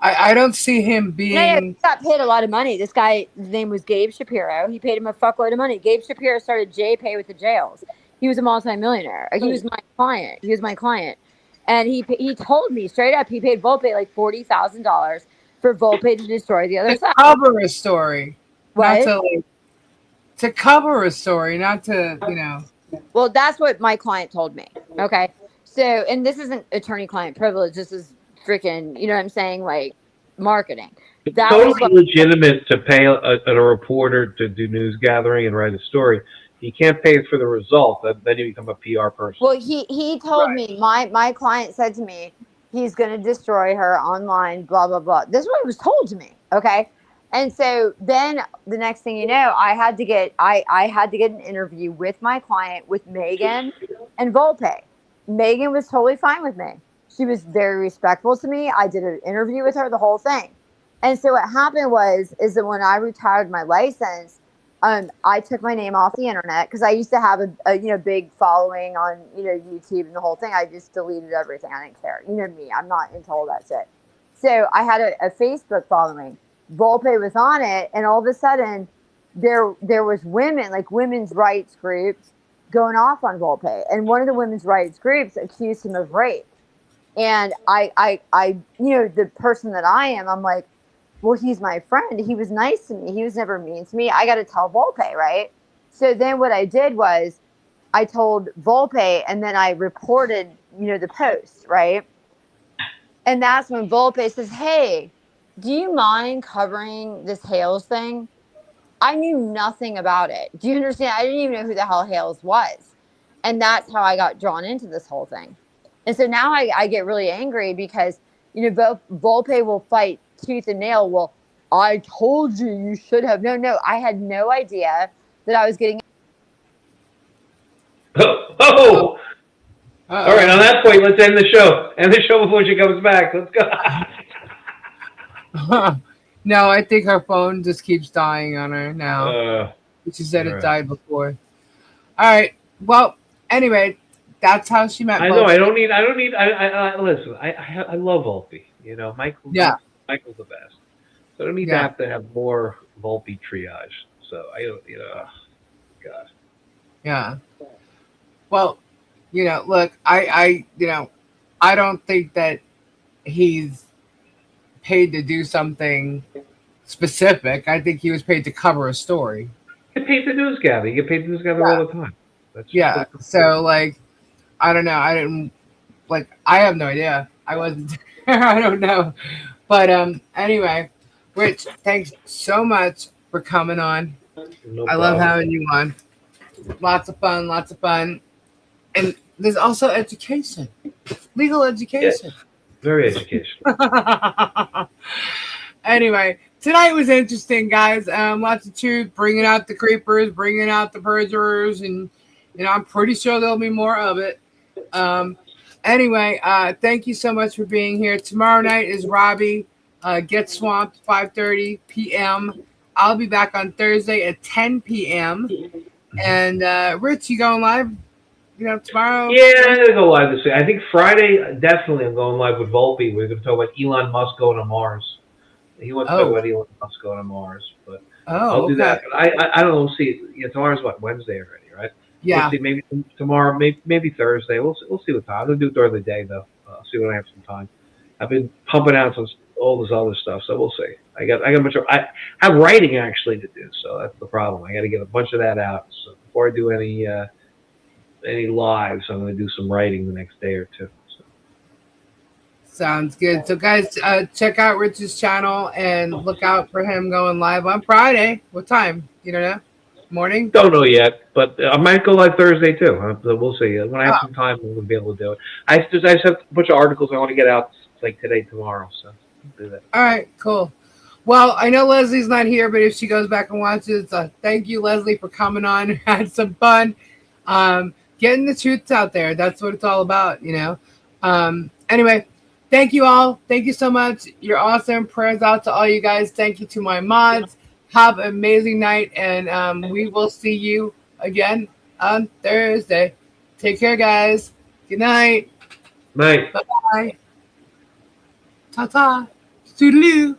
I don't see him being. No, he got paid a lot of money. This guy, his name was Gabe Shapiro. He paid him a fuckload of money. Gabe Shapiro started JPay with the jails. He was a multimillionaire. He was my client. He was my client. And he told me straight up he paid Volpe like $40,000 for Volpe to destroy the other To side. cover a story. Not What? to like to cover a story, not to, you know. Well, that's what my client told me. Okay. So, and this isn't attorney client privilege. This is freaking, you know what I'm saying? Like marketing. It's That was totally legitimate to pay a reporter to do news gathering and write a story. You can't pay it for the result. Then you become a PR person. Well, he told me, my client said to me, he's going to destroy her online, blah, blah, blah. This is what was told to me. Okay. And so then the next thing you know, I had to get an interview with my client, with Megan and Volpe. Megan was totally fine with me. She was very respectful to me. I did an interview with her, the whole thing. And so what happened is that when I retired my license, I took my name off the internet because I used to have a big following on YouTube and the whole thing. I just deleted everything. I didn't care. You know me. I'm not into all that shit. So I had a Facebook following. Volpe was on it, and all of a sudden, there was women, like women's rights groups, going off on Volpe, and one of the women's rights groups accused him of rape. And I the person that I am, I'm like, well, he's my friend. He was nice to me. He was never mean to me. I got to tell Volpe, right? So then what I did was I told Volpe, and then I reported, the post, right? And that's when Volpe says, hey, do you mind covering this Hales thing? I knew nothing about it. Do you understand? I didn't even know who the hell Hales was. And that's how I got drawn into this whole thing. And so now I get really angry because, Volpe will fight tooth and nail. Well, I told you should have. No, I had no idea that I was getting. Oh! All right, on that point, let's end the show. End the show before she comes back. Let's go. No, I think her phone just keeps dying on her now. She said it died before. All right. Well, anyway, that's how she met. I know. I don't need. Listen. I love Volpe. Michael's the best. So I don't need to have more Volpe triage. So I don't. God. Yeah. Well, look, I don't think that he's paid to do something specific. I think he was paid to cover a story. You get paid to news gather. You get paid to news gather all the time. That's So like, I don't know. I didn't I have no idea. I wasn't there. I don't know. But anyway, Rich, thanks so much for coming on. No I love having you on. Lots of fun. And there's also education. Legal education. Yes. Very educational. Anyway, tonight was interesting, guys. Lots of truth, bringing out the creepers, bringing out the perjurers, and I'm pretty sure there'll be more of it. Anyway, thank you so much for being here. Tomorrow night is Robbie. Get Swamped, 5:30 p.m. I'll be back on Thursday at 10 p.m. And Rich, you going live? Tomorrow? Yeah, I'm going to go live this week. I think Friday, definitely I'm going live with Volpe. We're going to talk about Elon Musk going to Mars. He wants to talk about Elon Musk going to Mars. But I'll do that. But I don't know. We'll see. Tomorrow's Wednesday already, right? Yeah. We'll see. Maybe tomorrow, maybe Thursday. We'll see what time. I'll do it during the day, though. I'll see when I have some time. I've been pumping out all this other stuff, so we'll see. I got a bunch of. I have writing actually to do, so that's the problem. I got to get a bunch of that out. So before I do any lives, I'm going to do some writing the next day or two. So. Sounds good. So, guys, check out Rich's channel and look out for him going live on Friday. What time? You don't know? Morning? Don't know yet, but I might go live Thursday too. We'll see. When I have some time, I'm going to be able to do it. I just have a bunch of articles I want to get out like today, tomorrow. So I'll do that. All right, cool. Well, I know Leslie's not here, but if she goes back and watches, thank you, Leslie, for coming on. Had some fun. Getting the truths out there. That's what it's all about, Anyway, thank you all. Thank you so much. You're awesome. Prayers out to all you guys. Thank you to my mods. Have an amazing night, and we will see you again on Thursday. Take care, guys. Good night. Night. Bye-bye. Ta-ta. Toodaloo.